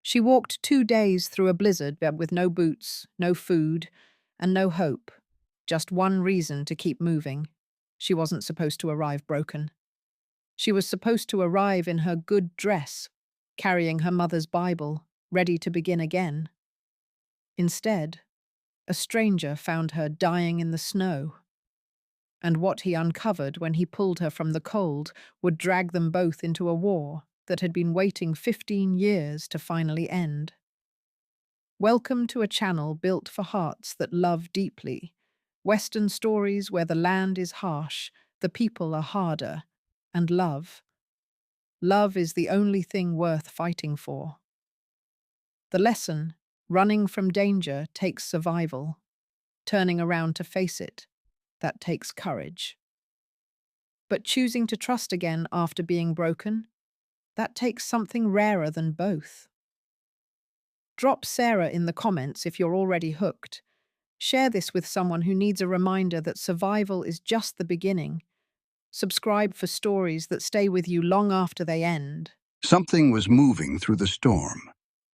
She walked 2 days through a blizzard but with no boots, no food, and no hope. Just one reason to keep moving. She wasn't supposed to arrive broken. She was supposed to arrive in her good dress, carrying her mother's Bible, ready to begin again. Instead, a stranger found her dying in the snow. And what he uncovered when he pulled her from the cold would drag them both into a war that had been waiting 15 years to finally end. Welcome to a channel built for hearts that love deeply. Western stories where the land is harsh, the people are harder, and love. Love is the only thing worth fighting for. The lesson: running from danger takes survival. Turning around to face it, that takes courage. But choosing to trust again after being broken, that takes something rarer than both. Drop Sarah in the comments if you're already hooked. Share this with someone who needs a reminder that survival is just the beginning. Subscribe for stories that stay with you long after they end. Something was moving through the storm.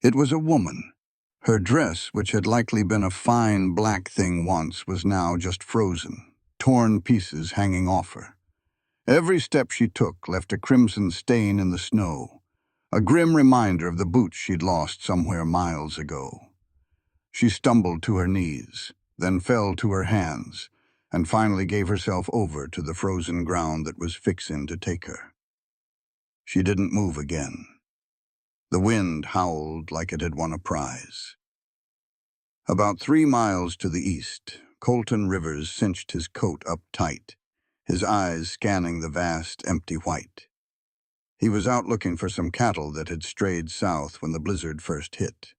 It was a woman. Her dress, which had likely been a fine black thing once, was now just frozen, torn pieces hanging off her. Every step she took left a crimson stain in the snow, a grim reminder of the boots she'd lost somewhere miles ago. She stumbled to her knees, then fell to her hands, and finally gave herself over to the frozen ground that was fixing to take her. She didn't move again. The wind howled like it had won a prize. About 3 miles to the east, Colton Rivers cinched his coat up tight, his eyes scanning the vast, empty white. He was out looking for some cattle that had strayed south when the blizzard first hit.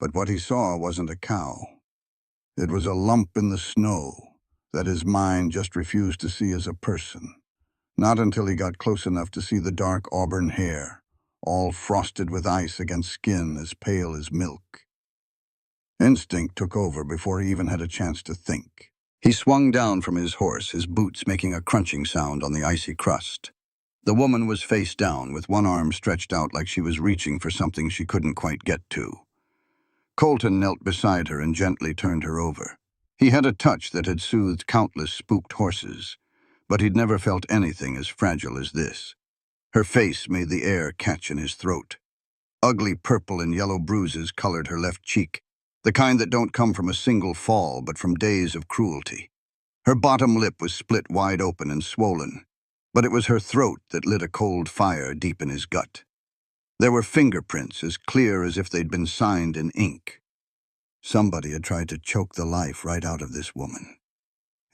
But what he saw wasn't a cow. It was a lump in the snow that his mind just refused to see as a person. Not until he got close enough to see the dark auburn hair, all frosted with ice against skin as pale as milk. Instinct took over before he even had a chance to think. He swung down from his horse, his boots making a crunching sound on the icy crust. The woman was face down, with one arm stretched out like she was reaching for something she couldn't quite get to. Colton knelt beside her and gently turned her over. He had a touch that had soothed countless spooked horses, but he'd never felt anything as fragile as this. Her face made the air catch in his throat. Ugly purple and yellow bruises colored her left cheek, the kind that don't come from a single fall but from days of cruelty. Her bottom lip was split wide open and swollen, but it was her throat that lit a cold fire deep in his gut. There were fingerprints as clear as if they'd been signed in ink. Somebody had tried to choke the life right out of this woman.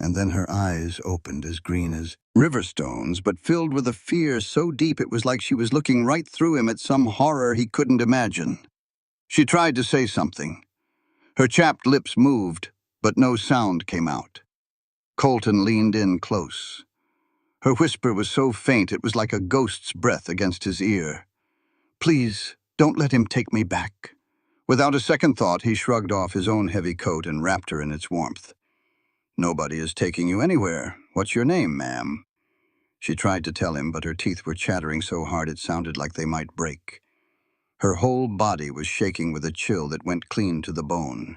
And then her eyes opened as green as river stones, but filled with a fear so deep it was like she was looking right through him at some horror he couldn't imagine. She tried to say something. Her chapped lips moved, but no sound came out. Colton leaned in close. Her whisper was so faint it was like a ghost's breath against his ear. "Please, don't let him take me back." Without a second thought, he shrugged off his own heavy coat and wrapped her in its warmth. "Nobody is taking you anywhere. What's your name, ma'am?" She tried to tell him, but her teeth were chattering so hard it sounded like they might break. Her whole body was shaking with a chill that went clean to the bone.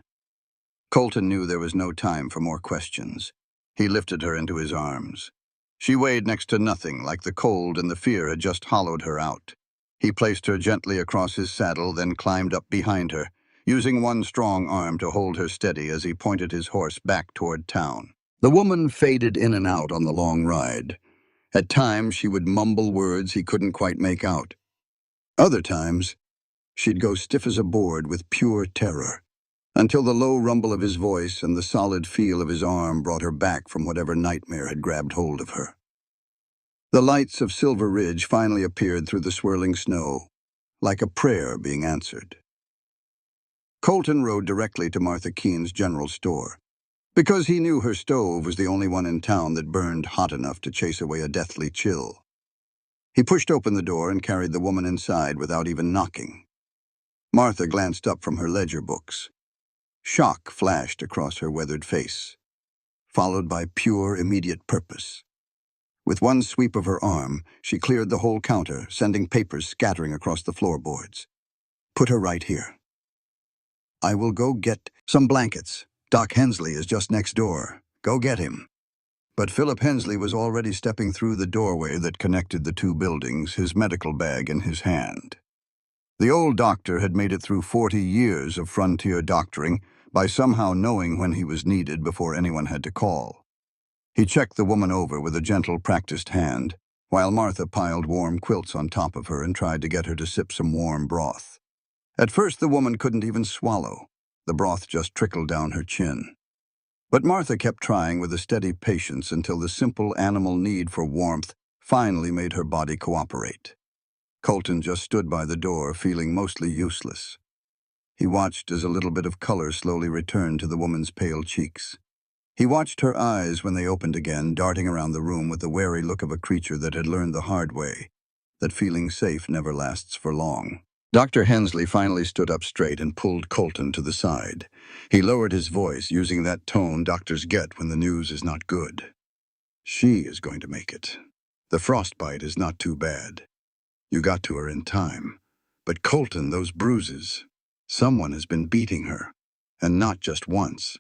Colton knew there was no time for more questions. He lifted her into his arms. She weighed next to nothing, like the cold and the fear had just hollowed her out. He placed her gently across his saddle, then climbed up behind her, using one strong arm to hold her steady as he pointed his horse back toward town. The woman faded in and out on the long ride. At times, she would mumble words he couldn't quite make out. Other times, she'd go stiff as a board with pure terror, until the low rumble of his voice and the solid feel of his arm brought her back from whatever nightmare had grabbed hold of her. The lights of Silver Ridge finally appeared through the swirling snow, like a prayer being answered. Colton rode directly to Martha Keene's general store, because he knew her stove was the only one in town that burned hot enough to chase away a deathly chill. He pushed open the door and carried the woman inside without even knocking. Martha glanced up from her ledger books. Shock flashed across her weathered face, followed by pure, immediate purpose. With one sweep of her arm, she cleared the whole counter, sending papers scattering across the floorboards. Put her right here. I will go get some blankets. Doc Hensley is just next door. Go get him. But Philip Hensley was already stepping through the doorway that connected the two buildings, his medical bag in his hand. The old doctor had made it through 40 years of frontier doctoring by somehow knowing when he was needed before anyone had to call. He checked the woman over with a gentle, practiced hand, while Martha piled warm quilts on top of her and tried to get her to sip some warm broth. At first, the woman couldn't even swallow. The broth just trickled down her chin. But Martha kept trying with a steady patience until the simple animal need for warmth finally made her body cooperate. Colton just stood by the door, feeling mostly useless. He watched as a little bit of color slowly returned to the woman's pale cheeks. He watched her eyes when they opened again, darting around the room with the wary look of a creature that had learned the hard way, that feeling safe never lasts for long. Dr. Hensley finally stood up straight and pulled Colton to the side. He lowered his voice, using that tone doctors get when the news is not good. She is going to make it. The frostbite is not too bad. You got to her in time. But Colton, those bruises. Someone has been beating her. And not just once.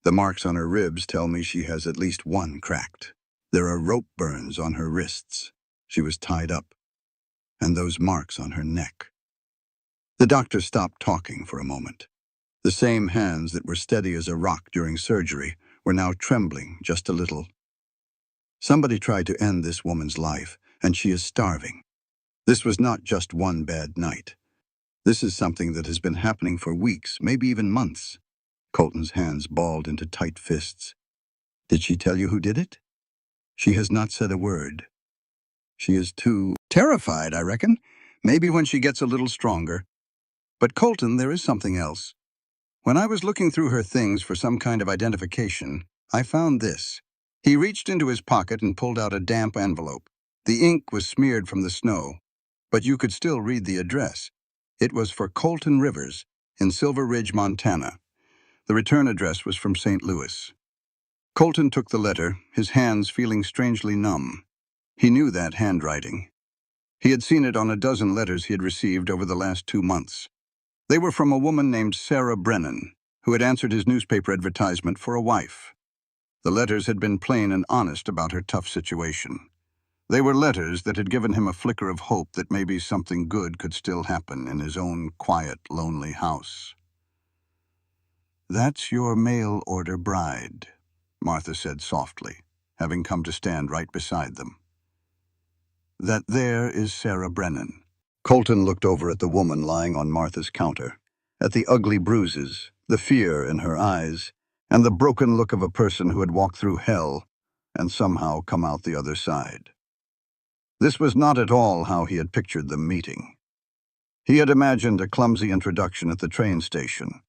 The marks on her ribs tell me she has at least one cracked. There are rope burns on her wrists. She was tied up. And those marks on her neck. The doctor stopped talking for a moment. The same hands that were steady as a rock during surgery were now trembling just a little. Somebody tried to end this woman's life, and she is starving. This was not just one bad night. This is something that has been happening for weeks, maybe even months. Colton's hands balled into tight fists. Did she tell you who did it? She has not said a word. She is too terrified, I reckon. Maybe when she gets a little stronger. But Colton, there is something else. When I was looking through her things for some kind of identification, I found this. He reached into his pocket and pulled out a damp envelope. The ink was smeared from the snow, but you could still read the address. It was for Colton Rivers in Silver Ridge, Montana. The return address was from St. Louis. Colton took the letter, his hands feeling strangely numb. He knew that handwriting. He had seen it on a dozen letters he had received over the last 2 months. They were from a woman named Sarah Brennan, who had answered his newspaper advertisement for a wife. The letters had been plain and honest about her tough situation. They were letters that had given him a flicker of hope that maybe something good could still happen in his own quiet, lonely house. "That's your mail-order bride," Martha said softly, having come to stand right beside them. "That there is Sarah Brennan." Colton looked over at the woman lying on Martha's counter, at the ugly bruises, the fear in her eyes, and the broken look of a person who had walked through hell and somehow come out the other side. This was not at all how he had pictured the meeting. He had imagined a clumsy introduction at the train station,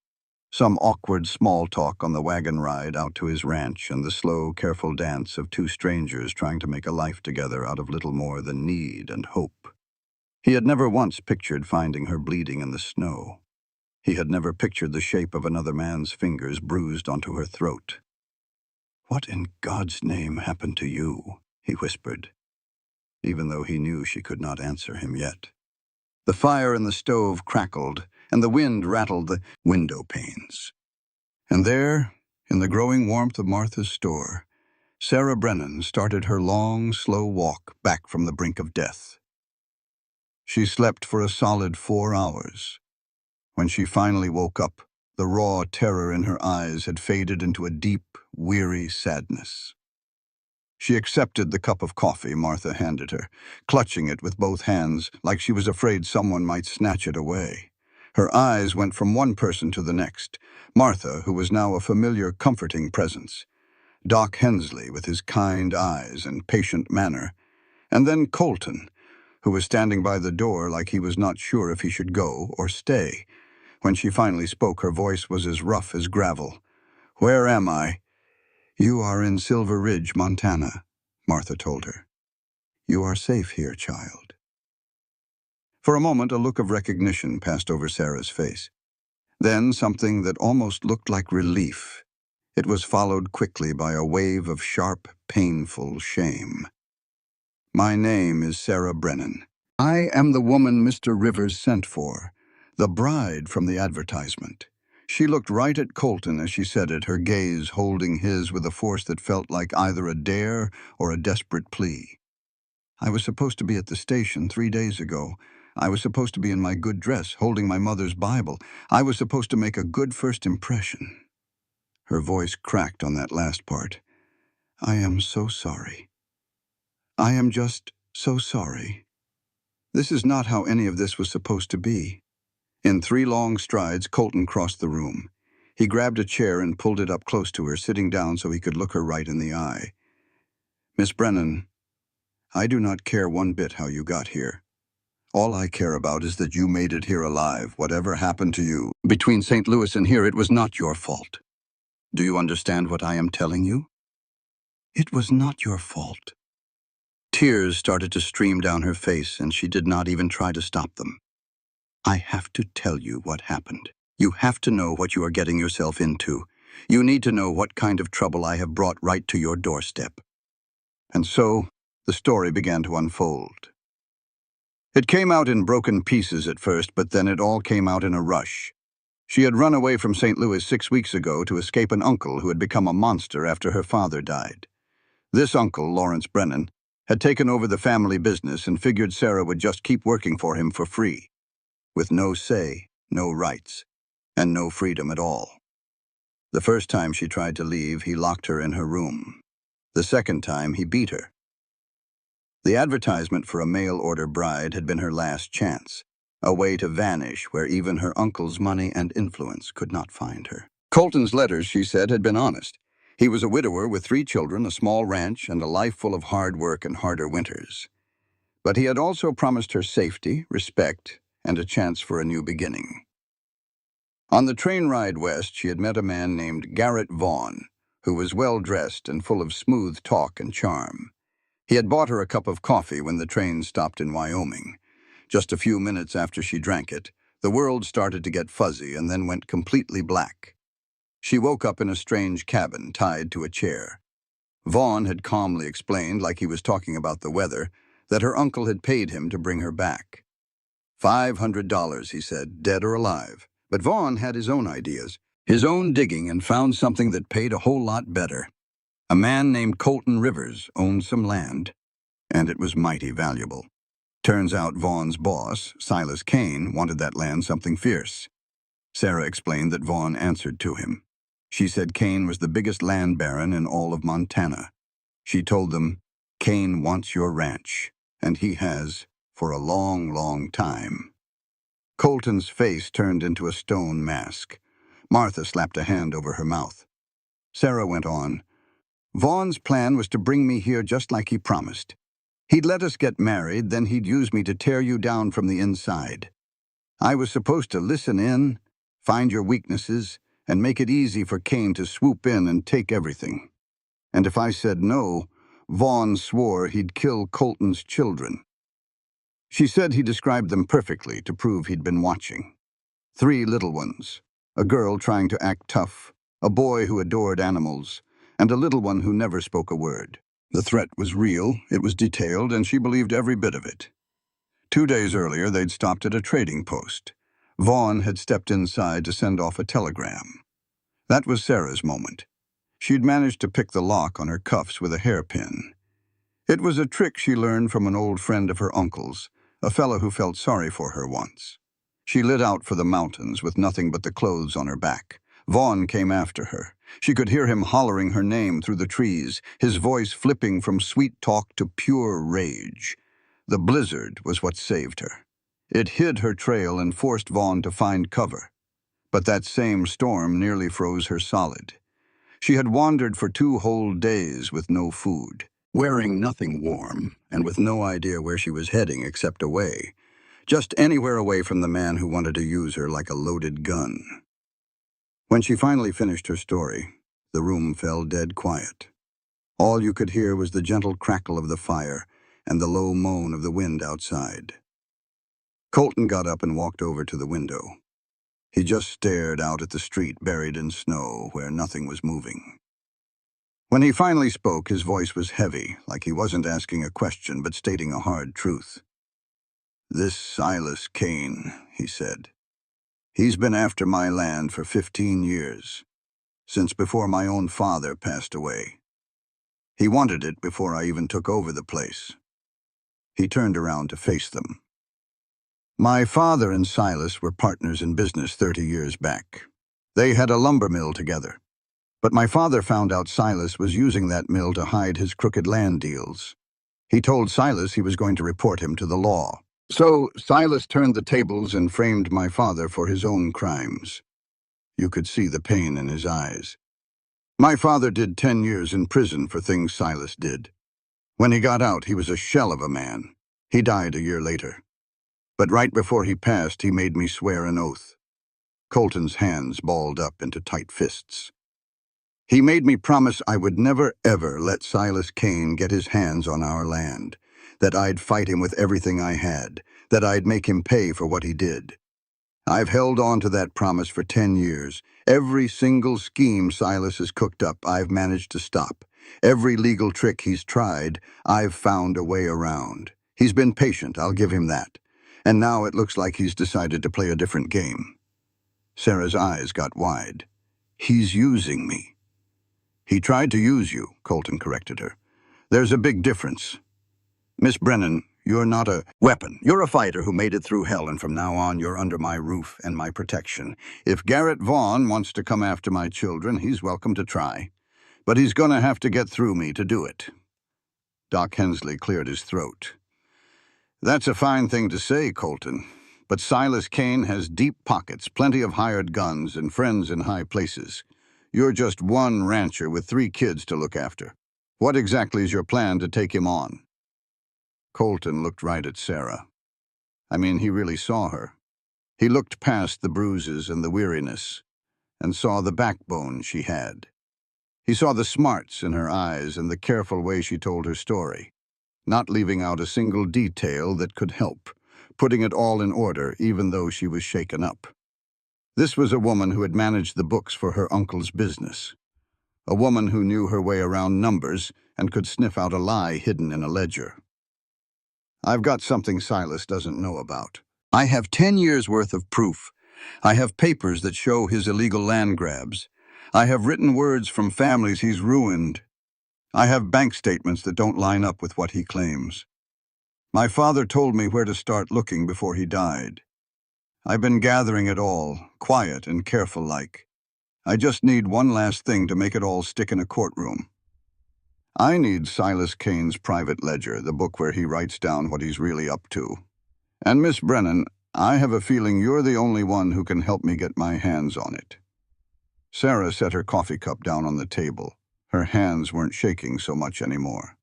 some awkward small talk on the wagon ride out to his ranch, and the slow, careful dance of two strangers trying to make a life together out of little more than need and hope. He had never once pictured finding her bleeding in the snow. He had never pictured the shape of another man's fingers bruised onto her throat. "What in God's name happened to you?" he whispered, even though he knew she could not answer him yet. The fire in the stove crackled, and the wind rattled the window panes. And there, in the growing warmth of Martha's store, Sarah Brennan started her long, slow walk back from the brink of death. She slept for a solid 4 hours. When she finally woke up, the raw terror in her eyes had faded into a deep, weary sadness. She accepted the cup of coffee Martha handed her, clutching it with both hands like she was afraid someone might snatch it away. Her eyes went from one person to the next, Martha, who was now a familiar, comforting presence, Doc Hensley with his kind eyes and patient manner, and then Colton, who was standing by the door like he was not sure if he should go or stay. When she finally spoke, her voice was as rough as gravel. "Where am I?" "You are in Silver Ridge, Montana," Martha told her. "You are safe here, child." For a moment, a look of recognition passed over Sarah's face. Then something that almost looked like relief. It was followed quickly by a wave of sharp, painful shame. "My name is Sarah Brennan. I am the woman Mr. Rivers sent for, The bride from the advertisement. She looked right at Colton as she said it, her gaze holding his with a force that felt like either a dare or a desperate plea. I was supposed to be at the station 3 days ago. I was supposed to be in my good dress, holding my mother's Bible. I was supposed to make a good first impression. Her voice cracked on that last part. I am so sorry. I am just so sorry. This is not how any of this was supposed to be. In 3 long strides, Colton crossed the room. He grabbed a chair and pulled it up close to her, sitting down so he could look her right in the eye. Miss Brennan, I do not care one bit how you got here. All I care about is that you made it here alive. Whatever happened to you between St. Louis and here, it was not your fault. Do you understand what I am telling you? It was not your fault. Tears started to stream down her face, and she did not even try to stop them. I have to tell you what happened. You have to know what you are getting yourself into. You need to know what kind of trouble I have brought right to your doorstep. And so, the story began to unfold. It came out in broken pieces at first, but then it all came out in a rush. She had run away from St. Louis 6 weeks ago to escape an uncle who had become a monster after her father died. This uncle, Lawrence Brennan, had taken over the family business and figured Sarah would just keep working for him for free, with no say, no rights, and no freedom at all. The first time she tried to leave, he locked her in her room. The second time, he beat her. The advertisement for a mail-order bride had been her last chance, a way to vanish where even her uncle's money and influence could not find her. Colton's letters, she said, had been honest. He was a widower with 3 children, a small ranch, and a life full of hard work and harder winters. But he had also promised her safety, respect, and a chance for a new beginning. On the train ride west, she had met a man named Garrett Vaughn, who was well-dressed and full of smooth talk and charm. He had bought her a cup of coffee when the train stopped in Wyoming. Just a few minutes after she drank it, the world started to get fuzzy and then went completely black. She woke up in a strange cabin tied to a chair. Vaughn had calmly explained, like he was talking about the weather, that her uncle had paid him to bring her back. $500, he said, dead or alive. But Vaughn had his own ideas, his own digging, and found something that paid a whole lot better. A man named Colton Rivers owned some land, and it was mighty valuable. Turns out Vaughn's boss, Silas Kane, wanted that land something fierce. Sarah explained that Vaughn answered to him. She said Kane was the biggest land baron in all of Montana. She told them, Kane wants your ranch, and he has for a long, long time. Colton's face turned into a stone mask. Martha slapped a hand over her mouth. Sarah went on, Vaughn's plan was to bring me here just like he promised. He'd let us get married, then he'd use me to tear you down from the inside. I was supposed to listen in, find your weaknesses, and make it easy for Kane to swoop in and take everything. And if I said no, Vaughn swore he'd kill Colton's children. She said he described them perfectly to prove he'd been watching. 3 little ones, a girl trying to act tough, a boy who adored animals, and a little one who never spoke a word. The threat was real, it was detailed, and she believed every bit of it. 2 days earlier, they'd stopped at a trading post. Vaughn had stepped inside to send off a telegram. That was Sarah's moment. She'd managed to pick the lock on her cuffs with a hairpin. It was a trick she learned from an old friend of her uncle's, a fellow who felt sorry for her once. She lit out for the mountains with nothing but the clothes on her back. Vaughn came after her. She could hear him hollering her name through the trees, his voice flipping from sweet talk to pure rage. The blizzard was what saved her. It hid her trail and forced Vaughn to find cover. But that same storm nearly froze her solid. She had wandered for 2 whole days with no food, wearing nothing warm, and with no idea where she was heading except away. Just anywhere away from the man who wanted to use her like a loaded gun. When she finally finished her story, the room fell dead quiet. All you could hear was the gentle crackle of the fire and the low moan of the wind outside. Colton got up and walked over to the window. He just stared out at the street buried in snow where nothing was moving. When he finally spoke, his voice was heavy, like he wasn't asking a question but stating a hard truth. This Silas Kane, he said. He's been after my land for 15 years, since before my own father passed away. He wanted it before I even took over the place. He turned around to face them. My father and Silas were partners in business 30 years back. They had a lumber mill together. But my father found out Silas was using that mill to hide his crooked land deals. He told Silas he was going to report him to the law. So Silas turned the tables and framed my father for his own crimes. You could see the pain in his eyes. My father did 10 years in prison for things Silas did. When he got out, he was a shell of a man. He died a year later. But right before he passed, he made me swear an oath. Colton's hands balled up into tight fists. He made me promise I would never, ever let Silas Kane get his hands on our land, that I'd fight him with everything I had, that I'd make him pay for what he did. I've held on to that promise for 10 years. Every single scheme Silas has cooked up, I've managed to stop. Every legal trick he's tried, I've found a way around. He's been patient, I'll give him that. And now it looks like he's decided to play a different game. Sarah's eyes got wide. He's using me. He tried to use you, Colton corrected her. There's a big difference. Miss Brennan, you're not a weapon. You're a fighter who made it through hell, and from now on you're under my roof and my protection. If Garrett Vaughn wants to come after my children, he's welcome to try. But he's gonna have to get through me to do it. Doc Hensley cleared his throat. That's a fine thing to say, Colton. But Silas Kane has deep pockets, plenty of hired guns, and friends in high places. You're just one rancher with 3 kids to look after. What exactly is your plan to take him on? Colton looked right at Sarah. I mean, he really saw her. He looked past the bruises and the weariness, and saw the backbone she had. He saw the smarts in her eyes and the careful way she told her story, not leaving out a single detail that could help, putting it all in order even though she was shaken up. This was a woman who had managed the books for her uncle's business. A woman who knew her way around numbers and could sniff out a lie hidden in a ledger. I've got something Silas doesn't know about. I have 10 years' worth of proof. I have papers that show his illegal land grabs. I have written words from families he's ruined. I have bank statements that don't line up with what he claims. My father told me where to start looking before he died. I've been gathering it all, quiet and careful-like. I just need one last thing to make it all stick in a courtroom. I need Silas Kane's private ledger, the book where he writes down what he's really up to. And Miss Brennan, I have a feeling you're the only one who can help me get my hands on it. Sarah set her coffee cup down on the table. Her hands weren't shaking so much anymore.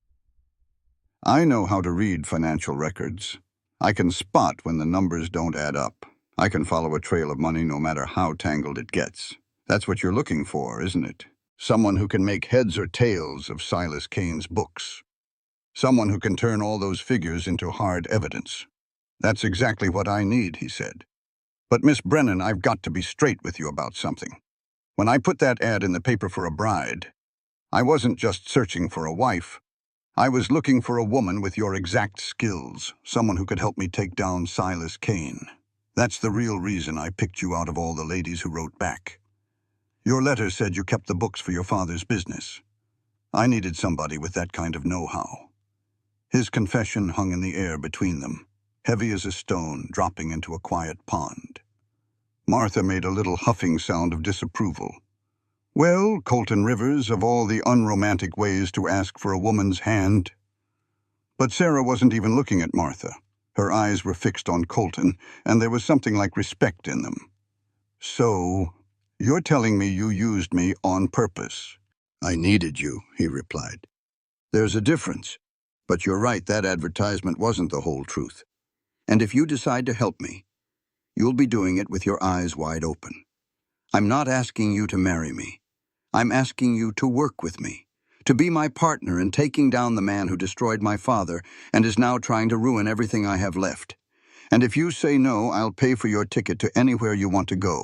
I know how to read financial records. I can spot when the numbers don't add up. I can follow a trail of money no matter how tangled it gets. That's what you're looking for, isn't it? Someone who can make heads or tails of Silas Kane's books. Someone who can turn all those figures into hard evidence. That's exactly what I need, he said. But Miss Brennan, I've got to be straight with you about something. When I put that ad in the paper for a bride, I wasn't just searching for a wife. I was looking for a woman with your exact skills, someone who could help me take down Silas Kane. That's the real reason I picked you out of all the ladies who wrote back. Your letter said you kept the books for your father's business. I needed somebody with that kind of know-how. His confession hung in the air between them, heavy as a stone dropping into a quiet pond. Martha made a little huffing sound of disapproval. Well, Colton Rivers, of all the unromantic ways to ask for a woman's hand. But Sarah wasn't even looking at Martha. Her eyes were fixed on Colton, and there was something like respect in them. So, you're telling me you used me on purpose? I needed you, he replied. There's a difference. But you're right, that advertisement wasn't the whole truth. And if you decide to help me, you'll be doing it with your eyes wide open. I'm not asking you to marry me. I'm asking you to work with me, to be my partner in taking down the man who destroyed my father and is now trying to ruin everything I have left. And if you say no, I'll pay for your ticket to anywhere you want to go.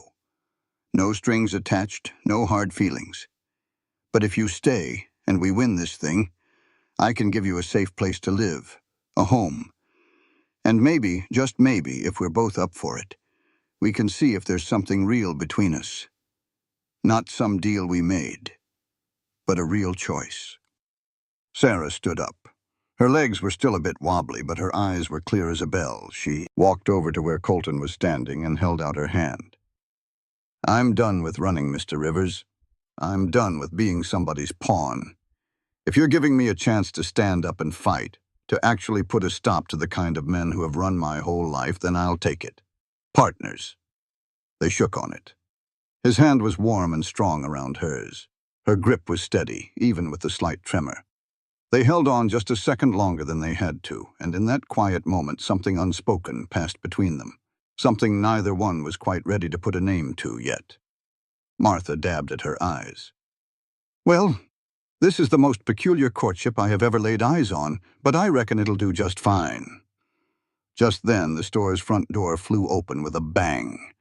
No strings attached, no hard feelings. But if you stay and we win this thing, I can give you a safe place to live, a home. And maybe, just maybe, if we're both up for it, We can see if there's something real between us. Not some deal we made, but a real choice. Sarah stood up. Her legs were still a bit wobbly, but her eyes were clear as a bell. She walked over to where Colton was standing and held out her hand. I'm done with running, Mr. Rivers. I'm done with being somebody's pawn. If you're giving me a chance to stand up and fight, to actually put a stop to the kind of men who have run my whole life, then I'll take it. Partners. They shook on it. His hand was warm and strong around hers. Her grip was steady, even with the slight tremor. They held on just a second longer than they had to, and in that quiet moment something unspoken passed between them, something neither one was quite ready to put a name to yet. Martha dabbed at her eyes. Well, this is the most peculiar courtship I have ever laid eyes on, but I reckon it'll do just fine. Just then, the store's front door flew open with a bang.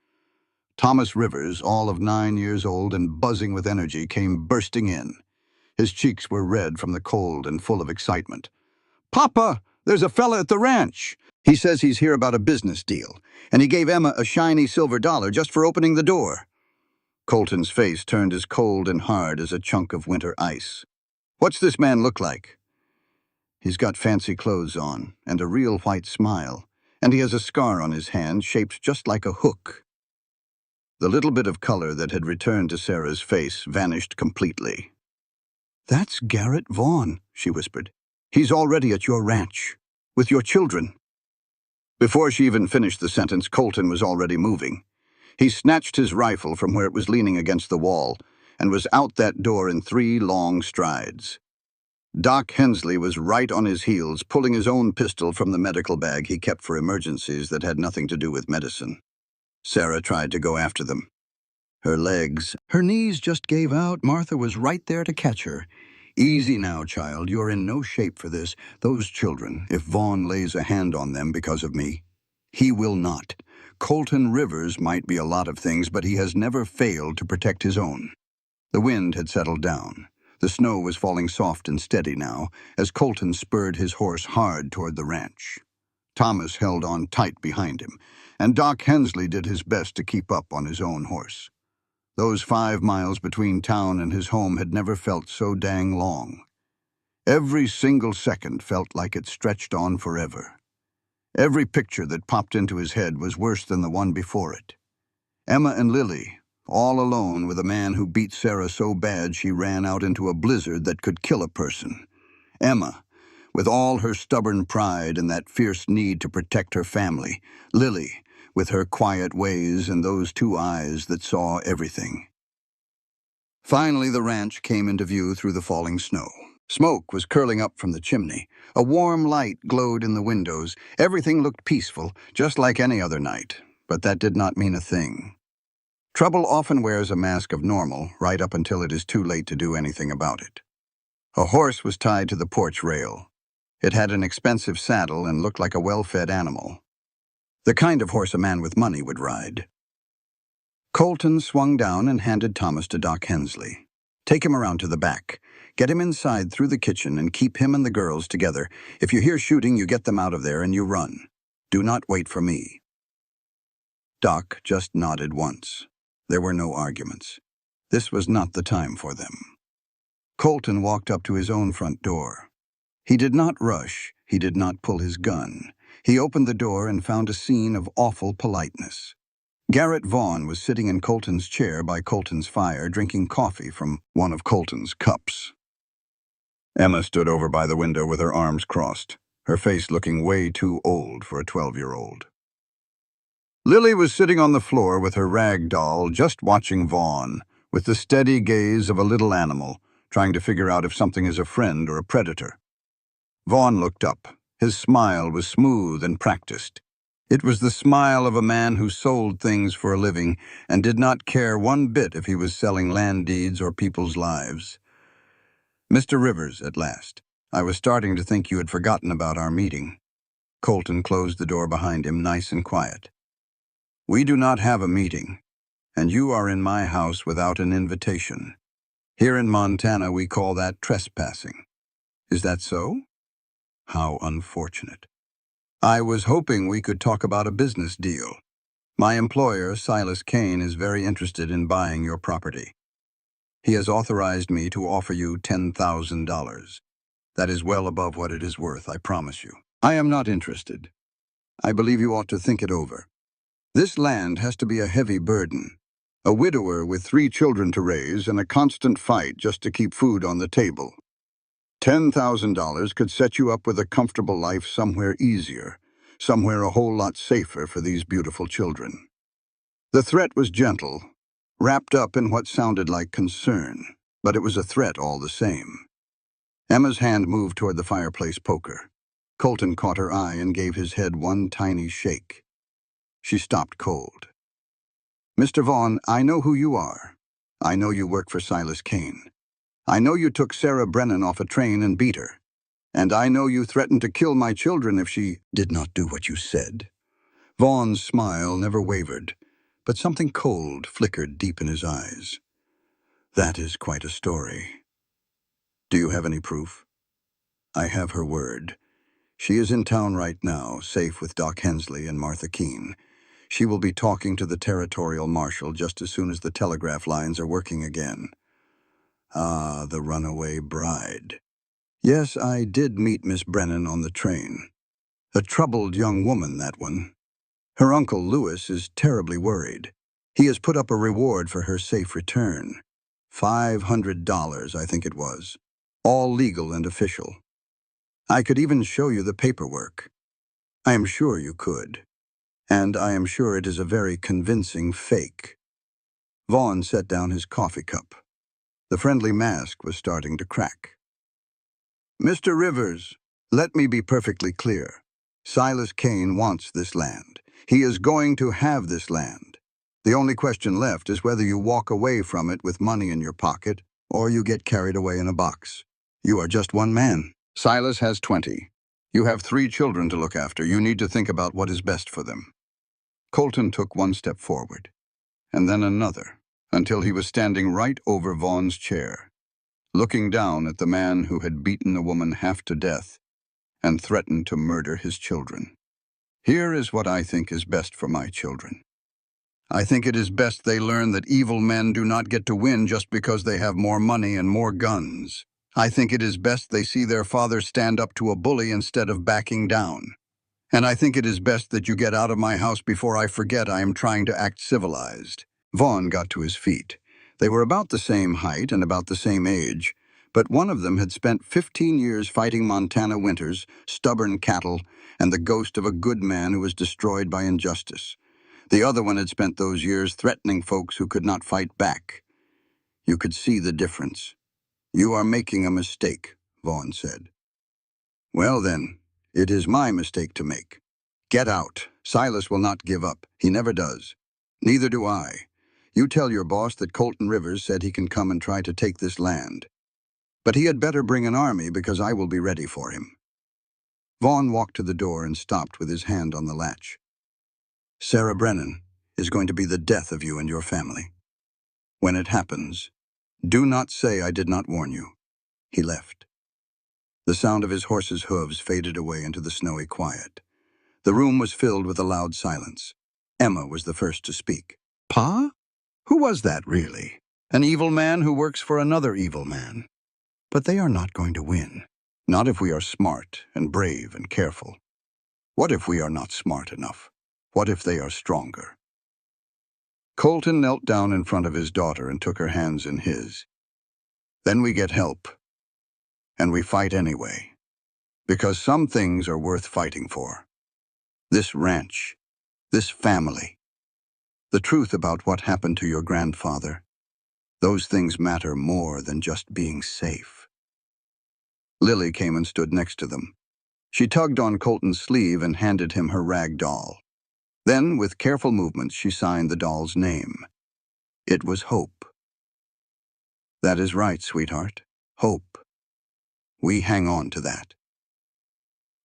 Thomas Rivers, all of 9 years old and buzzing with energy, came bursting in. His cheeks were red from the cold and full of excitement. "Papa, there's a fella at the ranch. He says he's here about a business deal, and he gave Emma a shiny silver dollar just for opening the door." Colton's face turned as cold and hard as a chunk of winter ice. "What's this man look like?" "He's got fancy clothes on, and a real white smile, and he has a scar on his hand shaped just like a hook." The little bit of color that had returned to Sarah's face vanished completely. "That's Garrett Vaughn," she whispered. "He's already at your ranch, with your children." Before she even finished the sentence, Colton was already moving. He snatched his rifle from where it was leaning against the wall and was out that door in 3 long strides. Doc Hensley was right on his heels, pulling his own pistol from the medical bag he kept for emergencies that had nothing to do with medicine. Sarah tried to go after them. Her knees just gave out. Martha was right there to catch her. "Easy now, child. You're in no shape for this. Those children, if Vaughn lays a hand on them because of me, he will not. Colton Rivers might be a lot of things, but he has never failed to protect his own." The wind had settled down. The snow was falling soft and steady now, as Colton spurred his horse hard toward the ranch. Thomas held on tight behind him, and Doc Hensley did his best to keep up on his own horse. Those 5 miles between town and his home had never felt so dang long. Every single second felt like it stretched on forever. Every picture that popped into his head was worse than the one before it. Emma and Lily, all alone with a man who beat Sarah so bad she ran out into a blizzard that could kill a person. Emma, with all her stubborn pride and that fierce need to protect her family. Lily, with her quiet ways and those 2 eyes that saw everything. Finally, the ranch came into view through the falling snow. Smoke was curling up from the chimney. A warm light glowed in the windows. Everything looked peaceful, just like any other night. But that did not mean a thing. Trouble often wears a mask of normal, right up until it is too late to do anything about it. A horse was tied to the porch rail. It had an expensive saddle and looked like a well-fed animal. The kind of horse a man with money would ride. Colton swung down and handed Thomas to Doc Hensley. "Take him around to the back. Get him inside through the kitchen and keep him and the girls together. If you hear shooting, you get them out of there and you run. Do not wait for me." Doc just nodded once. There were no arguments. This was not the time for them. Colton walked up to his own front door. He did not rush. He did not pull his gun. He opened the door and found a scene of awful politeness. Garrett Vaughn was sitting in Colton's chair by Colton's fire, drinking coffee from one of Colton's cups. Emma stood over by the window with her arms crossed, her face looking way too old for a 12-year-old. Lily was sitting on the floor with her rag doll, just watching Vaughn, with the steady gaze of a little animal, trying to figure out if something is a friend or a predator. Vaughn looked up. His smile was smooth and practiced. It was the smile of a man who sold things for a living and did not care one bit if he was selling land deeds or people's lives. "Mr. Rivers," at last, "I was starting to think you had forgotten about our meeting." Colton closed the door behind him, nice and quiet. "We do not have a meeting, and you are in my house without an invitation. Here in Montana, we call that trespassing. Is that so? How unfortunate. I was hoping we could talk about a business deal. My employer, Silas Kane, is very interested in buying your property. He has authorized me to offer you $10,000. That is well above what it is worth, I promise you. I am not interested. I believe you ought to think it over. This land has to be a heavy burden. A widower with 3 children to raise and a constant fight just to keep food on the table. $10,000 could set you up with a comfortable life somewhere easier, somewhere a whole lot safer for these beautiful children. The threat was gentle, wrapped up in what sounded like concern, but it was a threat all the same. Emma's hand moved toward the fireplace poker. Colton caught her eye and gave his head one tiny shake. She stopped cold. Mr. Vaughn, I know who you are. I know you work for Silas Kane. I know you took Sarah Brennan off a train and beat her. And I know you threatened to kill my children if she did not do what you said. Vaughn's smile never wavered, but something cold flickered deep in his eyes. That is quite a story. Do you have any proof? I have her word. She is in town right now, safe with Doc Hensley and Martha Keene. She will be talking to the territorial marshal just as soon as the telegraph lines are working again. Ah, the runaway bride. Yes, I did meet Miss Brennan on the train. A troubled young woman, that one. Her uncle, Lewis, is terribly worried. He has put up a reward for her safe return. $500, I think it was. All legal and official. I could even show you the paperwork. I am sure you could. And I am sure it is a very convincing fake. Vaughn set down his coffee cup. The friendly mask was starting to crack. Mr. Rivers, let me be perfectly clear. Silas Kane wants this land. He is going to have this land. The only question left is whether you walk away from it with money in your pocket or you get carried away in a box. You are just one man. Silas has 20. You have 3 children to look after. You need to think about what is best for them. Colton took one step forward, and then another, until he was standing right over Vaughn's chair, looking down at the man who had beaten a woman half to death and threatened to murder his children. Here is what I think is best for my children. I think it is best they learn that evil men do not get to win just because they have more money and more guns. I think it is best they see their father stand up to a bully instead of backing down. And I think it is best that you get out of my house before I forget I am trying to act civilized. Vaughn got to his feet. They were about the same height and about the same age, but one of them had spent 15 years fighting Montana winters, stubborn cattle, and the ghost of a good man who was destroyed by injustice. The other one had spent those years threatening folks who could not fight back. You could see the difference. You are making a mistake, Vaughn said. Well then, it is my mistake to make. Get out. Silas will not give up. He never does. Neither do I. You tell your boss that Colton Rivers said he can come and try to take this land. But he had better bring an army because I will be ready for him. Vaughn walked to the door and stopped with his hand on the latch. Sarah Brennan is going to be the death of you and your family. When it happens, do not say I did not warn you. He left. The sound of his horse's hooves faded away into the snowy quiet. The room was filled with a loud silence. Emma was the first to speak. Pa? Who was that, really? An evil man who works for another evil man. But they are not going to win. Not if we are smart and brave and careful. What if we are not smart enough? What if they are stronger? Colton knelt down in front of his daughter and took her hands in his. Then we get help. And we fight anyway. Because some things are worth fighting for. This ranch. This family. The truth about what happened to your grandfather. Those things matter more than just being safe. Lily came and stood next to them. She tugged on Colton's sleeve and handed him her rag doll. Then, with careful movements, she signed the doll's name. It was Hope. That is right, sweetheart. Hope. We hang on to that.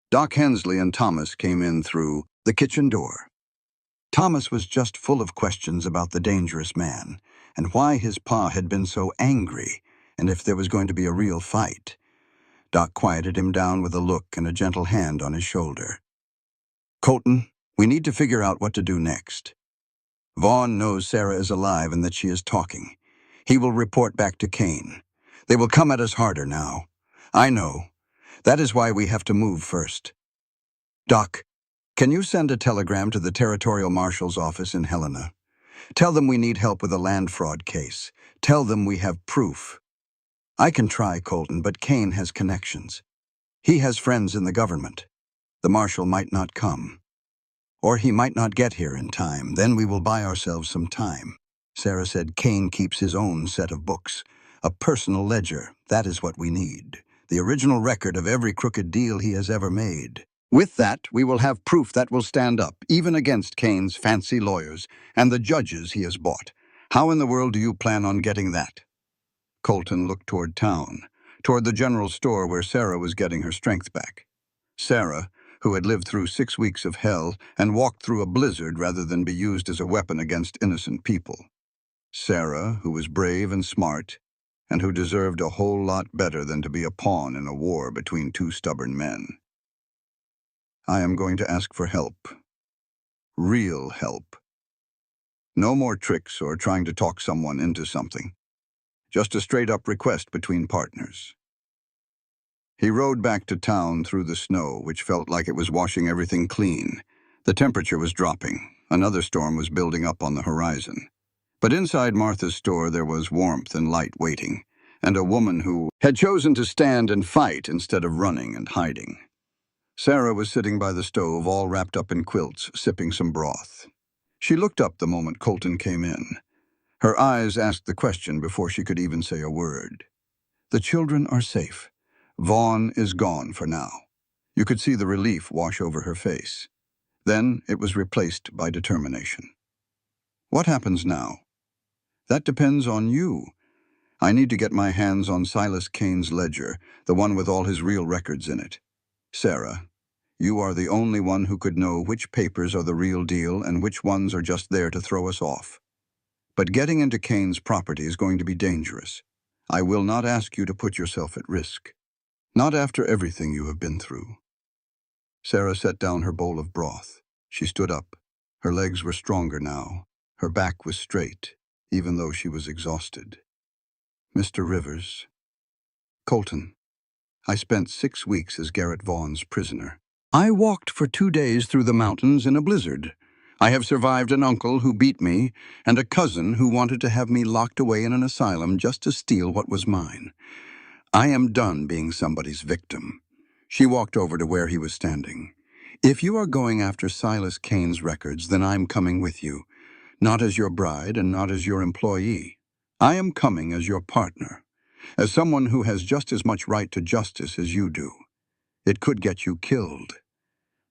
Doc Hensley and Thomas came in through the kitchen door. Thomas was just full of questions about the dangerous man, and why his pa had been so angry, and if there was going to be a real fight. Doc quieted him down with a look and a gentle hand on his shoulder. Colton, we need to figure out what to do next. Vaughn knows Sarah is alive and that she is talking. He will report back to Kane. They will come at us harder now. I know. That is why we have to move first. Doc, can you send a telegram to the Territorial Marshal's office in Helena? Tell them we need help with a land fraud case. Tell them we have proof. I can try, Colton, but Kane has connections. He has friends in the government. The marshal might not come. Or he might not get here in time. Then we will buy ourselves some time. Sarah said Kane keeps his own set of books. A personal ledger. That is what we need. The original record of every crooked deal he has ever made. With that, we will have proof that will stand up, even against Kane's fancy lawyers and the judges he has bought. How in the world do you plan on getting that? Colton looked toward town, toward the general store where Sarah was getting her strength back. Sarah, who had lived through 6 weeks of hell and walked through a blizzard rather than be used as a weapon against innocent people. Sarah, who was brave and smart, and who deserved a whole lot better than to be a pawn in a war between two stubborn men. I am going to ask for help. Real help. No more tricks or trying to talk someone into something. Just a straight-up request between partners. He rode back to town through the snow, which felt like it was washing everything clean. The temperature was dropping. Another storm was building up on the horizon. But inside Martha's store there was warmth and light waiting, and a woman who had chosen to stand and fight instead of running and hiding. Sarah was sitting by the stove, all wrapped up in quilts, sipping some broth. She looked up the moment Colton came in. Her eyes asked the question before she could even say a word. The children are safe. Vaughn is gone for now. You could see the relief wash over her face. Then it was replaced by determination. What happens now? That depends on you. I need to get my hands on Silas Kane's ledger, the one with all his real records in it. Sarah, you are the only one who could know which papers are the real deal and which ones are just there to throw us off. But getting into Kane's property is going to be dangerous. I will not ask you to put yourself at risk. Not after everything you have been through. Sarah set down her bowl of broth. She stood up. Her legs were stronger now. Her back was straight, even though she was exhausted. Mr. Rivers. Colton. I spent 6 weeks as Garrett Vaughn's prisoner. I walked for 2 days through the mountains in a blizzard. I have survived an uncle who beat me and a cousin who wanted to have me locked away in an asylum just to steal what was mine. I am done being somebody's victim. She walked over to where he was standing. If you are going after Silas Kane's records, then I'm coming with you. Not as your bride and not as your employee. I am coming as your partner, as someone who has just as much right to justice as you do. It could get you killed.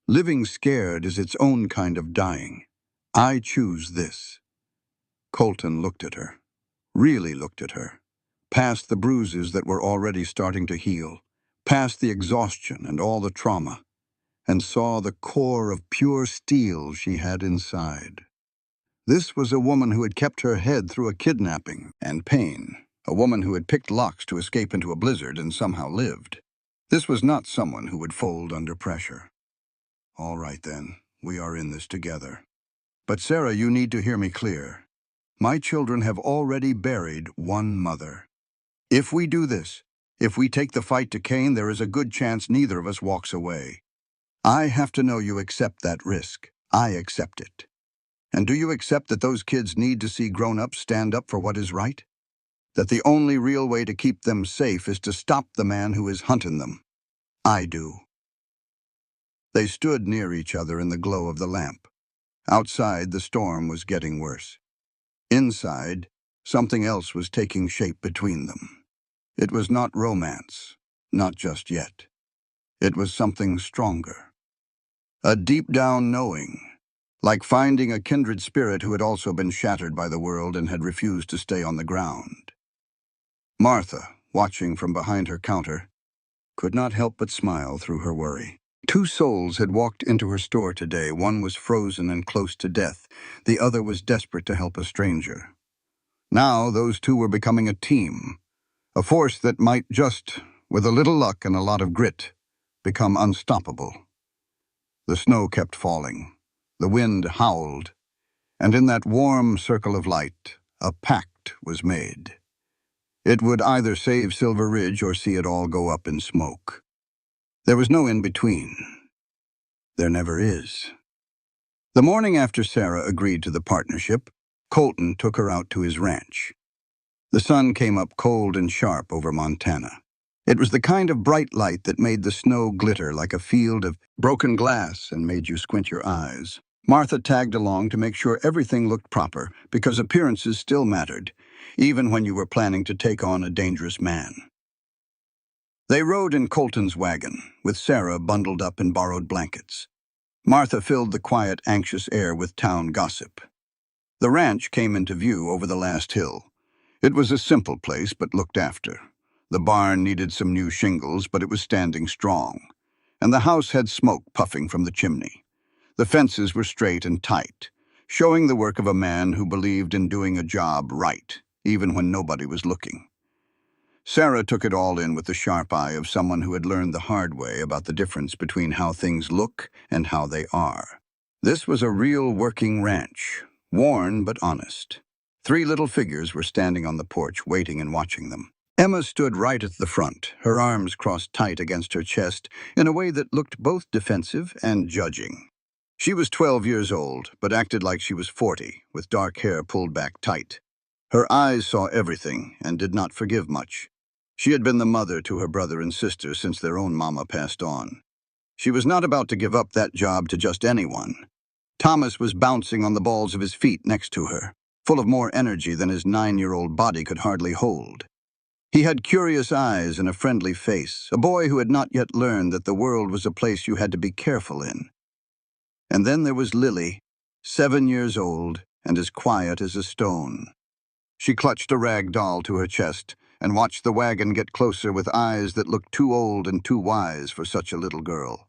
Living scared is its own kind of dying. I choose this. Colton looked at her, really looked at her, past the bruises that were already starting to heal, past the exhaustion and all the trauma, and saw the core of pure steel she had inside. This was a woman who had kept her head through a kidnapping and pain, a woman who had picked locks to escape into a blizzard and somehow lived. This was not someone who would fold under pressure. All right then, we are in this together. But Sarah, you need to hear me clear. My children have already buried one mother. If we do this, if we take the fight to Kane, there is a good chance neither of us walks away. I have to know you accept that risk. I accept it. And do you accept that those kids need to see grown-ups stand up for what is right? That the only real way to keep them safe is to stop the man who is hunting them? I do. They stood near each other in the glow of the lamp. Outside, the storm was getting worse. Inside, something else was taking shape between them. It was not romance, not just yet. It was something stronger. A deep-down knowing, like finding a kindred spirit who had also been shattered by the world and had refused to stay on the ground. Martha, watching from behind her counter, could not help but smile through her worry. 2 souls had walked into her store today. One was frozen and close to death. The other was desperate to help a stranger. Now those 2 were becoming a team, a force that might just, with a little luck and a lot of grit, become unstoppable. The snow kept falling. The wind howled. And in that warm circle of light, a pact was made. It would either save Silver Ridge or see it all go up in smoke. There was no in-between. There never is. The morning after Sarah agreed to the partnership, Colton took her out to his ranch. The sun came up cold and sharp over Montana. It was the kind of bright light that made the snow glitter like a field of broken glass and made you squint your eyes. Martha tagged along to make sure everything looked proper, because appearances still mattered, even when you were planning to take on a dangerous man. They rode in Colton's wagon, with Sarah bundled up in borrowed blankets. Martha filled the quiet, anxious air with town gossip. The ranch came into view over the last hill. It was a simple place, but looked after. The barn needed some new shingles, but it was standing strong. And the house had smoke puffing from the chimney. The fences were straight and tight, showing the work of a man who believed in doing a job right, even when nobody was looking. Sarah took it all in with the sharp eye of someone who had learned the hard way about the difference between how things look and how they are. This was a real working ranch, worn but honest. 3 little figures were standing on the porch, waiting and watching them. Emma stood right at the front, her arms crossed tight against her chest in a way that looked both defensive and judging. She was 12 years old, but acted like she was 40, with dark hair pulled back tight. Her eyes saw everything and did not forgive much. She had been the mother to her brother and sister since their own mama passed on. She was not about to give up that job to just anyone. Thomas was bouncing on the balls of his feet next to her, full of more energy than his 9-year-old body could hardly hold. He had curious eyes and a friendly face, a boy who had not yet learned that the world was a place you had to be careful in. And then there was Lily, 7 years old and as quiet as a stone. She clutched a rag doll to her chest and watched the wagon get closer with eyes that looked too old and too wise for such a little girl.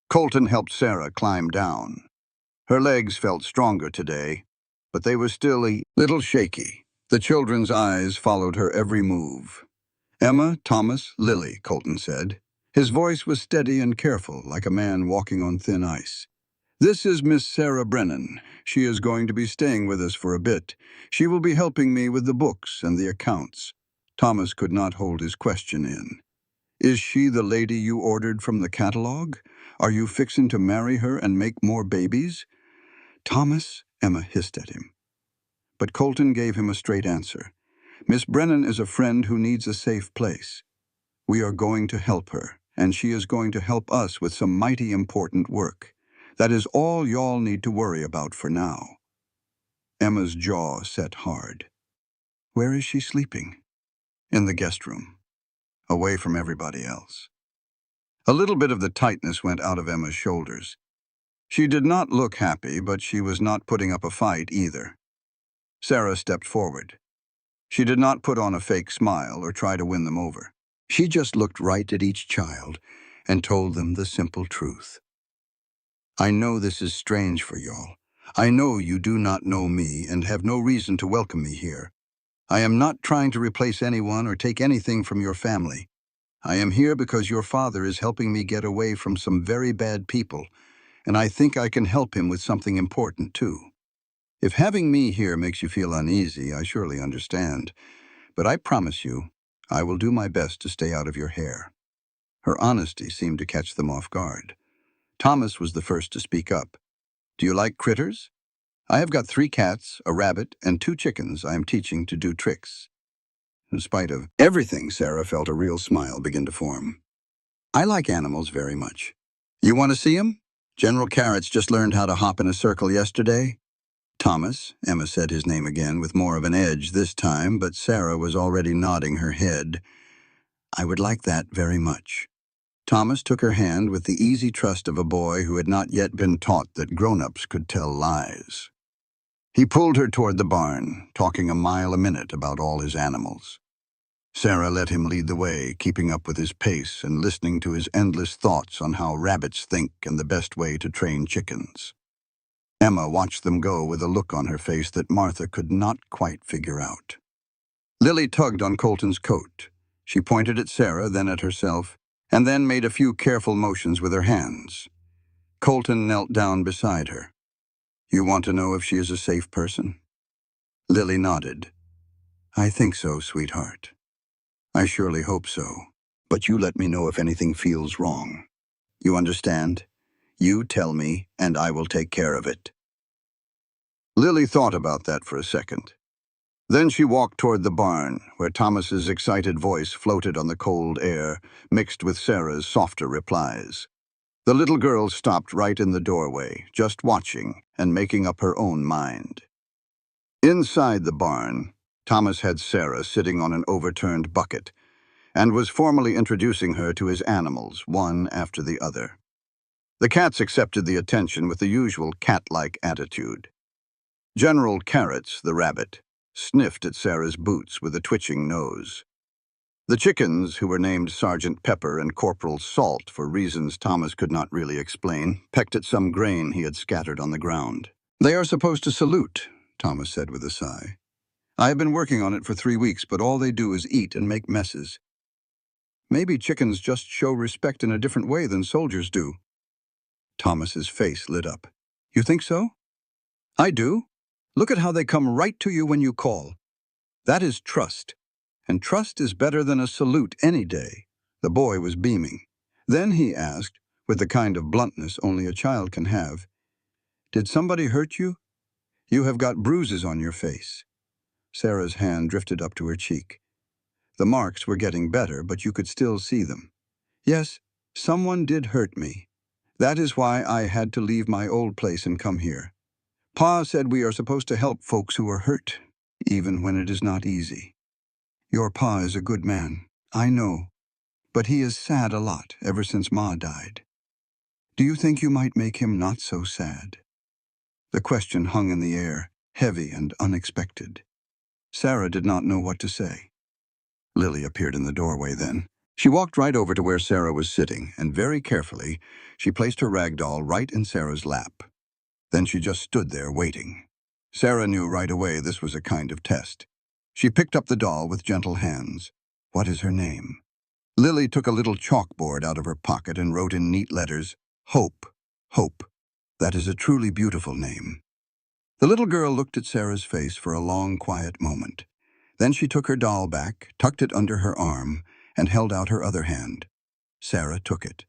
Colton helped Sarah climb down. Her legs felt stronger today, but they were still a little shaky. The children's eyes followed her every move. Emma, Thomas, Lily, Colton said. His voice was steady and careful, like a man walking on thin ice. This is Miss Sarah Brennan. She is going to be staying with us for a bit. She will be helping me with the books and the accounts. Thomas could not hold his question in. Is she the lady you ordered from the catalog? Are you fixing to marry her and make more babies? Thomas, Emma hissed at him. But Colton gave him a straight answer. Miss Brennan is a friend who needs a safe place. We are going to help her, and she is going to help us with some mighty important work. That is all y'all need to worry about for now. Emma's jaw set hard. Where is she sleeping? In the guest room, away from everybody else. A little bit of the tightness went out of Emma's shoulders. She did not look happy, but she was not putting up a fight either. Sarah stepped forward. She did not put on a fake smile or try to win them over. She just looked right at each child and told them the simple truth. I know this is strange for y'all. I know you do not know me and have no reason to welcome me here. I am not trying to replace anyone or take anything from your family. I am here because your father is helping me get away from some very bad people, and I think I can help him with something important too. If having me here makes you feel uneasy, I surely understand. But I promise you, I will do my best to stay out of your hair. Her honesty seemed to catch them off guard. Thomas was the first to speak up. Do you like critters? I have got 3 cats, a rabbit, and 2 chickens I am teaching to do tricks. In spite of everything, Sarah felt a real smile begin to form. I like animals very much. You want to see them? General Carrots just learned how to hop in a circle yesterday. Thomas, Emma said his name again with more of an edge this time, but Sarah was already nodding her head. I would like that very much. Thomas took her hand with the easy trust of a boy who had not yet been taught that grown-ups could tell lies. He pulled her toward the barn, talking a mile a minute about all his animals. Sarah let him lead the way, keeping up with his pace and listening to his endless thoughts on how rabbits think and the best way to train chickens. Emma watched them go with a look on her face that Martha could not quite figure out. Lily tugged on Colton's coat. She pointed at Sarah, then at herself, and then made a few careful motions with her hands. Colton knelt down beside her. You want to know if she is a safe person? Lily nodded. I think so, sweetheart. I surely hope so. But you let me know if anything feels wrong. You understand? You tell me, and I will take care of it. Lily thought about that for a second. Then she walked toward the barn, where Thomas's excited voice floated on the cold air, mixed with Sarah's softer replies. The little girl stopped right in the doorway, just watching and making up her own mind. Inside the barn, Thomas had Sarah sitting on an overturned bucket and was formally introducing her to his animals, one after the other. The cats accepted the attention with the usual cat-like attitude. General Carrots, the rabbit, sniffed at Sarah's boots with a twitching nose. The chickens, who were named Sergeant Pepper and Corporal Salt for reasons Thomas could not really explain, pecked at some grain he had scattered on the ground. They are supposed to salute, Thomas said with a sigh. I have been working on it for 3 weeks, but all they do is eat and make messes. Maybe chickens just show respect in a different way than soldiers do. Thomas's face lit up. You think so? I do. Look at how they come right to you when you call. That is trust. And trust is better than a salute any day. The boy was beaming. Then he asked, with the kind of bluntness only a child can have, Did somebody hurt you? You have got bruises on your face. Sarah's hand drifted up to her cheek. The marks were getting better, but you could still see them. Yes, someone did hurt me. That is why I had to leave my old place and come here. Pa said we are supposed to help folks who are hurt, even when it is not easy. Your pa is a good man, I know, but he is sad a lot ever since Ma died. Do you think you might make him not so sad? The question hung in the air, heavy and unexpected. Sarah did not know what to say. Lily appeared in the doorway then. She walked right over to where Sarah was sitting, and very carefully, she placed her rag doll right in Sarah's lap. Then she just stood there waiting. Sarah knew right away this was a kind of test. She picked up the doll with gentle hands. What is her name? Lily took a little chalkboard out of her pocket and wrote in neat letters, Hope, Hope. That is a truly beautiful name. The little girl looked at Sarah's face for a long, quiet moment. Then she took her doll back, tucked it under her arm, and held out her other hand. Sarah took it.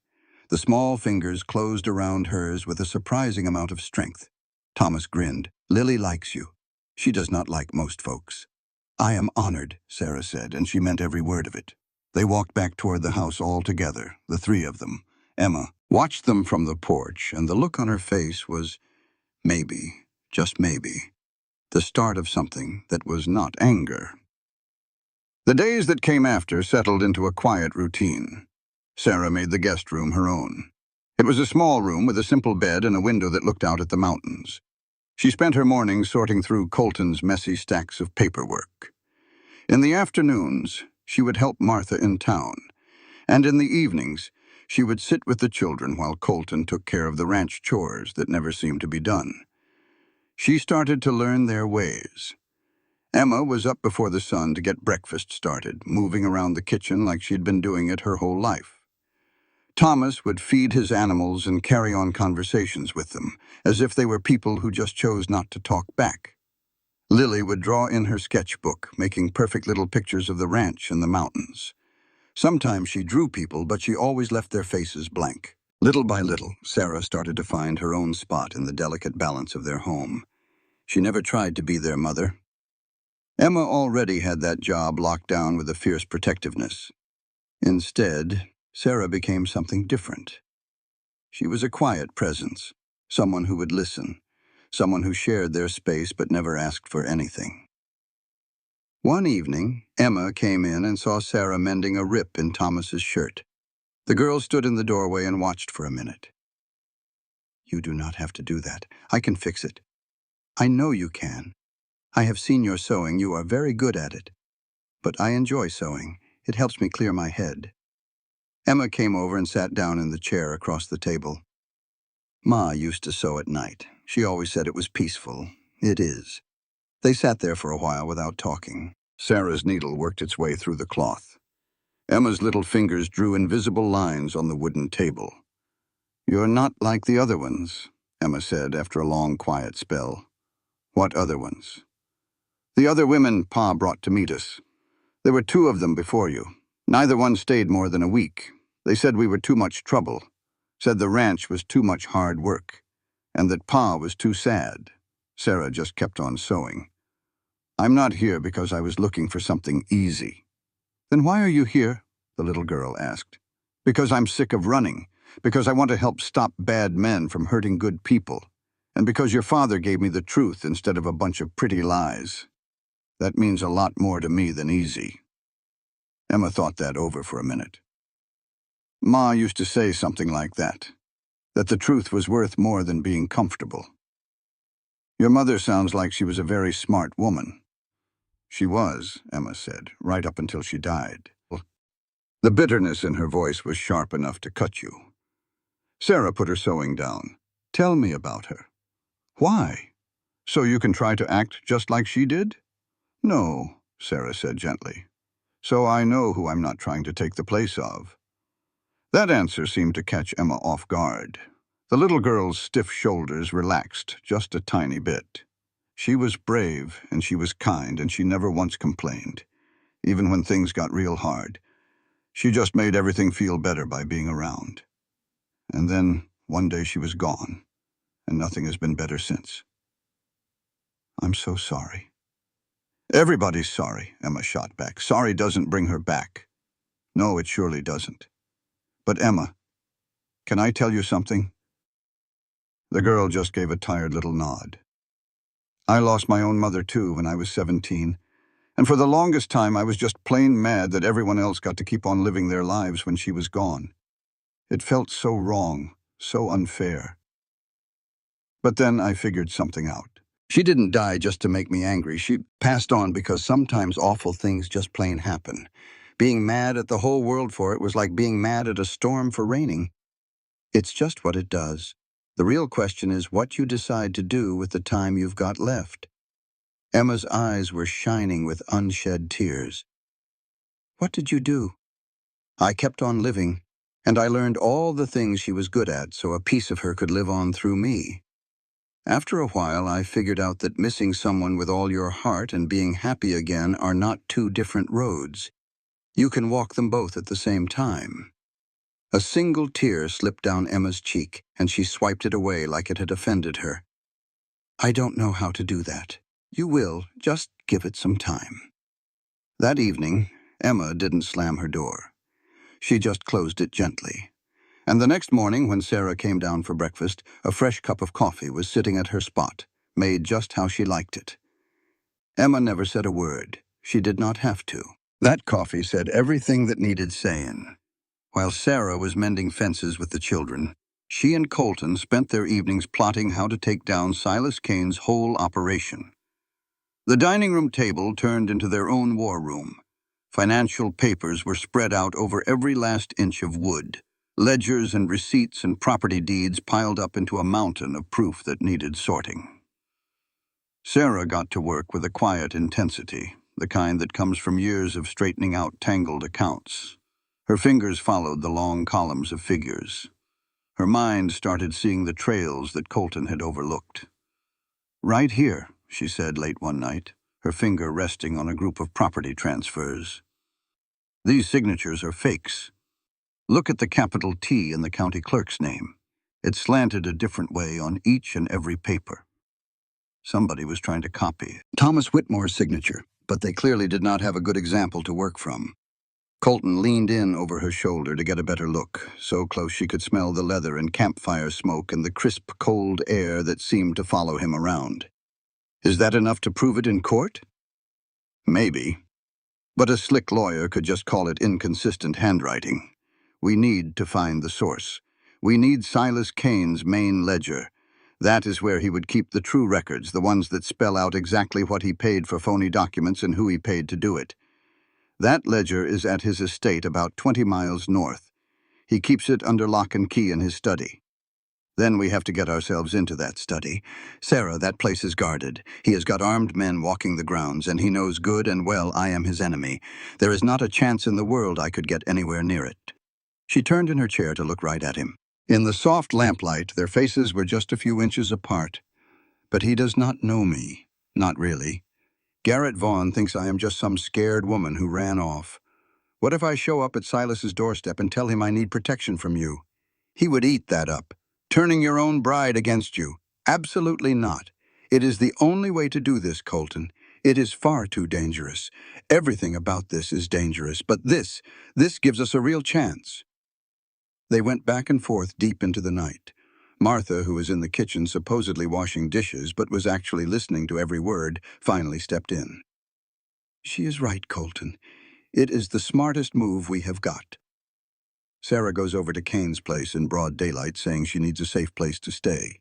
The small fingers closed around hers with a surprising amount of strength. Thomas grinned. Lily likes you. She does not like most folks. I am honored, Sarah said, and she meant every word of it. They walked back toward the house all together, the 3 of them. Emma watched them from the porch, and the look on her face was maybe, just maybe, the start of something that was not anger. The days that came after settled into a quiet routine. Sarah made the guest room her own. It was a small room with a simple bed and a window that looked out at the mountains. She spent her mornings sorting through Colton's messy stacks of paperwork. In the afternoons, she would help Martha in town, and in the evenings, she would sit with the children while Colton took care of the ranch chores that never seemed to be done. She started to learn their ways. Emma was up before the sun to get breakfast started, moving around the kitchen like she'd been doing it her whole life. Thomas would feed his animals and carry on conversations with them, as if they were people who just chose not to talk back. Lily would draw in her sketchbook, making perfect little pictures of the ranch and the mountains. Sometimes she drew people, but she always left their faces blank. Little by little, Sarah started to find her own spot in the delicate balance of their home. She never tried to be their mother. Emma already had that job locked down with a fierce protectiveness. Instead, Sarah became something different. She was a quiet presence, someone who would listen, someone who shared their space but never asked for anything. One evening, Emma came in and saw Sarah mending a rip in Thomas's shirt. The girl stood in the doorway and watched for a minute. You do not have to do that. I can fix it. I know you can. I have seen your sewing. You are very good at it. But I enjoy sewing. It helps me clear my head. Emma came over and sat down in the chair across the table. Ma used to sew at night. She always said it was peaceful. It is. They sat there for a while without talking. Sarah's needle worked its way through the cloth. Emma's little fingers drew invisible lines on the wooden table. You're not like the other ones. Emma said after a long, quiet spell. What other ones? The other women Pa brought to meet us. There were 2 of them before you. Neither one stayed more than a week. They said we were too much trouble, said the ranch was too much hard work, and that Pa was too sad. Sarah just kept on sewing. I'm not here because I was looking for something easy. Then why are you here? The little girl asked. Because I'm sick of running, because I want to help stop bad men from hurting good people, and because your father gave me the truth instead of a bunch of pretty lies. That means a lot more to me than easy. Emma thought that over for a minute. Ma used to say something like that the truth was worth more than being comfortable. Your mother sounds like she was a very smart woman. She was, Emma said, right up until she died. The bitterness in her voice was sharp enough to cut you. Sarah put her sewing down. Tell me about her. Why? So you can try to act just like she did? No, Sarah said gently. So I know who I'm not trying to take the place of. That answer seemed to catch Emma off guard. The little girl's stiff shoulders relaxed just a tiny bit. She was brave, and she was kind, and she never once complained, even when things got real hard. She just made everything feel better by being around. And then, one day she was gone, and nothing has been better since. I'm so sorry. Everybody's sorry, Emma shot back. Sorry doesn't bring her back. No, it surely doesn't. But Emma, can I tell you something? The girl just gave a tired little nod. I lost my own mother too when I was 17, and for the longest time I was just plain mad that everyone else got to keep on living their lives when she was gone. It felt so wrong, so unfair. But then I figured something out. She didn't die just to make me angry. She passed on because sometimes awful things just plain happen. Being mad at the whole world for it was like being mad at a storm for raining. It's just what it does. The real question is what you decide to do with the time you've got left. Emma's eyes were shining with unshed tears. What did you do? I kept on living, and I learned all the things she was good at so a piece of her could live on through me. After a while, I figured out that missing someone with all your heart and being happy again are not 2 different roads. You can walk them both at the same time. A single tear slipped down Emma's cheek, and she swiped it away like it had offended her. I don't know how to do that. You will, just give it some time. That evening, Emma didn't slam her door. She just closed it gently. And the next morning, when Sarah came down for breakfast, a fresh cup of coffee was sitting at her spot, made just how she liked it. Emma never said a word. She did not have to. That coffee said everything that needed saying. While Sarah was mending fences with the children, she and Colton spent their evenings plotting how to take down Silas Kane's whole operation. The dining room table turned into their own war room. Financial papers were spread out over every last inch of wood. Ledgers and receipts and property deeds piled up into a mountain of proof that needed sorting. Sarah got to work with a quiet intensity, the kind that comes from years of straightening out tangled accounts. Her fingers followed the long columns of figures. Her mind started seeing the trails that Colton had overlooked. Right here, she said late one night, her finger resting on a group of property transfers. These signatures are fakes. Look at the capital T in the county clerk's name. It's slanted a different way on each and every paper. Somebody was trying to copy Thomas Whitmore's signature, but they clearly did not have a good example to work from. Colton leaned in over her shoulder to get a better look, so close she could smell the leather and campfire smoke and the crisp, cold air that seemed to follow him around. Is that enough to prove it in court? Maybe. But a slick lawyer could just call it inconsistent handwriting. We need to find the source. We need Silas Kane's main ledger. That is where he would keep the true records, the ones that spell out exactly what he paid for phony documents and who he paid to do it. That ledger is at his estate about 20 miles north. He keeps it under lock and key in his study. Then we have to get ourselves into that study. Sarah, that place is guarded. He has got armed men walking the grounds, and he knows good and well I am his enemy. There is not a chance in the world I could get anywhere near it. She turned in her chair to look right at him. In the soft lamplight, their faces were just a few inches apart. But he does not know me. Not really. Garrett Vaughn thinks I am just some scared woman who ran off. What if I show up at Silas's doorstep and tell him I need protection from you? He would eat that up. Turning your own bride against you. Absolutely not. It is the only way to do this, Colton. It is far too dangerous. Everything about this is dangerous, but this gives us a real chance. They went back and forth deep into the night. Martha, who was in the kitchen supposedly washing dishes but was actually listening to every word, finally stepped in. She is right, Colton. It is the smartest move we have got. Sarah goes over to Kane's place in broad daylight, saying she needs a safe place to stay.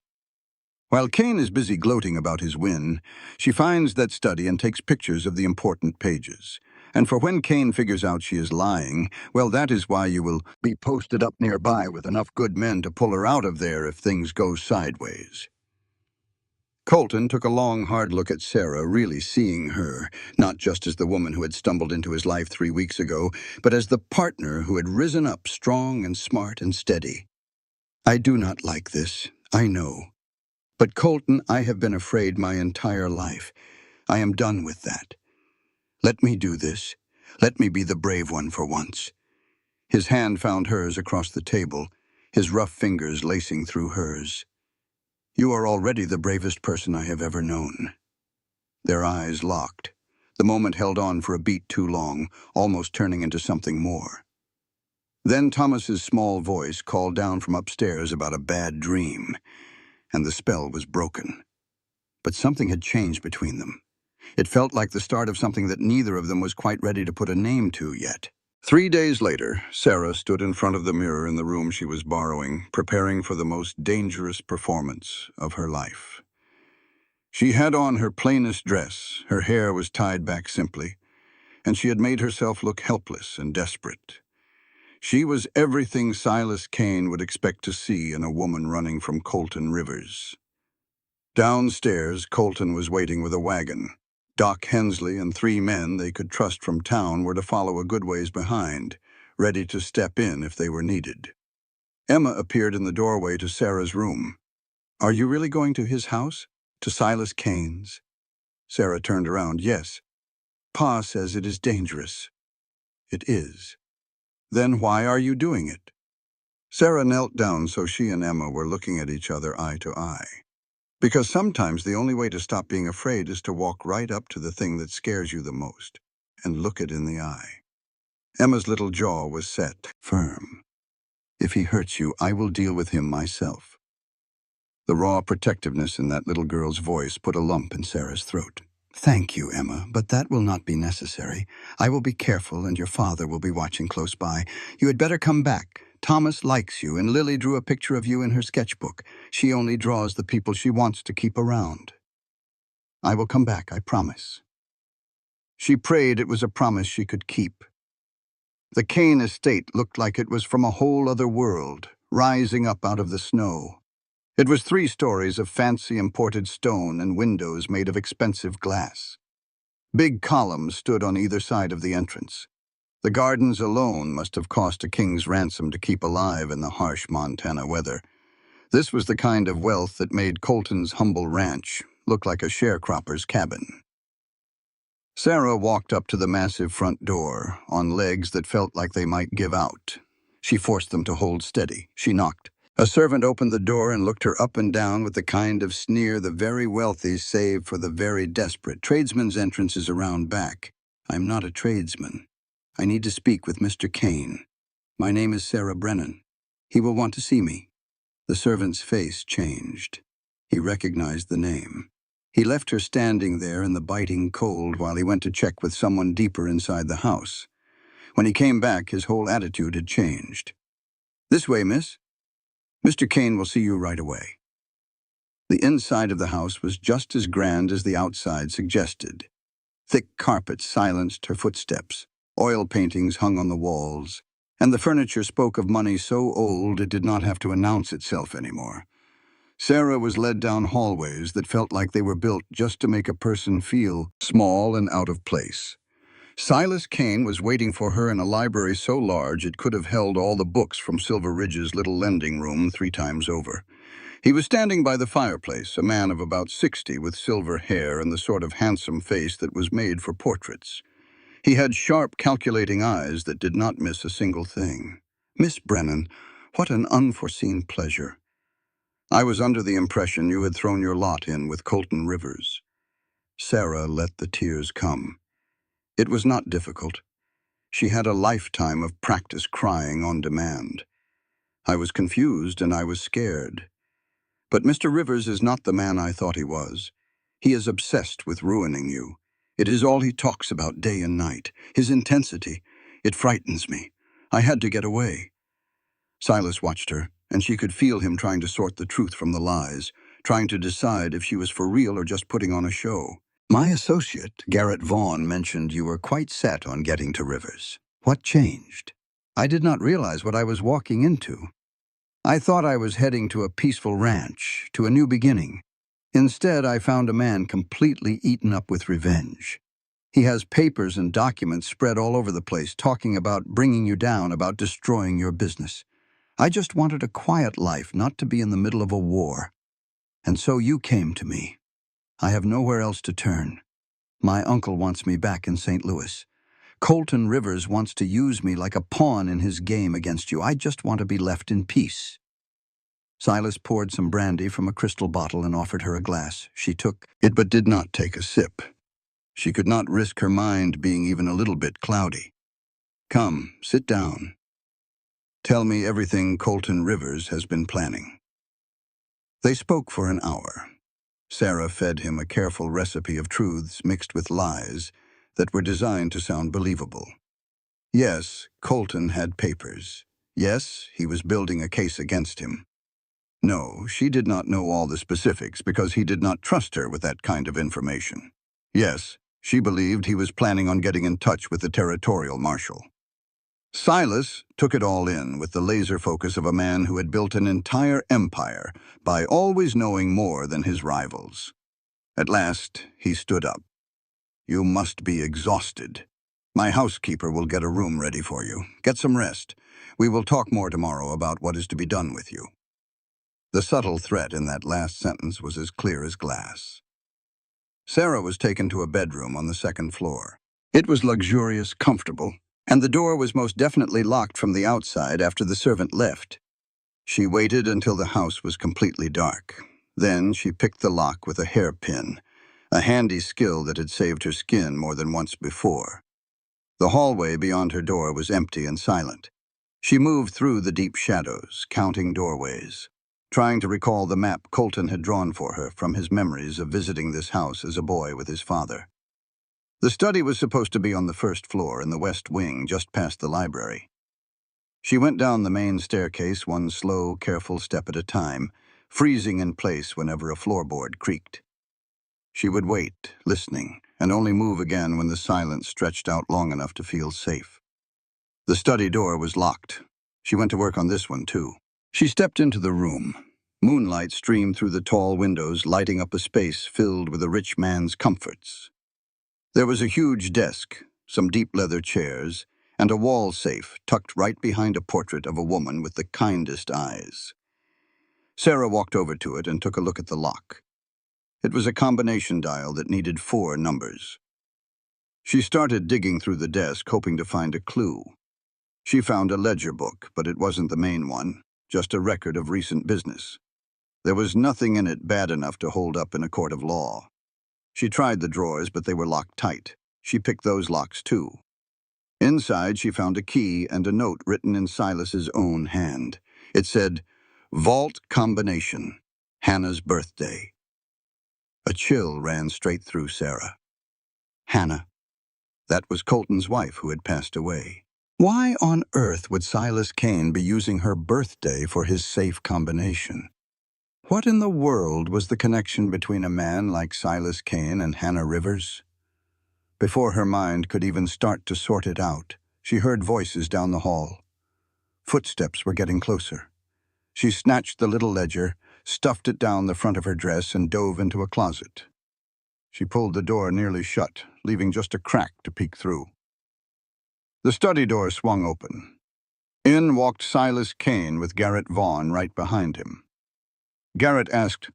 While Kane is busy gloating about his win, she finds that study and takes pictures of the important pages. And for when Kane figures out she is lying, well, that is why you will be posted up nearby with enough good men to pull her out of there if things go sideways. Colton took a long, hard look at Sarah, really seeing her, not just as the woman who had stumbled into his life 3 weeks ago, but as the partner who had risen up strong and smart and steady. I do not like this, I know. But Colton, I have been afraid my entire life. I am done with that. Let me do this. Let me be the brave one for once. His hand found hers across the table, his rough fingers lacing through hers. You are already the bravest person I have ever known. Their eyes locked. The moment held on for a beat too long, almost turning into something more. Then Thomas's small voice called down from upstairs about a bad dream, and the spell was broken. But something had changed between them. It felt like the start of something that neither of them was quite ready to put a name to yet. 3 days later, Sarah stood in front of the mirror in the room she was borrowing, preparing for the most dangerous performance of her life. She had on her plainest dress, her hair was tied back simply, and she had made herself look helpless and desperate. She was everything Silas Kane would expect to see in a woman running from Colton Rivers. Downstairs, Colton was waiting with a wagon. Doc Hensley and 3 men they could trust from town were to follow a good ways behind, ready to step in if they were needed. Emma appeared in the doorway to Sarah's room. Are you really going to his house? To Silas Kane's? Sarah turned around. Yes. Pa says it is dangerous. It is. Then why are you doing it? Sarah knelt down so she and Emma were looking at each other eye to eye. Because sometimes the only way to stop being afraid is to walk right up to the thing that scares you the most and look it in the eye. Emma's little jaw was set, firm. If he hurts you, I will deal with him myself. The raw protectiveness in that little girl's voice put a lump in Sarah's throat. Thank you, Emma, but that will not be necessary. I will be careful, and your father will be watching close by. You had better come back. Thomas likes you, and Lily drew a picture of you in her sketchbook. She only draws the people she wants to keep around. I will come back, I promise. She prayed it was a promise she could keep. The Kane estate looked like it was from a whole other world, rising up out of the snow. It was 3 stories of fancy imported stone and windows made of expensive glass. Big columns stood on either side of the entrance. The gardens alone must have cost a king's ransom to keep alive in the harsh Montana weather. This was the kind of wealth that made Colton's humble ranch look like a sharecropper's cabin. Sarah walked up to the massive front door, on legs that felt like they might give out. She forced them to hold steady. She knocked. A servant opened the door and looked her up and down with the kind of sneer the very wealthy save for the very desperate. Tradesmen's entrance is around back. I'm not a tradesman. I need to speak with Mr. Kane. My name is Sarah Brennan. He will want to see me. The servant's face changed. He recognized the name. He left her standing there in the biting cold while he went to check with someone deeper inside the house. When he came back, his whole attitude had changed. This way, miss. Mr. Kane will see you right away. The inside of the house was just as grand as the outside suggested. Thick carpets silenced her footsteps. Oil paintings hung on the walls, and the furniture spoke of money so old it did not have to announce itself anymore. Sarah was led down hallways that felt like they were built just to make a person feel small and out of place. Silas Kane was waiting for her in a library so large it could have held all the books from Silver Ridge's little lending room 3 times over. He was standing by the fireplace, a man of about 60 with silver hair and the sort of handsome face that was made for portraits. He had sharp, calculating eyes that did not miss a single thing. "Miss Brennan, what an unforeseen pleasure. I was under the impression you had thrown your lot in with Colton Rivers." Sarah let the tears come. It was not difficult. She had a lifetime of practice crying on demand. I was confused and I was scared. But Mr. Rivers is not the man I thought he was. He is obsessed with ruining you. It is all he talks about day and night. His intensity. It frightens me. I had to get away. Silas watched her, and she could feel him trying to sort the truth from the lies, trying to decide if she was for real or just putting on a show. "My associate, Garrett Vaughn, mentioned you were quite set on getting to Rivers. What changed?" "I did not realize what I was walking into. I thought I was heading to a peaceful ranch, to a new beginning. Instead, I found a man completely eaten up with revenge. He has papers and documents spread all over the place talking about bringing you down, about destroying your business. I just wanted a quiet life, not to be in the middle of a war. And so you came to me. I have nowhere else to turn. My uncle wants me back in St. Louis. Colton Rivers wants to use me like a pawn in his game against you. I just want to be left in peace." Silas poured some brandy from a crystal bottle and offered her a glass. She took it but did not take a sip. She could not risk her mind being even a little bit cloudy. "Come, sit down. Tell me everything Colton Rivers has been planning." They spoke for an hour. Sarah fed him a careful recipe of truths mixed with lies that were designed to sound believable. Yes, Colton had papers. Yes, he was building a case against him. No, she did not know all the specifics because he did not trust her with that kind of information. Yes, she believed he was planning on getting in touch with the territorial marshal. Silas took it all in with the laser focus of a man who had built an entire empire by always knowing more than his rivals. At last, he stood up. "You must be exhausted. My housekeeper will get a room ready for you. Get some rest. We will talk more tomorrow about what is to be done with you." The subtle threat in that last sentence was as clear as glass. Sarah was taken to a bedroom on the 2nd floor. It was luxurious, comfortable, and the door was most definitely locked from the outside after the servant left. She waited until the house was completely dark. Then she picked the lock with a hairpin, a handy skill that had saved her skin more than once before. The hallway beyond her door was empty and silent. She moved through the deep shadows, counting doorways, trying to recall the map Colton had drawn for her from his memories of visiting this house as a boy with his father. The study was supposed to be on the 1st floor in the west wing, just past the library. She went down the main staircase, one slow, careful step at a time, freezing in place whenever a floorboard creaked. She would wait, listening, and only move again when the silence stretched out long enough to feel safe. The study door was locked. She went to work on this one, too. She stepped into the room. Moonlight streamed through the tall windows, lighting up a space filled with a rich man's comforts. There was a huge desk, some deep leather chairs, and a wall safe tucked right behind a portrait of a woman with the kindest eyes. Sarah walked over to it and took a look at the lock. It was a combination dial that needed 4 numbers. She started digging through the desk, hoping to find a clue. She found a ledger book, but it wasn't the main one, just a record of recent business. There was nothing in it bad enough to hold up in a court of law. She tried the drawers, but they were locked tight. She picked those locks, too. Inside, she found a key and a note written in Silas's own hand. It said, "Vault Combination, Hannah's birthday." A chill ran straight through Sarah. Hannah. That was Colton's wife who had passed away. Why on earth would Silas Kane be using her birthday for his safe combination? What in the world was the connection between a man like Silas Kane and Hannah Rivers? Before her mind could even start to sort it out, she heard voices down the hall. Footsteps were getting closer. She snatched the little ledger, stuffed it down the front of her dress, and dove into a closet. She pulled the door nearly shut, leaving just a crack to peek through. The study door swung open. In walked Silas Kane with Garrett Vaughn right behind him. Garrett asked,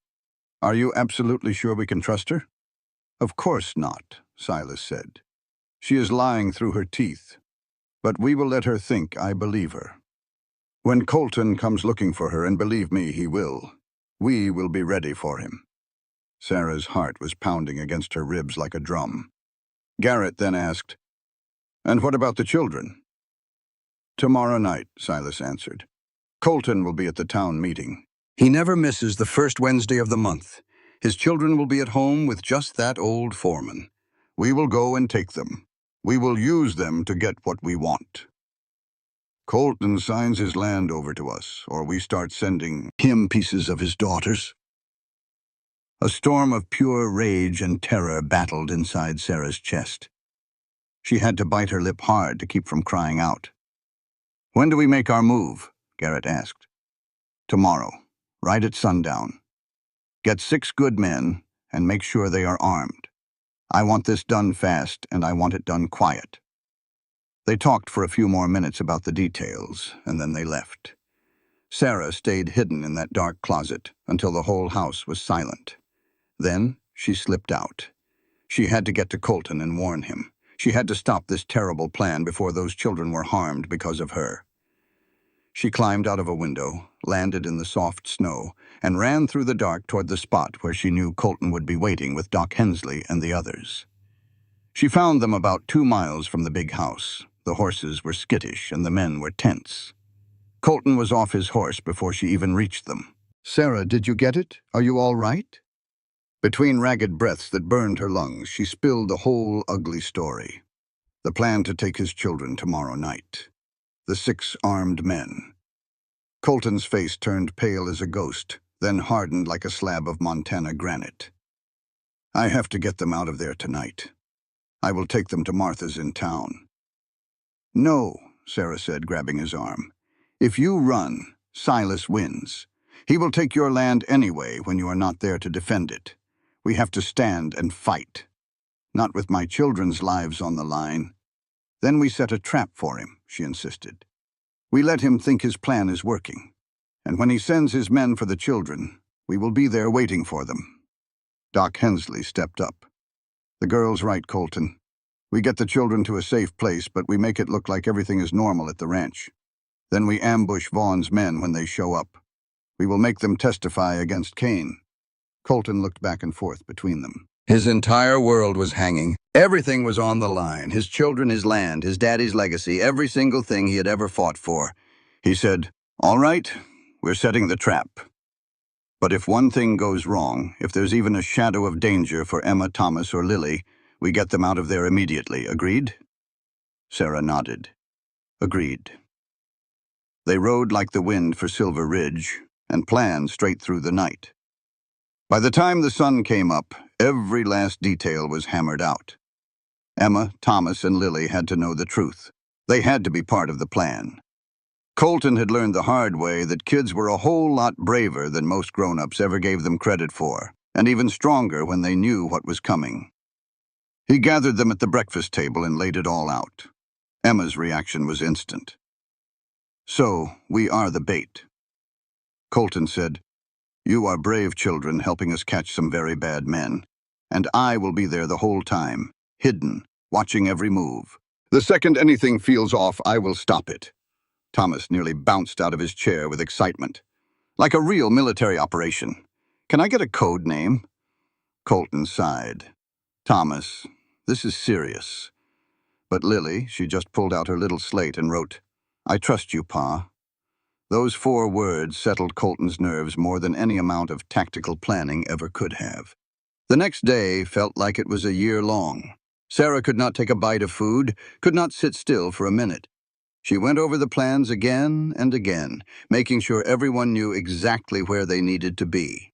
"Are you absolutely sure we can trust her?" "Of course not," Silas said. "She is lying through her teeth, but we will let her think I believe her. When Colton comes looking for her, and believe me, he will, we will be ready for him." Sarah's heart was pounding against her ribs like a drum. Garrett then asked, "And what about the children?" "Tomorrow night," Silas answered. "Colton will be at the town meeting. He never misses the first Wednesday of the month. His children will be at home with just that old foreman. We will go and take them. We will use them to get what we want. Colton signs his land over to us, or we start sending him pieces of his daughters." A storm of pure rage and terror battled inside Sarah's chest. She had to bite her lip hard to keep from crying out. "When do we make our move?" Garrett asked. "Tomorrow, right at sundown. Get 6 good men and make sure they are armed. I want this done fast, and I want it done quiet." They talked for a few more minutes about the details, and then they left. Sarah stayed hidden in that dark closet until the whole house was silent. Then she slipped out. She had to get to Colton and warn him. She had to stop this terrible plan before those children were harmed because of her. She climbed out of a window, landed in the soft snow, and ran through the dark toward the spot where she knew Colton would be waiting with Doc Hensley and the others. She found them about 2 miles from the big house. The horses were skittish and the men were tense. Colton was off his horse before she even reached them. "Sarah, did you get it? Are you all right?" Between ragged breaths that burned her lungs, she spilled the whole ugly story. The plan to take his children tomorrow night. The 6 armed men. Colton's face turned pale as a ghost, then hardened like a slab of Montana granite. "I have to get them out of there tonight. I will take them to Martha's in town." "No," Sarah said, grabbing his arm. "If you run, Silas wins. He will take your land anyway when you are not there to defend it. We have to stand and fight. Not with my children's lives on the line." "Then we set a trap for him," she insisted. "We let him think his plan is working. And when he sends his men for the children, we will be there waiting for them." Doc Hensley stepped up. "The girl's right, Colton. We get the children to a safe place, but we make it look like everything is normal at the ranch. Then we ambush Vaughn's men when they show up. We will make them testify against Kane." Colton looked back and forth between them. His entire world was hanging. Everything was on the line. His children, his land, his daddy's legacy, every single thing he had ever fought for. He said, "All right, we're setting the trap. But if one thing goes wrong, if there's even a shadow of danger for Emma, Thomas, or Lily, we get them out of there immediately. Agreed?" Sarah nodded. "Agreed." They rode like the wind for Silver Ridge and planned straight through the night. By the time the sun came up, every last detail was hammered out. Emma, Thomas, and Lily had to know the truth. They had to be part of the plan. Colton had learned the hard way that kids were a whole lot braver than most grown-ups ever gave them credit for, and even stronger when they knew what was coming. He gathered them at the breakfast table and laid it all out. Emma's reaction was instant. "So, we are the bait." Colton said, "You are brave children helping us catch some very bad men, and I will be there the whole time, hidden, watching every move. The second anything feels off, I will stop it." Thomas nearly bounced out of his chair with excitement. "Like a real military operation. Can I get a code name?" Colton sighed. "Thomas, this is serious." But Lily, she just pulled out her little slate and wrote, "I trust you, Pa." Those 4 words settled Colton's nerves more than any amount of tactical planning ever could have. The next day felt like it was a year long. Sarah could not take a bite of food, could not sit still for a minute. She went over the plans again and again, making sure everyone knew exactly where they needed to be.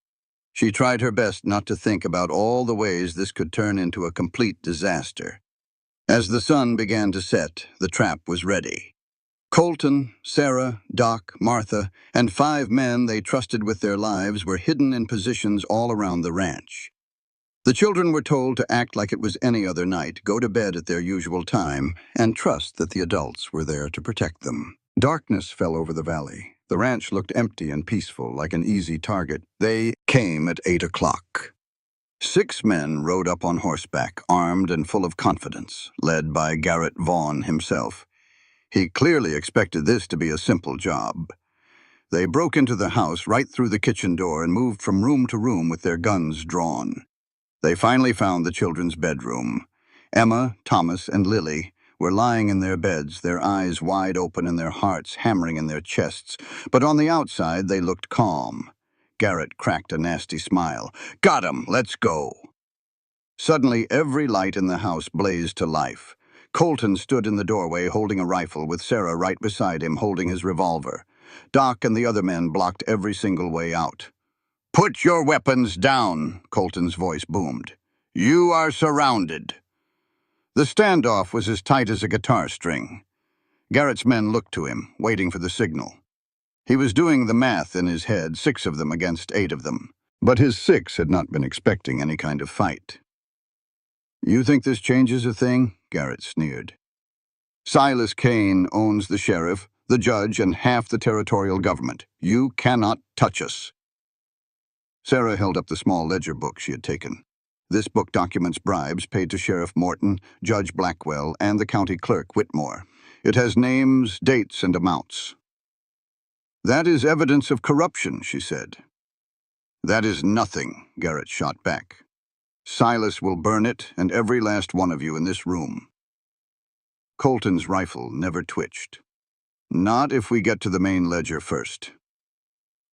She tried her best not to think about all the ways this could turn into a complete disaster. As the sun began to set, the trap was ready. Colton, Sarah, Doc, Martha, and 5 men they trusted with their lives were hidden in positions all around the ranch. The children were told to act like it was any other night, go to bed at their usual time, and trust that the adults were there to protect them. Darkness fell over the valley. The ranch looked empty and peaceful, like an easy target. They came at 8 o'clock. 6 men rode up on horseback, armed and full of confidence, led by Garrett Vaughn himself. He clearly expected this to be a simple job. They broke into the house right through the kitchen door and moved from room to room with their guns drawn. They finally found the children's bedroom. Emma, Thomas, and Lily were lying in their beds, their eyes wide open and their hearts hammering in their chests. But on the outside, they looked calm. Garrett cracked a nasty smile. "Got 'em, let's go." Suddenly, every light in the house blazed to life. Colton stood in the doorway holding a rifle, with Sarah right beside him holding his revolver. Doc and the other men blocked every single way out. "Put your weapons down," Colton's voice boomed. "You are surrounded." The standoff was as tight as a guitar string. Garrett's men looked to him, waiting for the signal. He was doing the math in his head, 6 of them against 8 of them. But his 6 had not been expecting any kind of fight. "You think this changes a thing?" Garrett sneered. "Silas Kane owns the sheriff, the judge, and half the territorial government. You cannot touch us." Sarah held up the small ledger book she had taken. "This book documents bribes paid to Sheriff Morton, Judge Blackwell, and the county clerk, Whitmore. It has names, dates, and amounts." "That is evidence of corruption," she said. "That is nothing," Garrett shot back. "Silas will burn it, and every last one of you in this room." Colton's rifle never twitched. "Not if we get to the main ledger first."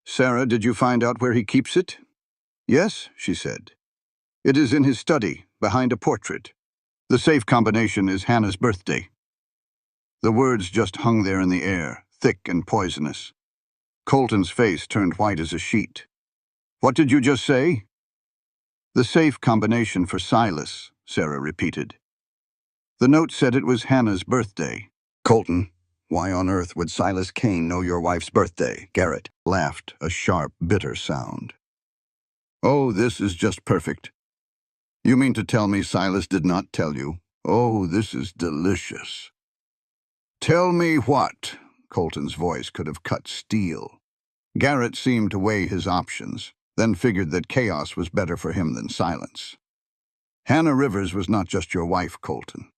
"Sarah, did you find out where he keeps it?" "Yes," she said. "It is in his study, behind a portrait. The safe combination is Hannah's birthday." The words just hung there in the air, thick and poisonous. Colton's face turned white as a sheet. "What did you just say?" "The safe combination for Silas," Sarah repeated. "The note said it was Hannah's birthday." "Colton, why on earth would Silas Kane know your wife's birthday?" Garrett laughed, a sharp, bitter sound. "Oh, this is just perfect. You mean to tell me Silas did not tell you? Oh, this is delicious." "Tell me what?" Colton's voice could have cut steel. Garrett seemed to weigh his options, then figured that chaos was better for him than silence. "Hannah Rivers was not just your wife, Colton.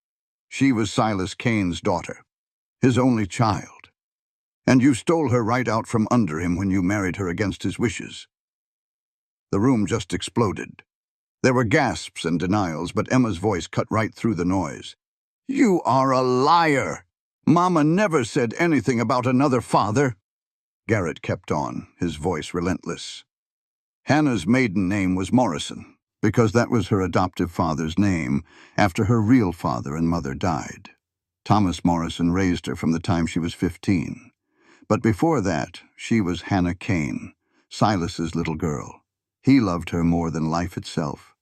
She was Silas Kane's daughter, his only child. And you stole her right out from under him when you married her against his wishes." The room just exploded. There were gasps and denials, but Emma's voice cut right through the noise. "You are a liar! Mama never said anything about another father." Garrett kept on, his voice relentless. "Hannah's maiden name was Morrison, because that was her adoptive father's name, after her real father and mother died. Thomas Morrison raised her from the time she was 15. But before that, she was Hannah Kane, Silas's little girl. He loved her more than life itself.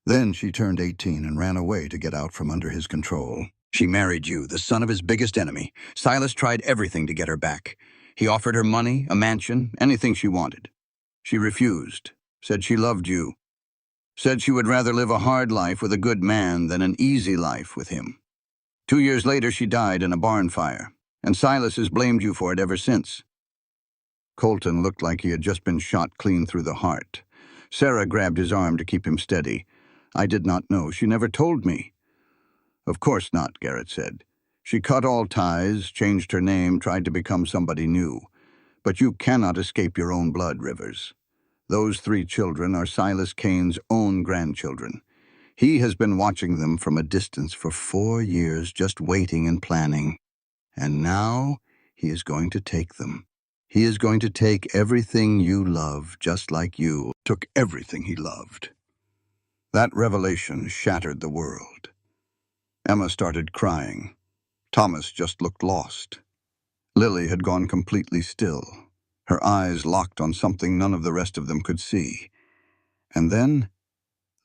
Then she turned 18 and ran away to get out from under his control. She married you, the son of his biggest enemy. Silas tried everything to get her back. He offered her money, a mansion, anything she wanted. She refused, said she loved you, said she would rather live a hard life with a good man than an easy life with him. 2 years later, she died in a barn fire, and Silas has blamed you for it ever since." Colton looked like he had just been shot clean through the heart. Sarah grabbed his arm to keep him steady. "I did not know. She never told me." "Of course not," Garrett said. "She cut all ties, changed her name, tried to become somebody new. But you cannot escape your own blood, Rivers. Those 3 children are Silas Kane's own grandchildren. He has been watching them from a distance for 4 years, just waiting and planning. And now he is going to take them. He is going to take everything you love, just like you took everything he loved." That revelation shattered the world. Emma started crying. Thomas just looked lost. Lily had gone completely still, her eyes locked on something none of the rest of them could see. And then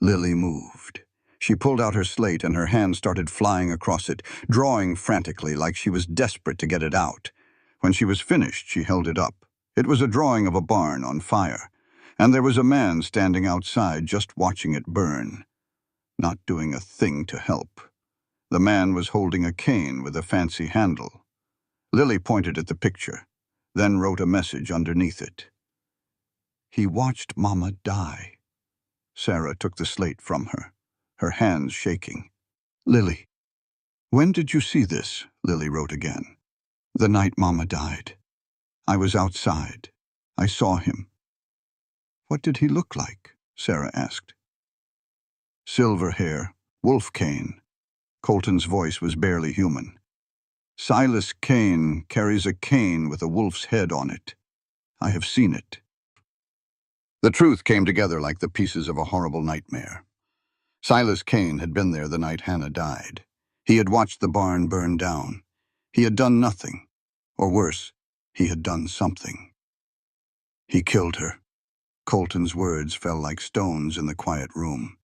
Lily moved. She pulled out her slate and her hand started flying across it, drawing frantically like she was desperate to get it out. When she was finished, she held it up. It was a drawing of a barn on fire. And there was a man standing outside just watching it burn, not doing a thing to help. The man was holding a cane with a fancy handle. Lily pointed at the picture, then wrote a message underneath it. He watched Mama die. Sarah took the slate from her hands shaking. Lily, when did you see this? Lily wrote again. The night Mama died. I was outside. I saw him. What did he look like? Sarah asked. Silver hair, wolf cane. Colton's voice was barely human. Silas Kane carries a cane with a wolf's head on it. I have seen it. The truth came together like the pieces of a horrible nightmare. Silas Kane had been there the night Hannah died. He had watched the barn burn down. He had done nothing. Or worse, he had done something. He killed her. Colton's words fell like stones in the quiet room.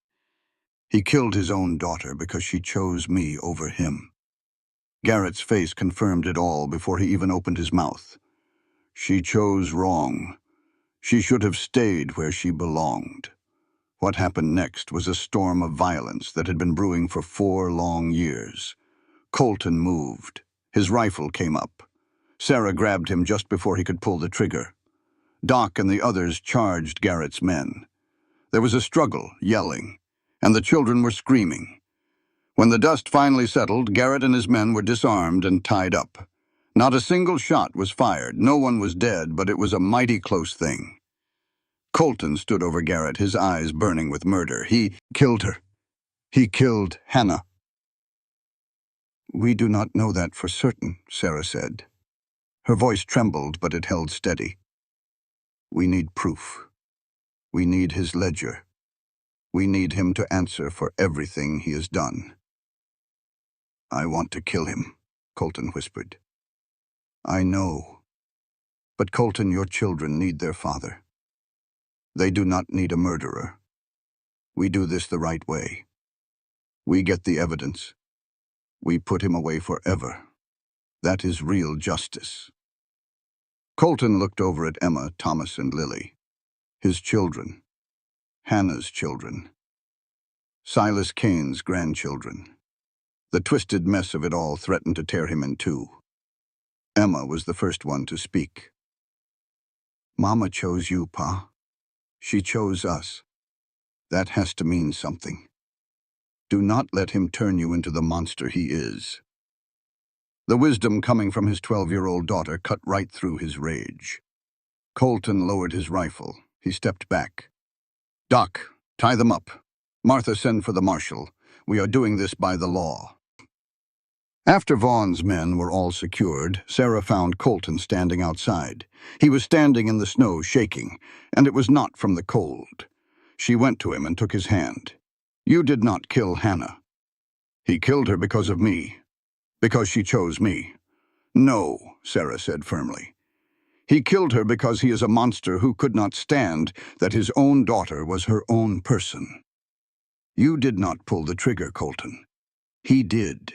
He killed his own daughter because she chose me over him. Garrett's face confirmed it all before he even opened his mouth. She chose wrong. She should have stayed where she belonged. What happened next was a storm of violence that had been brewing for 4 long years. Colton moved. His rifle came up. Sarah grabbed him just before he could pull the trigger. Doc and the others charged Garrett's men. There was a struggle, yelling, and the children were screaming. When the dust finally settled, Garrett and his men were disarmed and tied up. Not a single shot was fired. No one was dead, but it was a mighty close thing. Colton stood over Garrett, his eyes burning with murder. He killed her. He killed Hannah. We do not know that for certain, Sarah said. Her voice trembled, but it held steady. We need proof. We need his ledger. We need him to answer for everything he has done. I want to kill him, Colton whispered. I know. But Colton, your children need their father. They do not need a murderer. We do this the right way. We get the evidence. We put him away forever. That is real justice. Colton looked over at Emma, Thomas, and Lily. His children. Hannah's children. Silas Kane's grandchildren. The twisted mess of it all threatened to tear him in two. Emma was the first one to speak. Mama chose you, Pa. She chose us. That has to mean something. Do not let him turn you into the monster he is. The wisdom coming from his 12-year-old daughter cut right through his rage. Colton lowered his rifle. He stepped back. Doc, tie them up. Martha, send for the marshal. We are doing this by the law. After Vaughn's men were all secured, Sarah found Colton standing outside. He was standing in the snow, shaking, and it was not from the cold. She went to him and took his hand. You did not kill Hannah. He killed her because of me. Because she chose me. No, Sarah said firmly. He killed her because he is a monster who could not stand that his own daughter was her own person. You did not pull the trigger, Colton. He did.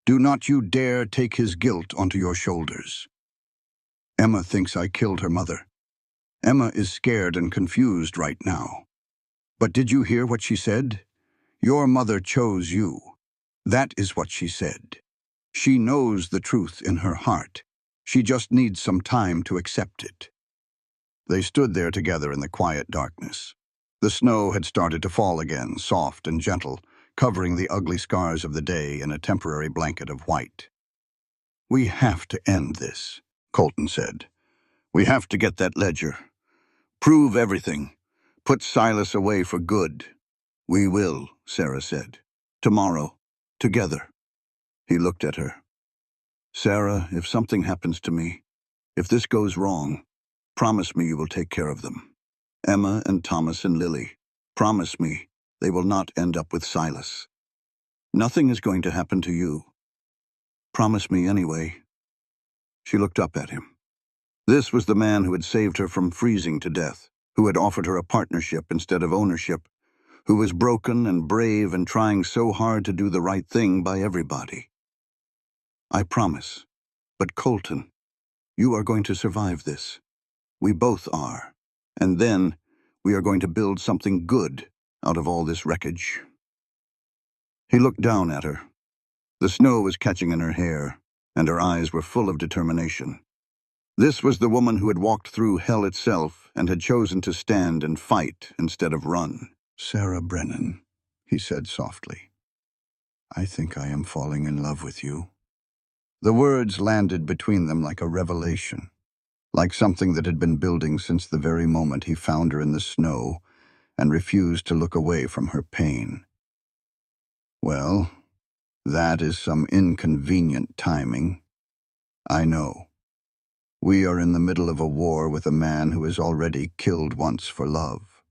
Do not you dare take his guilt onto your shoulders. Emma thinks I killed her mother. Emma is scared and confused right now. But did you hear what she said? Your mother chose you. That is what she said. She knows the truth in her heart. She just needs some time to accept it. They stood there together in the quiet darkness. The snow had started to fall again, soft and gentle, covering the ugly scars of the day in a temporary blanket of white. We have to end this, Colton said. We have to get that ledger. Prove everything. Put Silas away for good. We will, Sarah said. Tomorrow. Together. He looked at her. Sarah, if something happens to me, if this goes wrong, promise me you will take care of them. Emma and Thomas and Lily. Promise me they will not end up with Silas. Nothing is going to happen to you. Promise me anyway. She looked up at him. This was the man who had saved her from freezing to death, who had offered her a partnership instead of ownership, who was broken and brave and trying so hard to do the right thing by everybody. I promise. But Colton, you are going to survive this. We both are. And then We are going to build something good out of all this wreckage." He looked down at her. The snow was catching in her hair, and her eyes were full of determination. This was the woman who had walked through hell itself and had chosen to stand and fight instead of run. "Sarah Brennan," he said softly, "I think I am falling in love with you." The words landed between them like a revelation, like something that had been building since the very moment he found her in the snow and refused to look away from her pain. "Well, that is some inconvenient timing. I know. We are in the middle of a war with a man who has already killed once for love.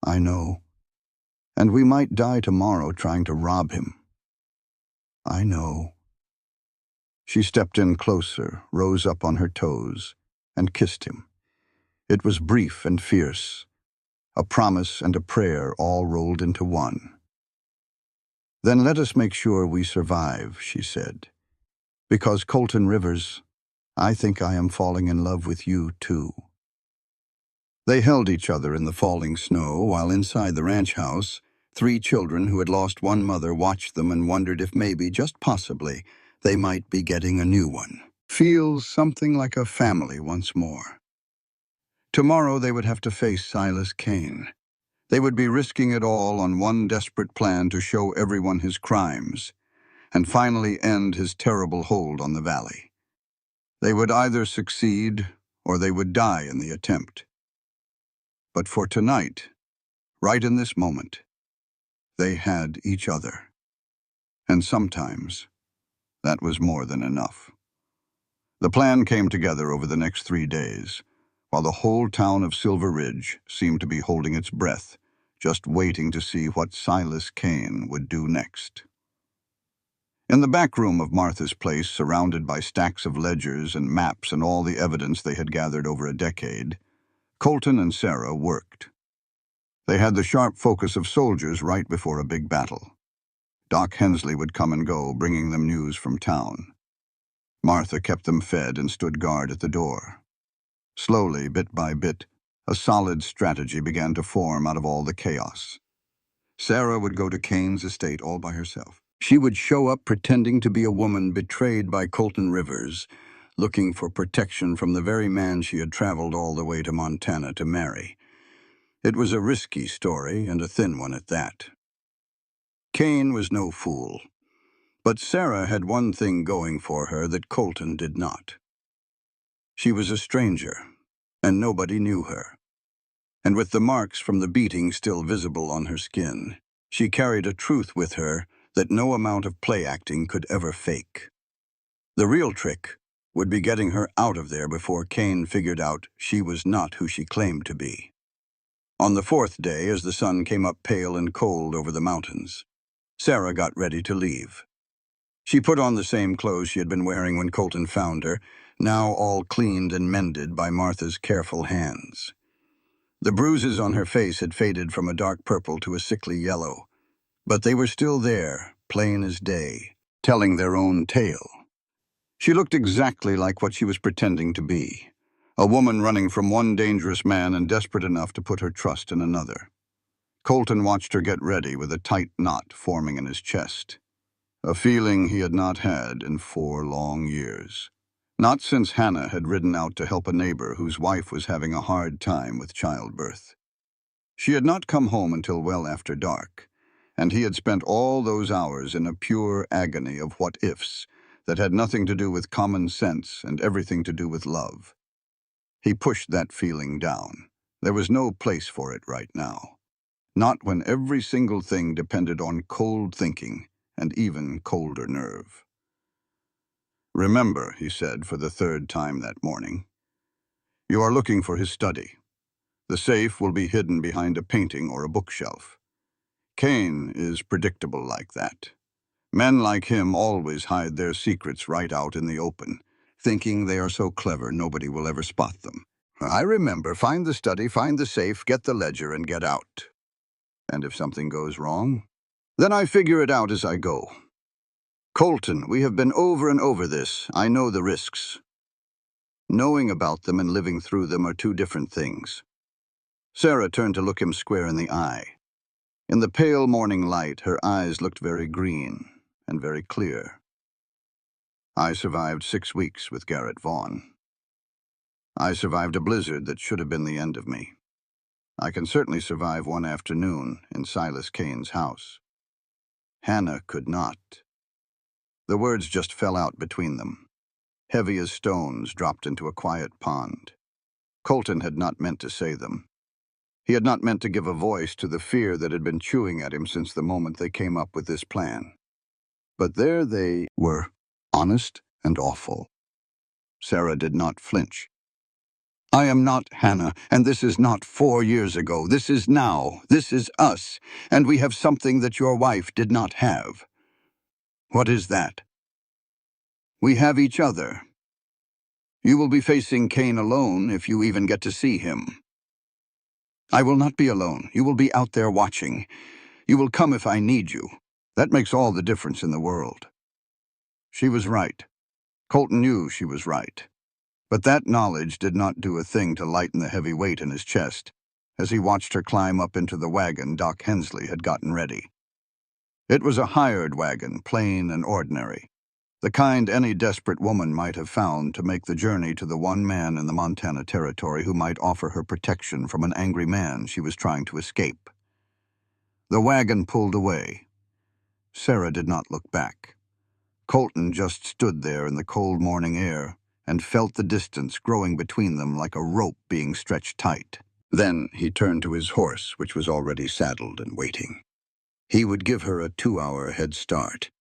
I know. And we might die tomorrow trying to rob him. I know." She stepped in closer, rose up on her toes, and kissed him. It was brief and fierce, a promise and a prayer all rolled into one. "Then let us make sure we survive," she said. "Because, Colton Rivers, I think I am falling in love with you too." They held each other in the falling snow while inside the ranch house, 3 children who had lost one mother watched them and wondered if maybe, just possibly, they might be getting a new one. Feels something like a family once more. Tomorrow they would have to face Silas Kane. They would be risking it all on one desperate plan to show everyone his crimes and finally end his terrible hold on the valley. They would either succeed or they would die in the attempt. But for tonight, right in this moment, they had each other. And sometimes, that was more than enough. The plan came together over the next 3 days, while the whole town of Silver Ridge seemed to be holding its breath, just waiting to see what Silas Kane would do next. In the back room of Martha's place, surrounded by stacks of ledgers and maps and all the evidence they had gathered over a decade, Colton and Sarah worked. They had the sharp focus of soldiers right before a big battle. Doc Hensley would come and go, bringing them news from town. Martha kept them fed and stood guard at the door. Slowly, bit by bit, a solid strategy began to form out of all the chaos. Sarah would go to Kane's estate all by herself. She would show up pretending to be a woman betrayed by Colton Rivers, looking for protection from the very man she had traveled all the way to Montana to marry. It was a risky story, and a thin one at that. Kane was no fool, but Sarah had one thing going for her that Colton did not. She was a stranger, and nobody knew her. And with the marks from the beating still visible on her skin, she carried a truth with her that no amount of play acting could ever fake. The real trick would be getting her out of there before Kane figured out she was not who she claimed to be. On the 4th day, as the sun came up pale and cold over the mountains, Sarah got ready to leave. She put on the same clothes she had been wearing when Colton found her, now all cleaned and mended by Martha's careful hands. The bruises on her face had faded from a dark purple to a sickly yellow, but they were still there, plain as day, telling their own tale. She looked exactly like what she was pretending to be, a woman running from one dangerous man and desperate enough to put her trust in another. Colton watched her get ready with a tight knot forming in his chest, a feeling he had not had in 4 long years. Not since Hannah had ridden out to help a neighbor whose wife was having a hard time with childbirth. She had not come home until well after dark, and he had spent all those hours in a pure agony of what-ifs that had nothing to do with common sense and everything to do with love. He pushed that feeling down. There was no place for it right now. Not when every single thing depended on cold thinking and even colder nerve. "Remember," he said for the 3rd time that morning, "you are looking for his study. The safe will be hidden behind a painting or a bookshelf. Kane is predictable like that. Men like him always hide their secrets right out in the open, thinking they are so clever nobody will ever spot them. I remember, find the study, find the safe, get the ledger, and get out. And if something goes wrong, then I figure it out as I go. Colton, we have been over and over this. I know the risks. Knowing about them and living through them are 2 different things. Sarah turned to look him square in the eye. In the pale morning light, her eyes looked very green and very clear. I survived 6 weeks with Garrett Vaughn. I survived a blizzard that should have been the end of me. I can certainly survive one afternoon in Silas Kane's house. Hannah could not. The words just fell out between them, heavy as stones dropped into a quiet pond. Colton had not meant to say them. He had not meant to give a voice to the fear that had been chewing at him since the moment they came up with this plan. But there they were, honest and awful. Sarah did not flinch. I am not Hannah, and this is not 4 years ago. This is now. This is us, and we have something that your wife did not have. What is that? We have each other. You will be facing Kane alone if you even get to see him. I will not be alone. You will be out there watching. You will come if I need you. That makes all the difference in the world. She was right. Colton knew she was right. But that knowledge did not do a thing to lighten the heavy weight in his chest as he watched her climb up into the wagon Doc Hensley had gotten ready. It was a hired wagon, plain and ordinary, the kind any desperate woman might have found to make the journey to the one man in the Montana Territory who might offer her protection from an angry man she was trying to escape. The wagon pulled away. Sarah did not look back. Colton just stood there in the cold morning air and felt the distance growing between them like a rope being stretched tight. Then he turned to his horse, which was already saddled and waiting. He would give her a 2-hour head start.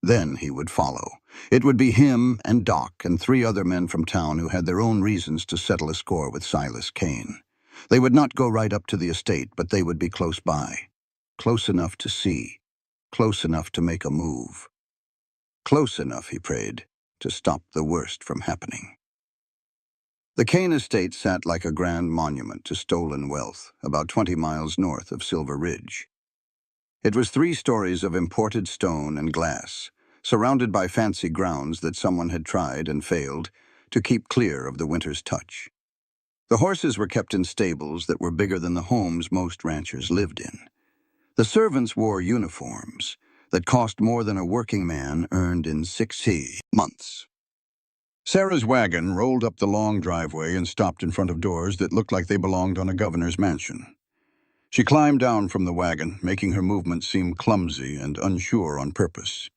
Then he would follow. It would be him and Doc and 3 other men from town who had their own reasons to settle a score with Silas Kane. They would not go right up to the estate, but they would be close by. Close enough to see. Close enough to make a move. Close enough, he prayed, to stop the worst from happening. The Kane estate sat like a grand monument to stolen wealth, about 20 miles north of Silver Ridge. It was 3 stories of imported stone and glass, surrounded by fancy grounds that someone had tried and failed to keep clear of the winter's touch. The horses were kept in stables that were bigger than the homes most ranchers lived in. The servants wore uniforms that cost more than a working man earned in 6 months. Sarah's wagon rolled up the long driveway and stopped in front of doors that looked like they belonged on a governor's mansion. She climbed down from the wagon, making her movements seem clumsy and unsure on purpose.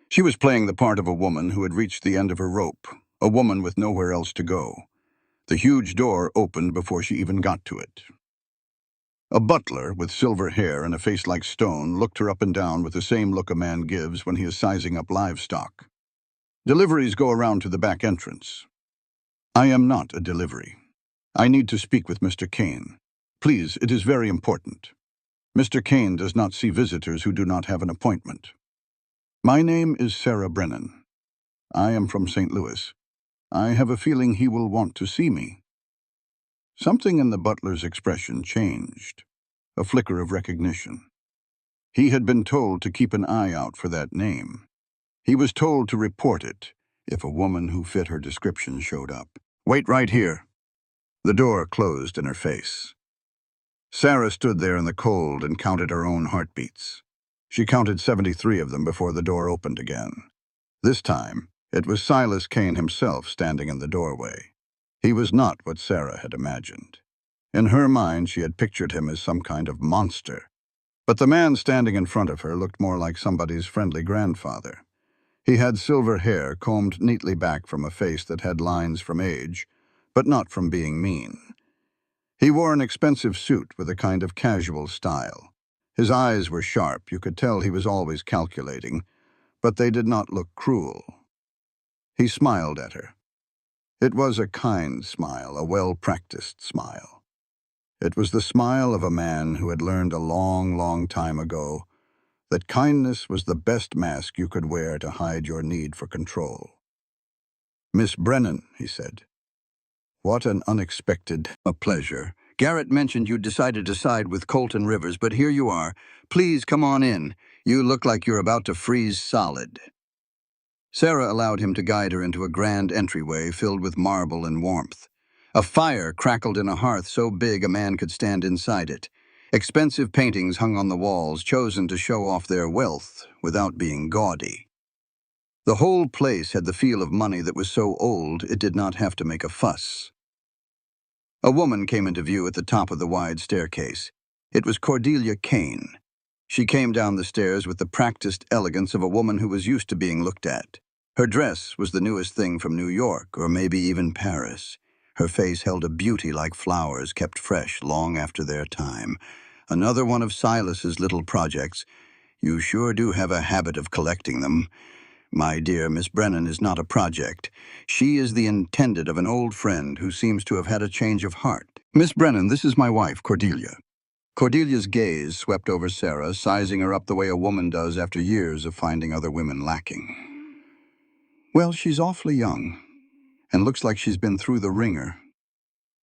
She was playing the part of a woman who had reached the end of her rope, a woman with nowhere else to go. The huge door opened before she even got to it. A butler with silver hair and a face like stone looked her up and down with the same look a man gives when he is sizing up livestock. Deliveries go around to the back entrance. I am not a delivery. I need to speak with Mr. Kane. Please, it is very important. Mr. Kane does not see visitors who do not have an appointment. My name is Sarah Brennan. I am from St. Louis. I have a feeling he will want to see me. Something in the butler's expression changed, a flicker of recognition. He had been told to keep an eye out for that name. He was told to report it if a woman who fit her description showed up. Wait right here. The door closed in her face. Sarah stood there in the cold and counted her own heartbeats. She counted 73 of them before the door opened again. This time, it was Silas Kane himself standing in the doorway. He was not what Sarah had imagined. In her mind, she had pictured him as some kind of monster. But the man standing in front of her looked more like somebody's friendly grandfather. He had silver hair combed neatly back from a face that had lines from age, but not from being mean. He wore an expensive suit with a kind of casual style. His eyes were sharp, you could tell he was always calculating, but they did not look cruel. He smiled at her. It was a kind smile, a well-practiced smile. It was the smile of a man who had learned a long, long time ago that kindness was the best mask you could wear to hide your need for control. Miss Brennan, he said. What an unexpected pleasure. Garrett mentioned you'd decided to side with Colton Rivers, but here you are. Please come on in. You look like you're about to freeze solid. Sarah allowed him to guide her into a grand entryway filled with marble and warmth. A fire crackled in a hearth so big a man could stand inside it. Expensive paintings hung on the walls, chosen to show off their wealth without being gaudy. The whole place had the feel of money that was so old it did not have to make a fuss. A woman came into view at the top of the wide staircase. It was Cordelia Kane. She came down the stairs with the practiced elegance of a woman who was used to being looked at. Her dress was the newest thing from New York, or maybe even Paris. Her face held a beauty like flowers kept fresh long after their time. Another one of Silas's little projects. You sure do have a habit of collecting them. My dear Miss Brennan is not a project. She is the intended of an old friend who seems to have had a change of heart. Miss Brennan, this is my wife, Cordelia. Cordelia's gaze swept over Sarah, sizing her up the way a woman does after years of finding other women lacking. Well, she's awfully young, and looks like she's been through the ringer.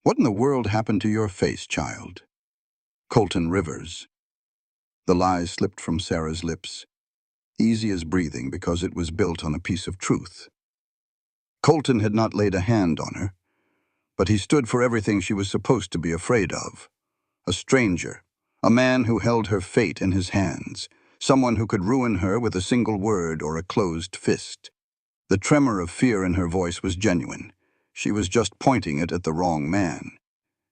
What in the world happened to your face, child? Colton Rivers. The lies slipped from Sarah's lips, easy as breathing because it was built on a piece of truth. Colton had not laid a hand on her, but he stood for everything she was supposed to be afraid of. A stranger, a man who held her fate in his hands, someone who could ruin her with a single word or a closed fist. The tremor of fear in her voice was genuine. She was just pointing it at the wrong man.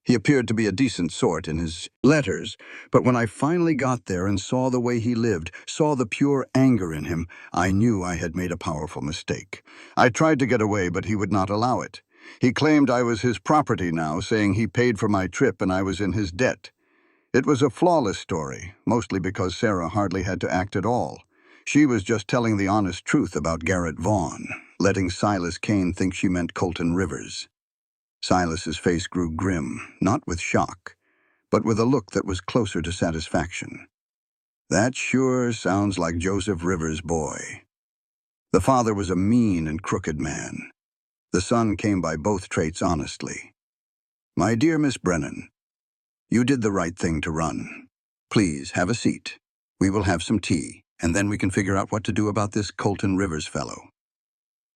He appeared to be a decent sort in his letters, but when I finally got there and saw the way he lived, saw the pure anger in him, I knew I had made a powerful mistake. I tried to get away, but he would not allow it. He claimed I was his property now, saying he paid for my trip and I was in his debt. It was a flawless story, mostly because Sarah hardly had to act at all. She was just telling the honest truth about Garrett Vaughn, letting Silas Kane think she meant Colton Rivers. Silas's face grew grim, not with shock, but with a look that was closer to satisfaction. That sure sounds like Joseph Rivers' boy. The father was a mean and crooked man. The son came by both traits honestly. My dear Miss Brennan, you did the right thing to run. Please, have a seat. We will have some tea, and then we can figure out what to do about this Colton Rivers fellow.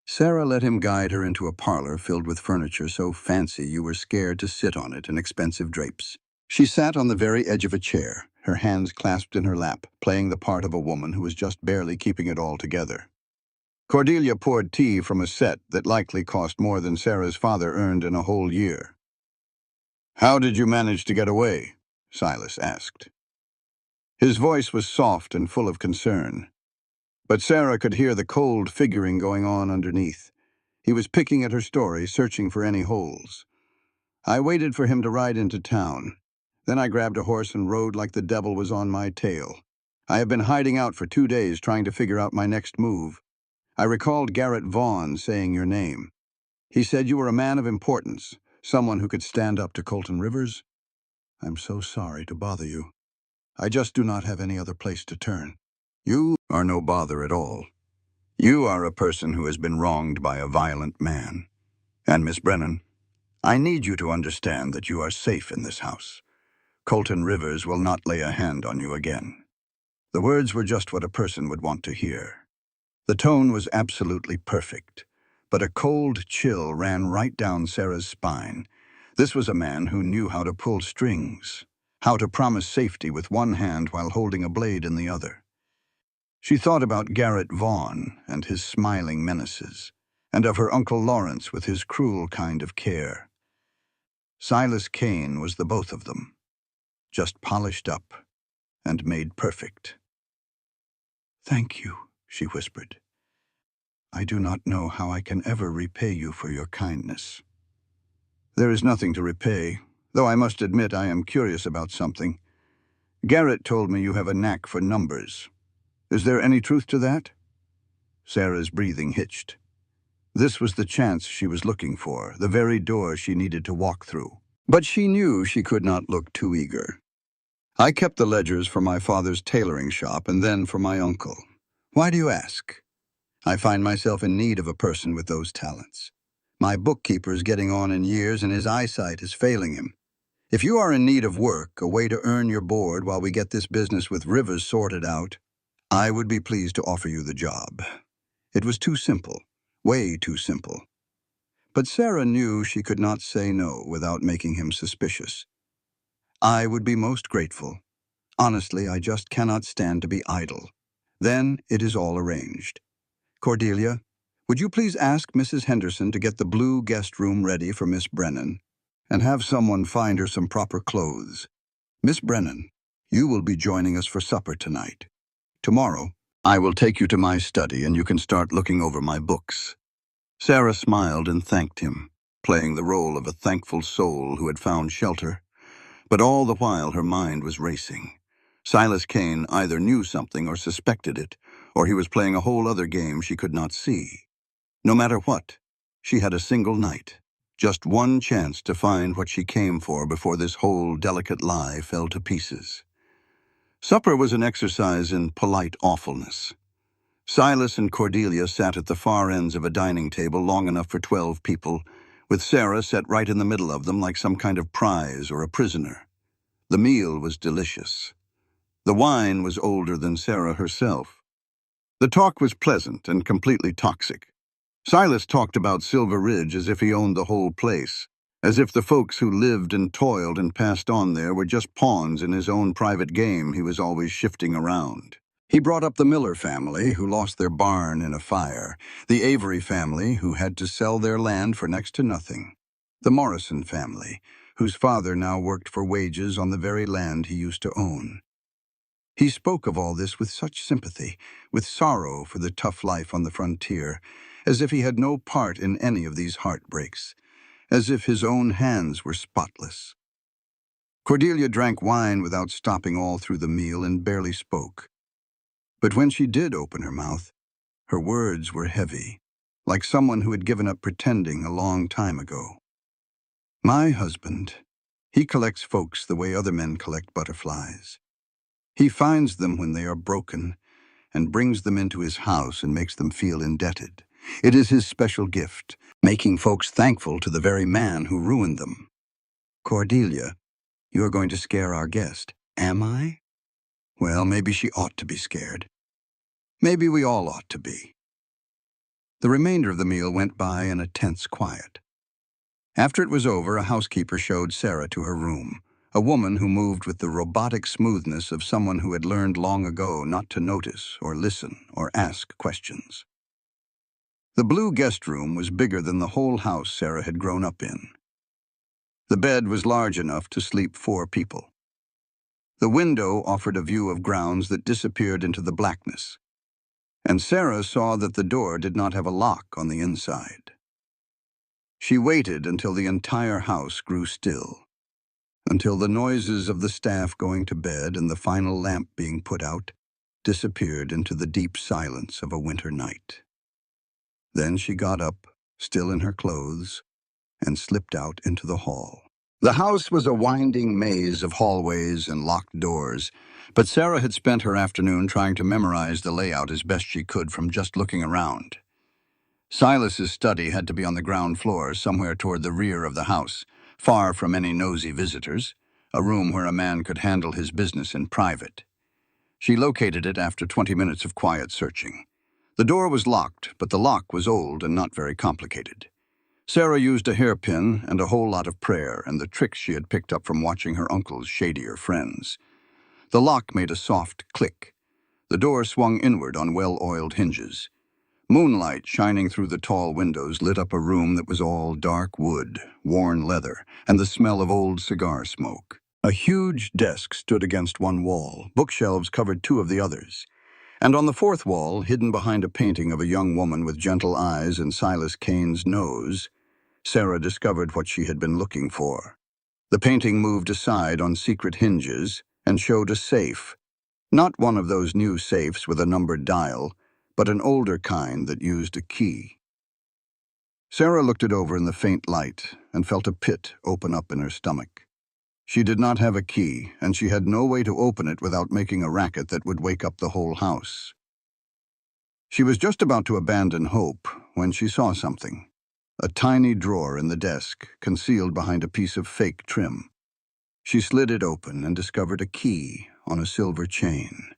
Sarah let him guide her into a parlor filled with furniture so fancy you were scared to sit on it and expensive drapes. She sat on the very edge of a chair, her hands clasped in her lap, playing the part of a woman who was just barely keeping it all together. Cordelia poured tea from a set that likely cost more than Sarah's father earned in a whole year. "How did you manage to get away?" Silas asked. His voice was soft and full of concern, but Sarah could hear the cold figuring going on underneath. He was picking at her story, searching for any holes. I waited for him to ride into town. Then I grabbed a horse and rode like the devil was on my tail. I have been hiding out for 2 days trying to figure out my next move. I recalled Garrett Vaughn saying your name. He said you were a man of importance, someone who could stand up to Colton Rivers. I'm so sorry to bother you. I just do not have any other place to turn. You are no bother at all. You are a person who has been wronged by a violent man. And Miss Brennan, I need you to understand that you are safe in this house. Colton Rivers will not lay a hand on you again. The words were just what a person would want to hear. The tone was absolutely perfect, but a cold chill ran right down Sarah's spine. This was a man who knew how to pull strings, how to promise safety with one hand while holding a blade in the other. She thought about Garrett Vaughn and his smiling menaces, and of her Uncle Lawrence with his cruel kind of care. Silas Kane was the both of them, just polished up and made perfect. Thank you, she whispered. I do not know how I can ever repay you for your kindness. There is nothing to repay, though I must admit I am curious about something. Garrett told me you have a knack for numbers. Is there any truth to that? Sarah's breathing hitched. This was the chance she was looking for, the very door she needed to walk through. But she knew she could not look too eager. I kept the ledgers for my father's tailoring shop and then for my uncle. Why do you ask? I find myself in need of a person with those talents. My bookkeeper is getting on in years and his eyesight is failing him. If you are in need of work, a way to earn your board while we get this business with Rivers sorted out, I would be pleased to offer you the job. It was too simple, way too simple. But Sarah knew she could not say no without making him suspicious. "I would be most grateful. Honestly, I just cannot stand to be idle." "Then it is all arranged. Cordelia, would you please ask Mrs. Henderson to get the blue guest room ready for Miss Brennan, and have someone find her some proper clothes? Miss Brennan, you will be joining us for supper tonight. Tomorrow, I will take you to my study and you can start looking over my books." Sarah smiled and thanked him, playing the role of a thankful soul who had found shelter. But all the while her mind was racing. Silas Kane either knew something or suspected it, or he was playing a whole other game she could not see. No matter what, she had a single night, just one chance to find what she came for before this whole delicate lie fell to pieces. Supper was an exercise in polite awfulness. Silas and Cordelia sat at the far ends of a dining table long enough for 12 people, with Sarah set right in the middle of them like some kind of prize or a prisoner. The meal was delicious. The wine was older than Sarah herself. The talk was pleasant and completely toxic. Silas talked about Silver Ridge as if he owned the whole place, as if the folks who lived and toiled and passed on there were just pawns in his own private game he was always shifting around. He brought up the Miller family, who lost their barn in a fire, the Avery family, who had to sell their land for next to nothing, the Morrison family, whose father now worked for wages on the very land he used to own. He spoke of all this with such sympathy, with sorrow for the tough life on the frontier, as if he had no part in any of these heartbreaks, as if his own hands were spotless. Cordelia drank wine without stopping all through the meal and barely spoke. But when she did open her mouth, her words were heavy, like someone who had given up pretending a long time ago. "My husband, he collects folks the way other men collect butterflies. He finds them when they are broken and brings them into his house and makes them feel indebted. It is his special gift, making folks thankful to the very man who ruined them." "Cordelia, you are going to scare our guest." "Am I? Well, maybe she ought to be scared. Maybe we all ought to be." The remainder of the meal went by in a tense quiet. After it was over, a housekeeper showed Sarah to her room, a woman who moved with the robotic smoothness of someone who had learned long ago not to notice or listen or ask questions. The blue guest room was bigger than the whole house Sarah had grown up in. The bed was large enough to sleep 4 people. The window offered a view of grounds that disappeared into the blackness, and Sarah saw that the door did not have a lock on the inside. She waited until the entire house grew still, until the noises of the staff going to bed and the final lamp being put out disappeared into the deep silence of a winter night. Then she got up, still in her clothes, and slipped out into the hall. The house was a winding maze of hallways and locked doors, but Sarah had spent her afternoon trying to memorize the layout as best she could from just looking around. Silas's study had to be on the ground floor, somewhere toward the rear of the house, far from any nosy visitors, a room where a man could handle his business in private. She located it after 20 minutes of quiet searching. The door was locked, but the lock was old and not very complicated. Sarah used a hairpin and a whole lot of prayer and the tricks she had picked up from watching her uncle's shadier friends. The lock made a soft click. The door swung inward on well-oiled hinges. Moonlight shining through the tall windows lit up a room that was all dark wood, worn leather, and the smell of old cigar smoke. A huge desk stood against one wall. Bookshelves covered 2 of the others. And on the 4th wall, hidden behind a painting of a young woman with gentle eyes and Silas Kane's nose, Sarah discovered what she had been looking for. The painting moved aside on secret hinges and showed a safe, not one of those new safes with a numbered dial, but an older kind that used a key. Sarah looked it over in the faint light and felt a pit open up in her stomach. She did not have a key, and she had no way to open it without making a racket that would wake up the whole house. She was just about to abandon hope when she saw something. A tiny drawer in the desk, concealed behind a piece of fake trim. She slid it open and discovered a key on a silver chain.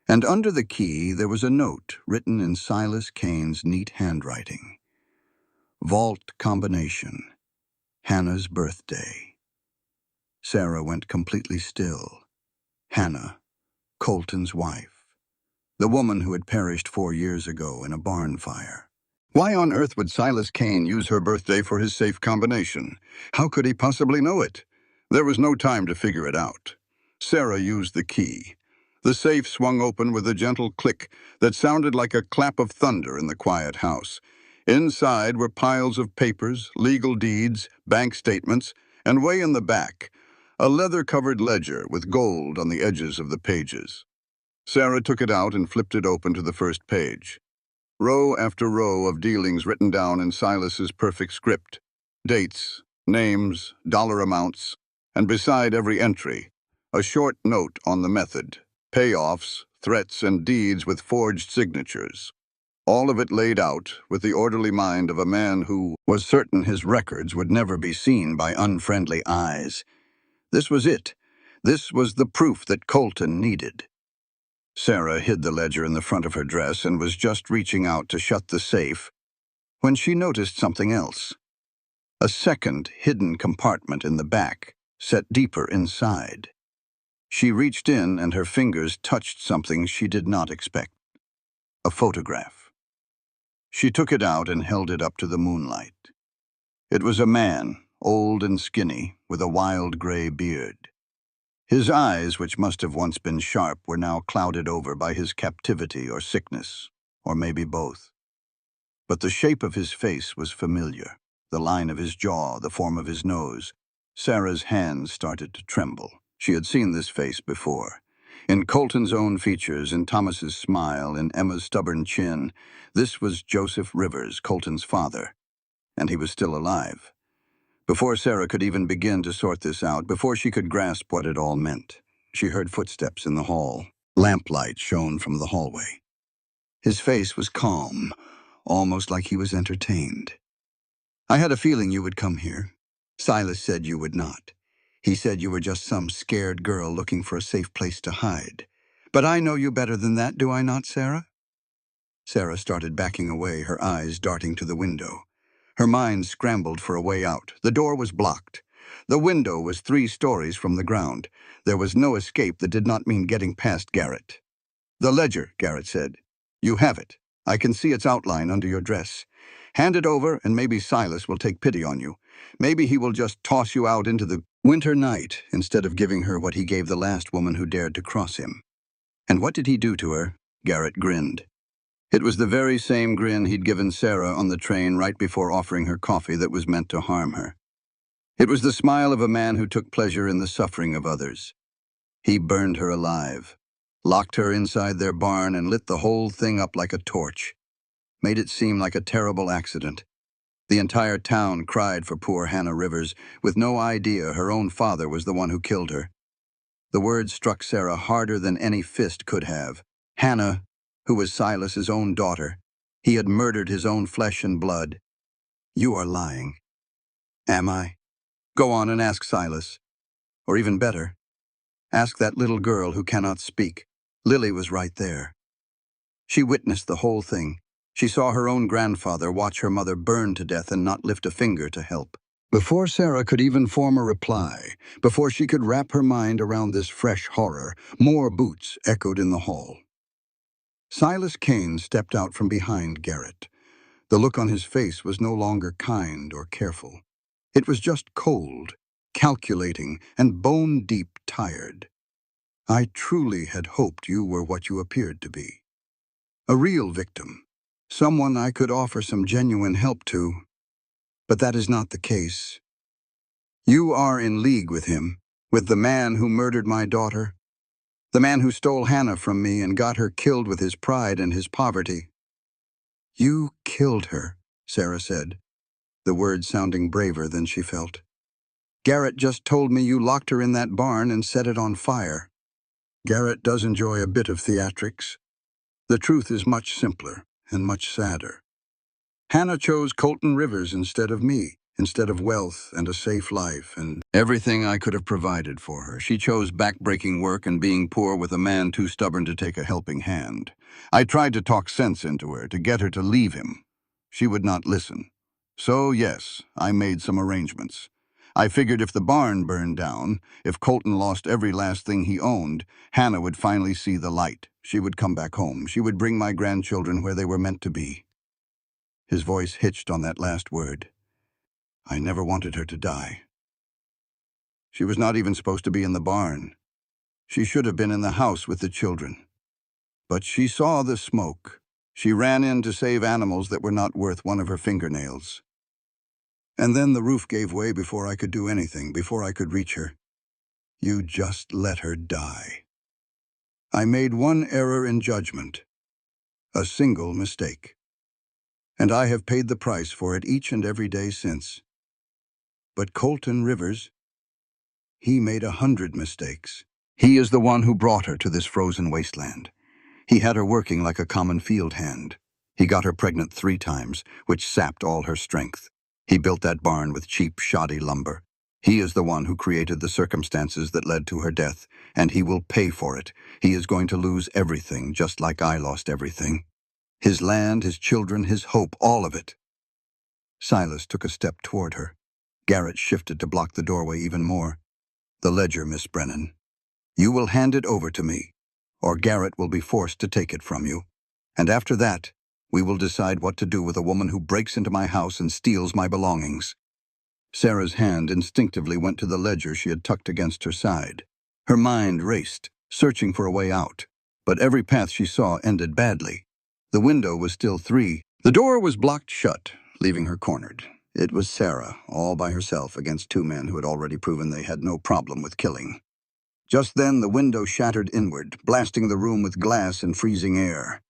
And under the key there was a note written in Silas Kane's neat handwriting. Vault combination. Hannah's birthday. Sarah went completely still. Hannah, Colton's wife. The woman who had perished 4 years ago in a barn fire. Why on earth would Silas Kane use her birthday for his safe combination? How could he possibly know it? There was no time to figure it out. Sarah used the key. The safe swung open with a gentle click that sounded like a clap of thunder in the quiet house. Inside were piles of papers, legal deeds, bank statements, and way in the back, a leather-covered ledger with gold on the edges of the pages. Sarah took it out and flipped it open to the first page. Row after row of dealings written down in Silas's perfect script. Dates, names, dollar amounts, and beside every entry, a short note on the method, payoffs, threats, and deeds with forged signatures. All of it laid out with the orderly mind of a man who was certain his records would never be seen by unfriendly eyes. This was it. This was the proof that Colton needed. Sarah hid the ledger in the front of her dress and was just reaching out to shut the safe when she noticed something else. A second hidden compartment in the back, set deeper inside. She reached in and her fingers touched something she did not expect. A photograph. She took it out and held it up to the moonlight. It was a man, old and skinny, with a wild gray beard. His eyes, which must have once been sharp, were now clouded over by his captivity or sickness, or maybe both. But the shape of his face was familiar, the line of his jaw, the form of his nose. Sarah's hands started to tremble. She had seen this face before. In Colton's own features, in Thomas's smile, in Emma's stubborn chin, this was Joseph Rivers, Colton's father, and he was still alive. Before Sarah could even begin to sort this out, before she could grasp what it all meant, she heard footsteps in the hall. Lamplight shone from the hallway. His face was calm, almost like he was entertained. "I had a feeling you would come here. Silas said you would not. He said you were just some scared girl looking for a safe place to hide. But I know you better than that, do I not, Sarah?" Sarah started backing away, her eyes darting to the window. Her mind scrambled for a way out. The door was blocked. The window was 3 stories from the ground. There was no escape that did not mean getting past Garrett. "The ledger," Garrett said. "You have it. I can see its outline under your dress. Hand it over, and maybe Silas will take pity on you. Maybe he will just toss you out into the winter night instead of giving her what he gave the last woman who dared to cross him." "And what did he do to her?" Garrett grinned. It was the very same grin he'd given Sarah on the train right before offering her coffee that was meant to harm her. It was the smile of a man who took pleasure in the suffering of others. He burned her alive, locked her inside their barn and lit the whole thing up like a torch, made it seem like a terrible accident. The entire town cried for poor Hannah Rivers, with no idea her own father was the one who killed her. The words struck Sarah harder than any fist could have. Hannah, who was Silas's own daughter. He had murdered his own flesh and blood. "You are lying." "Am I?" "Go on and ask Silas. Or even better, ask that little girl who cannot speak. Lily was right there. She witnessed the whole thing. She saw her own grandfather watch her mother burn to death and not lift a finger to help." Before Sarah could even form a reply, before she could wrap her mind around this fresh horror, more boots echoed in the hall. Silas Kane stepped out from behind Garrett. The look on his face was no longer kind or careful. It was just cold, calculating, and bone-deep tired. "I truly had hoped you were what you appeared to be. A real victim. Someone I could offer some genuine help to. But that is not the case. You are in league with him, with the man who murdered my daughter. The man who stole Hannah from me and got her killed with his pride and his poverty." "You killed her," Sarah said, the words sounding braver than she felt. "Garrett just told me you locked her in that barn and set it on fire." Garrett does enjoy a bit of theatrics. The truth is much simpler and much sadder. Hannah chose Colton Rivers instead of me, instead of wealth and a safe life and everything I could have provided for her. She chose back-breaking work and being poor with a man too stubborn to take a helping hand. I tried to talk sense into her, to get her to leave him. She would not listen. So, yes, I made some arrangements. I figured if the barn burned down, if Colton lost every last thing he owned, Hannah would finally see the light. She would come back home. She would bring my grandchildren where they were meant to be. His voice hitched on that last word. I never wanted her to die. She was not even supposed to be in the barn. She should have been in the house with the children. But she saw the smoke. She ran in to save animals that were not worth one of her fingernails. And then the roof gave way before I could do anything, before I could reach her. You just let her die. I made one error in judgment, a single mistake. And I have paid the price for it each and every day since. But Colton Rivers, he made 100 mistakes. He is the one who brought her to this frozen wasteland. He had her working like a common field hand. He got her pregnant 3 times, which sapped all her strength. He built that barn with cheap, shoddy lumber. He is the one who created the circumstances that led to her death, and he will pay for it. He is going to lose everything, just like I lost everything. His land, his children, his hope, all of it. Silas took a step toward her. Garrett shifted to block the doorway even more. The ledger, Miss Brennan. You will hand it over to me, or Garrett will be forced to take it from you. And after that, we will decide what to do with a woman who breaks into my house and steals my belongings. Sarah's hand instinctively went to the ledger she had tucked against her side. Her mind raced, searching for a way out, but every path she saw ended badly. The window was still 3. The door was blocked shut, leaving her cornered. It was Sarah, all by herself against 2 men who had already proven they had no problem with killing. Just then, the window shattered inward, blasting the room with glass and freezing air.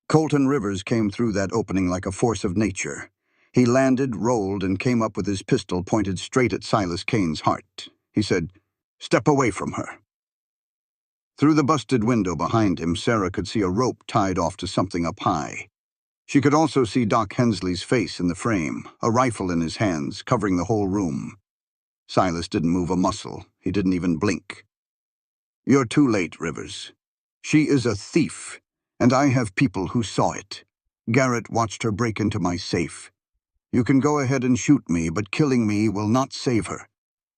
Colton Rivers came through that opening like a force of nature. He landed, rolled, and came up with his pistol pointed straight at Silas Kane's heart. He said, "Step away from her." Through the busted window behind him, Sarah could see a rope tied off to something up high. She could also see Doc Hensley's face in the frame, a rifle in his hands, covering the whole room. Silas didn't move a muscle. He didn't even blink. "You're too late, Rivers. She is a thief, and I have people who saw it. Garrett watched her break into my safe. You can go ahead and shoot me, but killing me will not save her.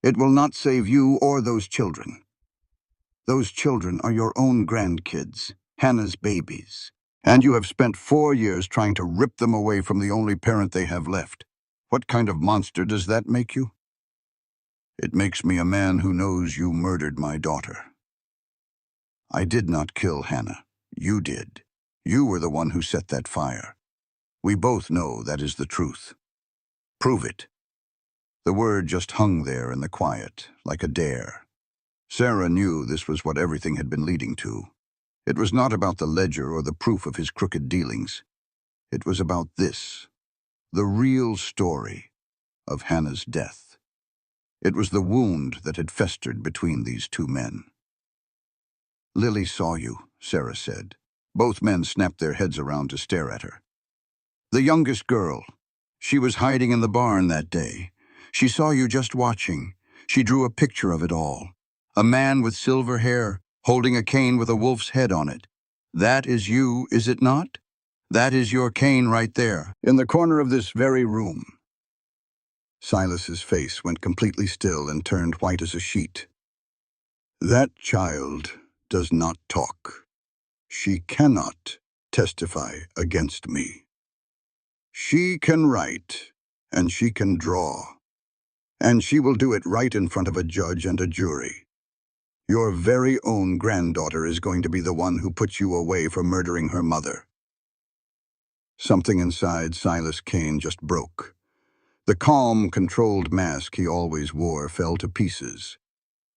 It will not save you or those children. Those children are your own grandkids, Hannah's babies. And you have spent 4 years trying to rip them away from the only parent they have left. What kind of monster does that make you?" "It makes me a man who knows you murdered my daughter." "I did not kill Hannah. You did. You were the one who set that fire. We both know that is the truth. Prove it." The word just hung there in the quiet, like a dare. Sarah knew this was what everything had been leading to. It was not about the ledger or the proof of his crooked dealings. It was about this, the real story of Hannah's death. It was the wound that had festered between these 2 men. "Lily saw you," Sarah said. Both men snapped their heads around to stare at her. "The youngest girl. She was hiding in the barn that day. She saw you just watching. She drew a picture of it all. A man with silver hair, holding a cane with a wolf's head on it. That is you, is it not? That is your cane right there, in the corner of this very room." Silas's face went completely still and turned white as a sheet. "That child does not talk. She cannot testify against me. She can write, and she can draw, and she will do it right in front of a judge and a jury. Your very own granddaughter is going to be the one who puts you away for murdering her mother." Something inside Silas Kane just broke. The calm, controlled mask he always wore fell to pieces.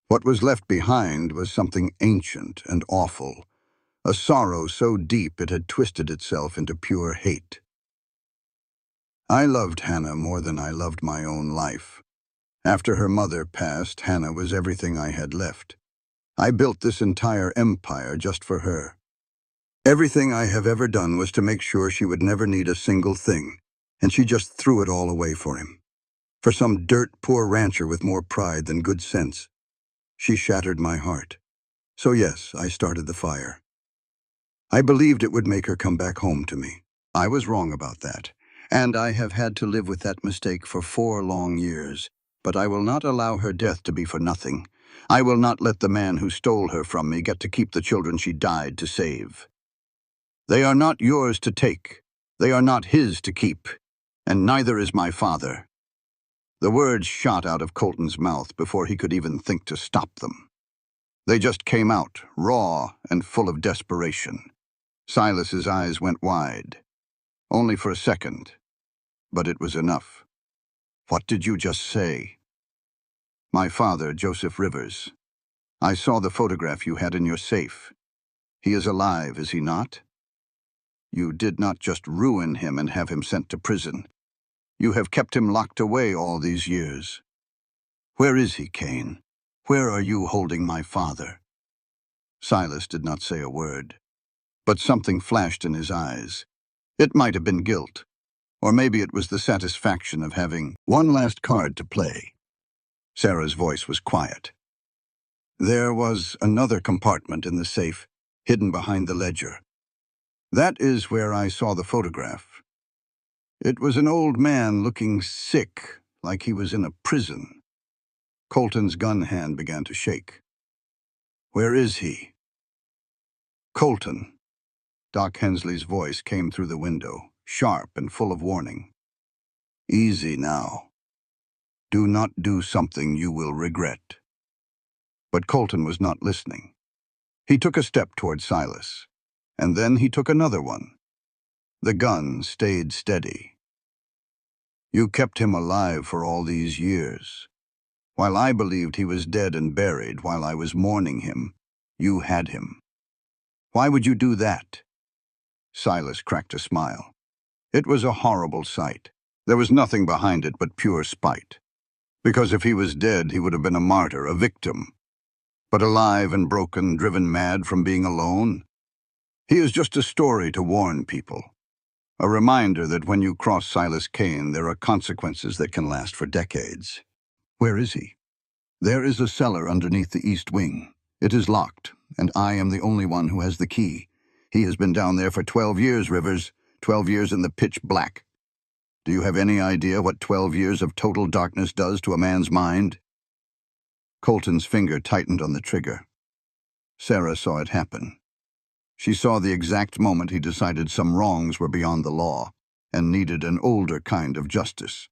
What was left behind was something ancient and awful, a sorrow so deep it had twisted itself into pure hate. I loved Hannah more than I loved my own life. After her mother passed, Hannah was everything I had left. I built this entire empire just for her. Everything I have ever done was to make sure she would never need a single thing, and she just threw it all away for him. For some dirt-poor rancher with more pride than good sense. She shattered my heart. So yes, I started the fire. I believed it would make her come back home to me. I was wrong about that, And I have had to live with that mistake for 4 long years. But I will not allow her death to be for nothing. I will not let the man who stole her from me get to keep the children she died to save. They are not yours to take. They are not his to keep. And neither is my father. The words shot out of Colton's mouth before he could even think to stop them. They just came out, raw and full of desperation. Silas's eyes went wide. Only for a second. But it was enough. What did you just say? My father, Joseph Rivers. I saw the photograph you had in your safe. He is alive, is he not? You did not just ruin him and have him sent to prison. You have kept him locked away all these years. Where is he, Cain? Where are you holding my father? Silas did not say a word, but something flashed in his eyes. It might have been guilt, or maybe it was the satisfaction of having one last card to play. Sarah's voice was quiet. There was another compartment in the safe, hidden behind the ledger. That is where I saw the photograph. It was an old man looking sick, like he was in a prison. Colton's gun hand began to shake. Where is he? Colton. Doc Hensley's voice came through the window, sharp and full of warning. Easy now. Do not do something you will regret. But Colton was not listening. He took a step toward Silas, and then he took another one. The gun stayed steady. You kept him alive for all these years. While I believed he was dead and buried, while I was mourning him, you had him. Why would you do that? Silas cracked a smile. It was a horrible sight. There was nothing behind it but pure spite. Because if he was dead, he would have been a martyr, a victim. But alive and broken, driven mad from being alone, he is just a story to warn people. A reminder that when you cross Silas Cain, there are consequences that can last for decades. Where is he? There is a cellar underneath the east wing. It is locked, and I am the only one who has the key. He has been down there for 12 years, Rivers. 12 years in the pitch black. Do you have any idea what 12 years of total darkness does to a man's mind? Colton's finger tightened on the trigger. Sarah saw it happen. She saw the exact moment he decided some wrongs were beyond the law and needed an older kind of justice.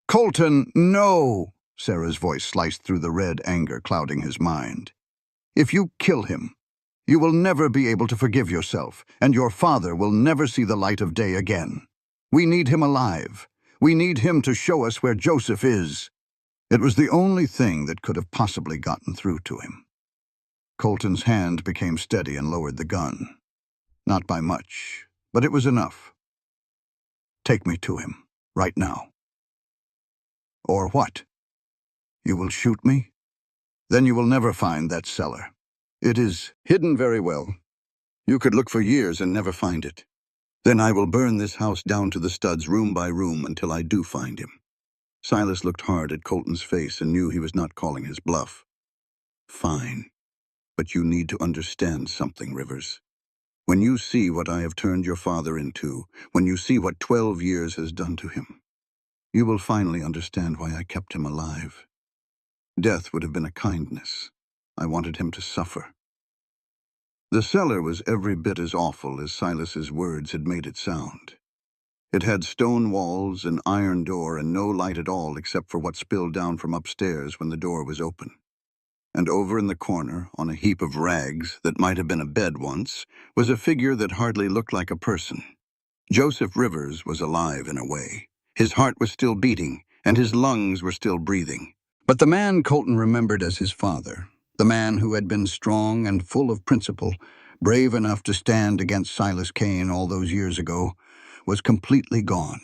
Colton, no! Sarah's voice sliced through the red anger clouding his mind. If you kill him, you will never be able to forgive yourself, and your father will never see the light of day again. We need him alive. We need him to show us where Joseph is. It was the only thing that could have possibly gotten through to him. Colton's hand became steady and lowered the gun. Not by much, but it was enough. Take me to him, right now. Or what? You will shoot me? Then you will never find that cellar. It is hidden very well. You could look for years and never find it. Then I will burn this house down to the studs room by room until I do find him. Silas looked hard at Colton's face and knew he was not calling his bluff. Fine. But you need to understand something, Rivers. When you see what I have turned your father into, when you see what 12 years has done to him, you will finally understand why I kept him alive. Death would have been a kindness. I wanted him to suffer. The cellar was every bit as awful as Silas's words had made it sound. It had stone walls, an iron door, and no light at all except for what spilled down from upstairs when the door was open. And over in the corner, on a heap of rags that might have been a bed once, was a figure that hardly looked like a person. Joseph Rivers was alive in a way. His heart was still beating, and his lungs were still breathing. But the man Colton remembered as his father, the man who had been strong and full of principle, brave enough to stand against Silas Cain all those years ago, was completely gone.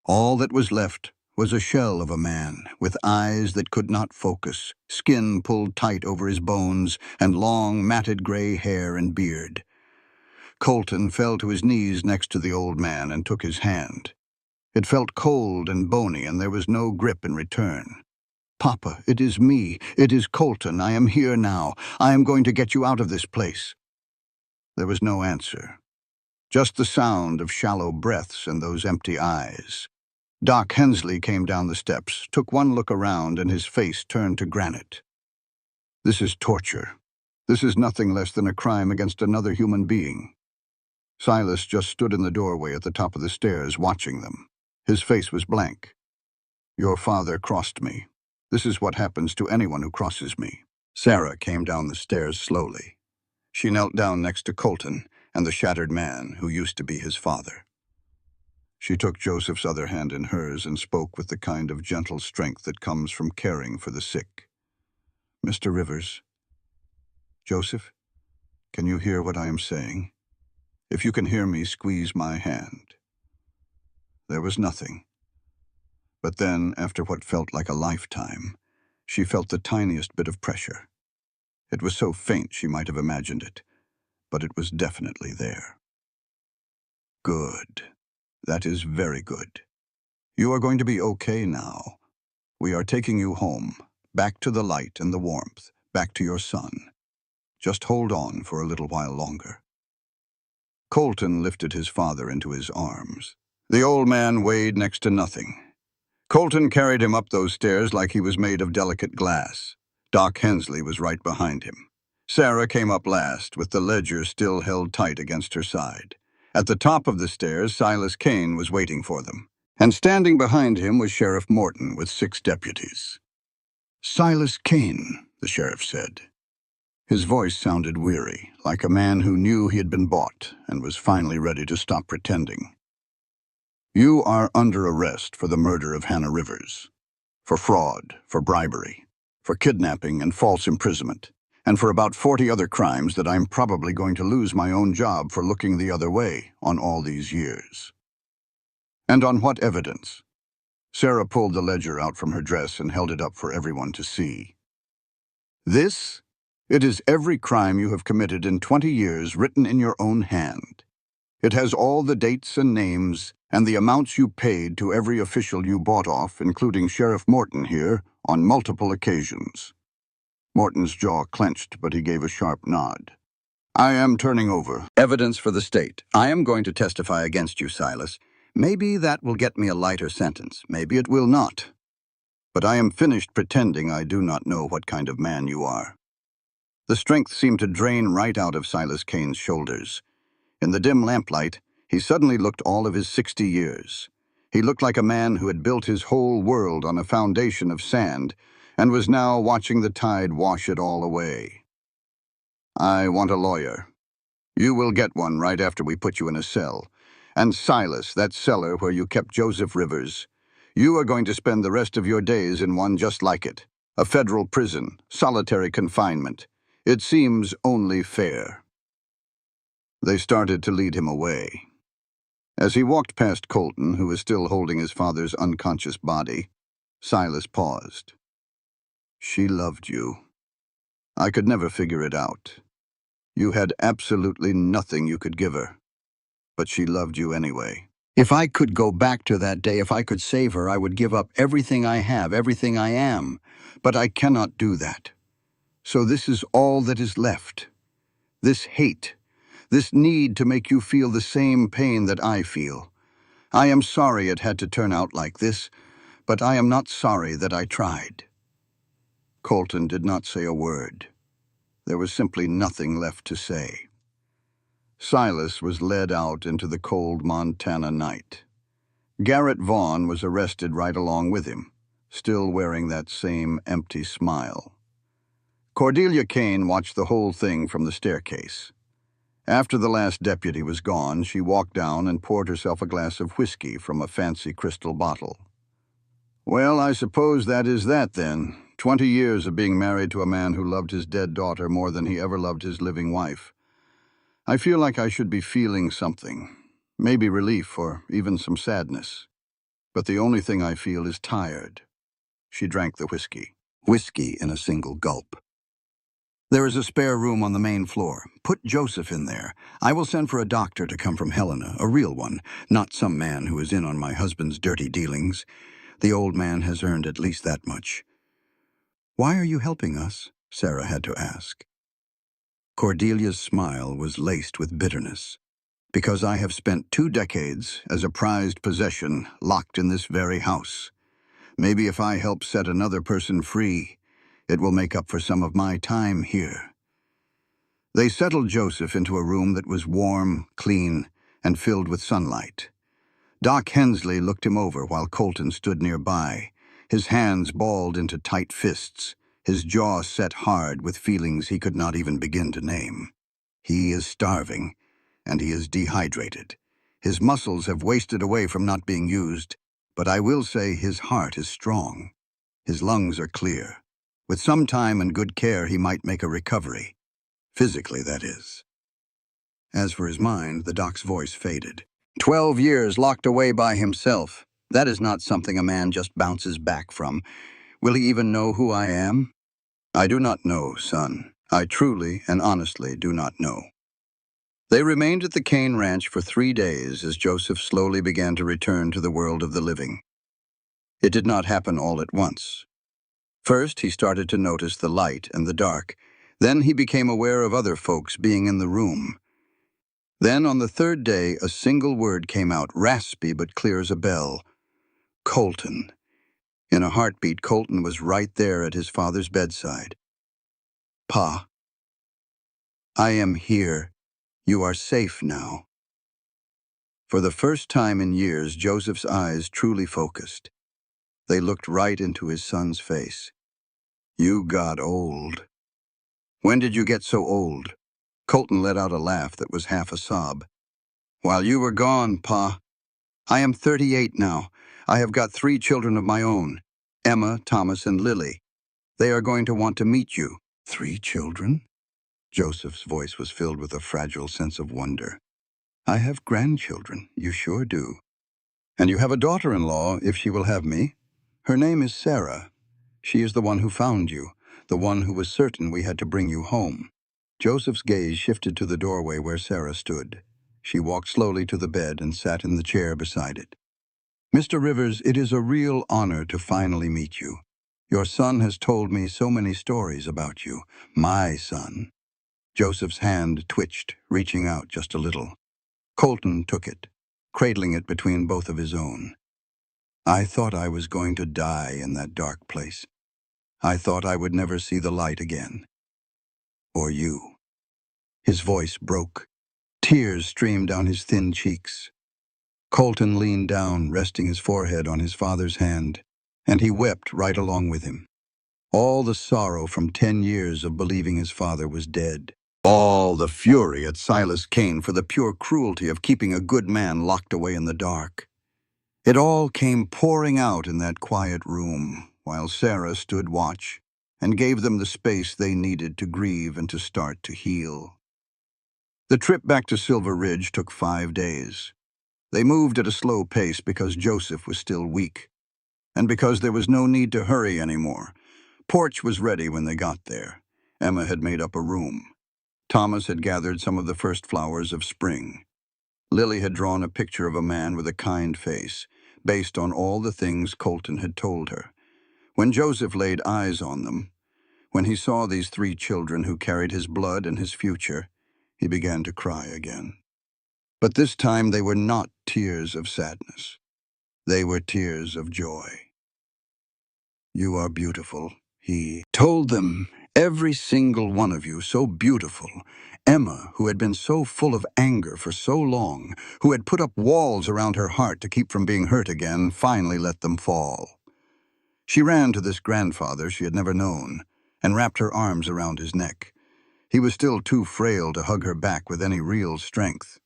All that was left was a shell of a man with eyes that could not focus, skin pulled tight over his bones, and long, matted gray hair and beard. Colton fell to his knees next to the old man and took his hand. It felt cold and bony, and there was no grip in return. Papa, it is me. It is Colton. I am here now. I am going to get you out of this place. There was no answer. Just the sound of shallow breaths and those empty eyes. Doc Hensley came down the steps, took one look around, and his face turned to granite. This is torture. This is nothing less than a crime against another human being. Silas just stood in the doorway at the top of the stairs, watching them. His face was blank. Your father crossed me. This is what happens to anyone who crosses me. Sarah came down the stairs slowly. She knelt down next to Colton and the shattered man who used to be his father. She took Joseph's other hand in hers and spoke with the kind of gentle strength that comes from caring for the sick. Mr. Rivers, Joseph, can you hear what I am saying? If you can hear me, squeeze my hand. There was nothing. But then, after what felt like a lifetime, she felt the tiniest bit of pressure. It was so faint she might have imagined it, but it was definitely there. Good. That is very good. You are going to be okay now. We are taking you home, back to the light and the warmth, back to your son. Just hold on for a little while longer. Colton lifted his father into his arms. The old man weighed next to nothing. Colton carried him up those stairs like he was made of delicate glass. Doc Hensley was right behind him. Sarah came up last, with the ledger still held tight against her side. At the top of the stairs, Silas Kane was waiting for them. And standing behind him was Sheriff Morton with 6 deputies. Silas Kane, the sheriff said. His voice sounded weary, like a man who knew he had been bought and was finally ready to stop pretending. You are under arrest for the murder of Hannah Rivers, for fraud, for bribery, for kidnapping and false imprisonment, and for about 40 other crimes that I'm probably going to lose my own job for looking the other way on all these years. And on what evidence? Sarah pulled the ledger out from her dress and held it up for everyone to see. This? It is every crime you have committed in 20 years written in your own hand. It has all the dates and names and the amounts you paid to every official you bought off, including Sheriff Morton here, on multiple occasions. Morton's jaw clenched, but he gave a sharp nod. I am turning over evidence for the state. I am going to testify against you, Silas. Maybe that will get me a lighter sentence. Maybe it will not. But I am finished pretending I do not know what kind of man you are. The strength seemed to drain right out of Silas Kane's shoulders. In the dim lamplight, he suddenly looked all of his 60 years. He looked like a man who had built his whole world on a foundation of sand and was now watching the tide wash it all away. I want a lawyer. You will get one right after we put you in a cell. And Silas, that cellar where you kept Joseph Rivers, you are going to spend the rest of your days in one just like it. A federal prison, solitary confinement. It seems only fair. They started to lead him away. As he walked past Colton, who was still holding his father's unconscious body, Silas paused. She loved you. I could never figure it out. You had absolutely nothing you could give her, but she loved you anyway. If I could go back to that day, if I could save her, I would give up everything I have, everything I am. But I cannot do that. So this is all that is left. This hate, this need to make you feel the same pain that I feel. I am sorry it had to turn out like this, but I am not sorry that I tried. Colton did not say a word. There was simply nothing left to say. Silas was led out into the cold Montana night. Garrett Vaughn was arrested right along with him, still wearing that same empty smile. Cordelia Kane watched the whole thing from the staircase. After the last deputy was gone, she walked down and poured herself a glass of whiskey from a fancy crystal bottle. Well, I suppose that is that then. 20 years of being married to a man who loved his dead daughter more than he ever loved his living wife. I feel like I should be feeling something, maybe relief or even some sadness. But the only thing I feel is tired. She drank the whiskey in a single gulp. There is a spare room on the main floor. Put Joseph in there. I will send for a doctor to come from Helena, a real one, not some man who is in on my husband's dirty dealings. The old man has earned at least that much. Why are you helping us? Sarah had to ask. Cordelia's smile was laced with bitterness. Because I have spent 2 decades as a prized possession locked in this very house. Maybe if I help set another person free, it will make up for some of my time here. They settled Joseph into a room that was warm, clean, and filled with sunlight. Doc Hensley looked him over while Colton stood nearby, his hands balled into tight fists, his jaw set hard with feelings he could not even begin to name. He is starving, and he is dehydrated. His muscles have wasted away from not being used, but I will say his heart is strong. His lungs are clear. With some time and good care, he might make a recovery. Physically, that is. As for his mind, the doc's voice faded. 12 years locked away by himself. That is not something a man just bounces back from. Will he even know who I am? I do not know, son. I truly and honestly do not know. They remained at the Kane Ranch for 3 days as Joseph slowly began to return to the world of the living. It did not happen all at once. First, he started to notice the light and the dark. Then he became aware of other folks being in the room. Then, on the 3rd day, a single word came out, raspy but clear as a bell. Colton. In a heartbeat, Colton was right there at his father's bedside. Pa, I am here. You are safe now. For the first time in years, Joseph's eyes truly focused. They looked right into his son's face. You got old. When did you get so old? Colton let out a laugh that was half a sob. While you were gone, Pa. I am 38 now. I have got 3 children of my own. Emma, Thomas, and Lily. They are going to want to meet you. 3 children? Joseph's voice was filled with a fragile sense of wonder. I have grandchildren, you sure do. And you have a daughter-in-law, if she will have me. Her name is Sarah. She is the one who found you, the one who was certain we had to bring you home. Joseph's gaze shifted to the doorway where Sarah stood. She walked slowly to the bed and sat in the chair beside it. Mr. Rivers, it is a real honor to finally meet you. Your son has told me so many stories about you. My son. Joseph's hand twitched, reaching out just a little. Colton took it, cradling it between both of his own. I thought I was going to die in that dark place. I thought I would never see the light again. Or you. His voice broke. Tears streamed down his thin cheeks. Colton leaned down, resting his forehead on his father's hand, and he wept right along with him. All the sorrow from 10 years of believing his father was dead. All the fury at Silas Kane for the pure cruelty of keeping a good man locked away in the dark. It all came pouring out in that quiet room, while Sarah stood watch and gave them the space they needed to grieve and to start to heal. The trip back to Silver Ridge took 5 days. They moved at a slow pace because Joseph was still weak, and because there was no need to hurry anymore. Porch was ready when they got there. Emma had made up a room. Thomas had gathered some of the first flowers of spring. Lily had drawn a picture of a man with a kind face, based on all the things Colton had told her. When Joseph laid eyes on them, when he saw these 3 children who carried his blood and his future, he began to cry again. But this time they were not tears of sadness. They were tears of joy. You are beautiful, he told them. Every single one of you so beautiful. Emma, who had been so full of anger for so long, who had put up walls around her heart to keep from being hurt again, finally let them fall. She ran to this grandfather she had never known and wrapped her arms around his neck. He was still too frail to hug her back with any real strength.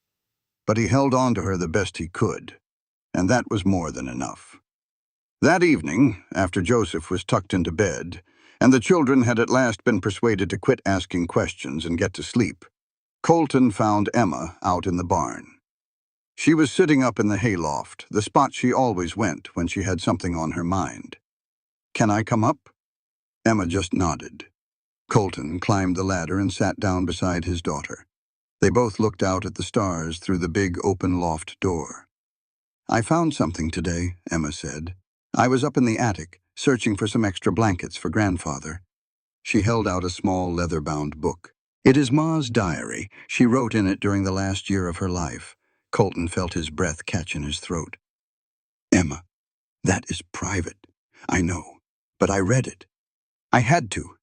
But he held on to her the best he could, and that was more than enough. That evening, after Joseph was tucked into bed, and the children had at last been persuaded to quit asking questions and get to sleep, Colton found Emma out in the barn. She was sitting up in the hayloft, the spot she always went when she had something on her mind. Can I come up? Emma just nodded. Colton climbed the ladder and sat down beside his daughter. They both looked out at the stars through the big open loft door. I found something today, Emma said. I was up in the attic, searching for some extra blankets for Grandfather. She held out a small leather-bound book. It is Ma's diary. She wrote in it during the last year of her life. Colton felt his breath catch in his throat. Emma, that is private. I know, but I read it. I had to.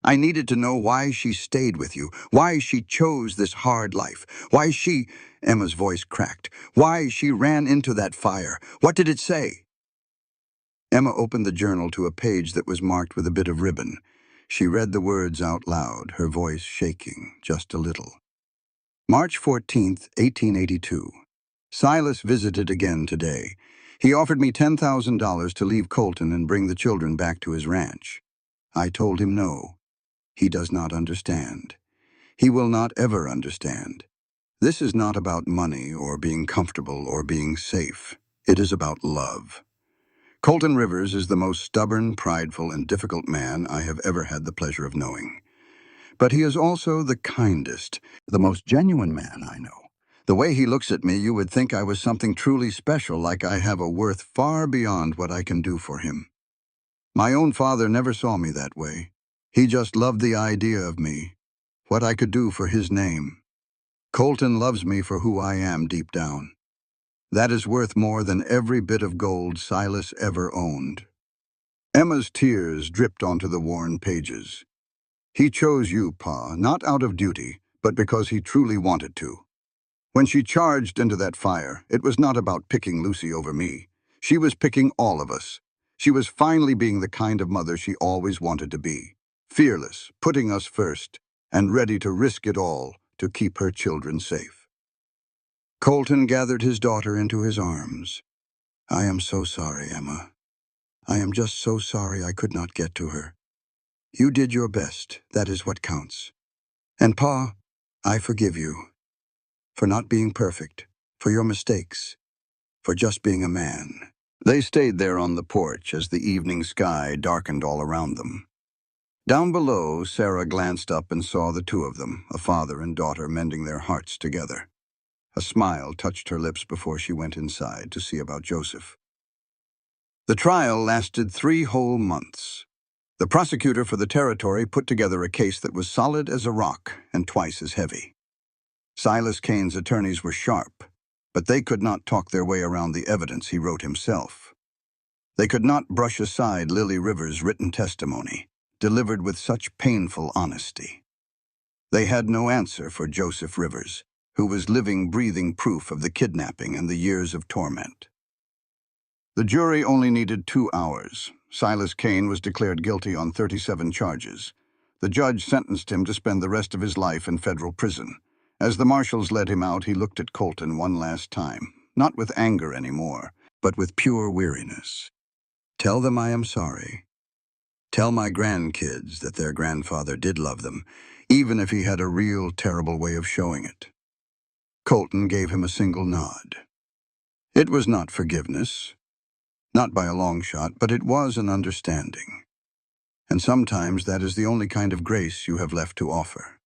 I needed to know why she stayed with you, why she chose this hard life, why she— Emma's voice cracked. Why she ran into that fire. What did it say? Emma opened the journal to a page that was marked with a bit of ribbon. She read the words out loud, her voice shaking just a little. March 14th, 1882. Silas visited again today. He offered me $10,000 to leave Colton and bring the children back to his ranch. I told him no. He does not understand. He will not ever understand. This is not about money or being comfortable or being safe. It is about love. Colton Rivers is the most stubborn, prideful, and difficult man I have ever had the pleasure of knowing. But he is also the kindest, the most genuine man I know. The way he looks at me, you would think I was something truly special, like I have a worth far beyond what I can do for him. My own father never saw me that way. He just loved the idea of me, what I could do for his name. Colton loves me for who I am deep down. That is worth more than every bit of gold Silas ever owned. Emma's tears dripped onto the worn pages. He chose you, Pa, not out of duty, but because he truly wanted to. When she charged into that fire, it was not about picking Lucy over me. She was picking all of us. She was finally being the kind of mother she always wanted to be. Fearless, putting us first, and ready to risk it all to keep her children safe. Colton gathered his daughter into his arms. I am so sorry, Emma. I am just so sorry I could not get to her. You did your best. That is what counts. And Pa, I forgive you. For not being perfect, for your mistakes, for just being a man. They stayed there on the porch as the evening sky darkened all around them. Down below, Sarah glanced up and saw the two of them, a father and daughter, mending their hearts together. A smile touched her lips before she went inside to see about Joseph. The trial lasted 3 whole months. The prosecutor for the territory put together a case that was solid as a rock and twice as heavy. Silas Kane's attorneys were sharp, but they could not talk their way around the evidence he wrote himself. They could not brush aside Lily Rivers' written testimony, delivered with such painful honesty. They had no answer for Joseph Rivers, who was living, breathing proof of the kidnapping and the years of torment. The jury only needed 2 hours. Silas Kane was declared guilty on 37 charges. The judge sentenced him to spend the rest of his life in federal prison. As the marshals led him out, he looked at Colton one last time, not with anger anymore, but with pure weariness. Tell them I am sorry. Tell my grandkids that their grandfather did love them, even if he had a real terrible way of showing it. Colton gave him a single nod. It was not forgiveness, not by a long shot, but it was an understanding. And sometimes that is the only kind of grace you have left to offer.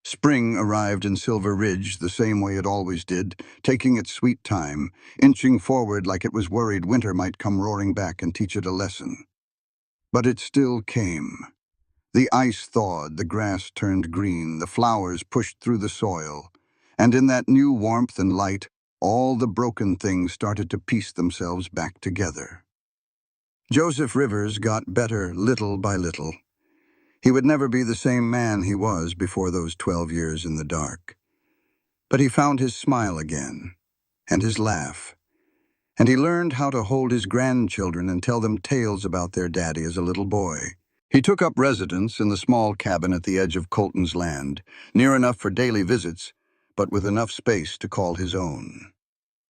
Spring arrived in Silver Ridge the same way it always did, taking its sweet time, inching forward like it was worried winter might come roaring back and teach it a lesson. But it still came. The ice thawed, the grass turned green, the flowers pushed through the soil, and in that new warmth and light, all the broken things started to piece themselves back together. Joseph Rivers got better little by little. He would never be the same man he was before those 12 years in the dark. But he found his smile again, and his laugh, and he learned how to hold his grandchildren and tell them tales about their daddy as a little boy. He took up residence in the small cabin at the edge of Colton's land, near enough for daily visits, but with enough space to call his own.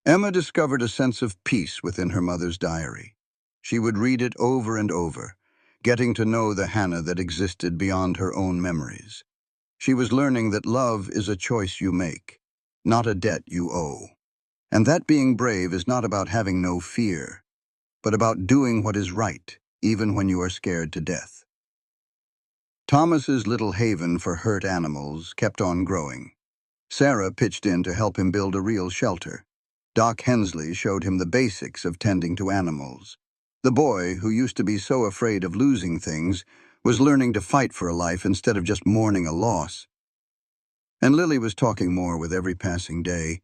Emma discovered a sense of peace within her mother's diary. She would read it over and over, getting to know the Hannah that existed beyond her own memories. She was learning that love is a choice you make, not a debt you owe. And that being brave is not about having no fear, but about doing what is right, even when you are scared to death. Thomas's little haven for hurt animals kept on growing. Sarah pitched in to help him build a real shelter. Doc Hensley showed him the basics of tending to animals. The boy, who used to be so afraid of losing things, was learning to fight for a life instead of just mourning a loss. And Lily was talking more with every passing day.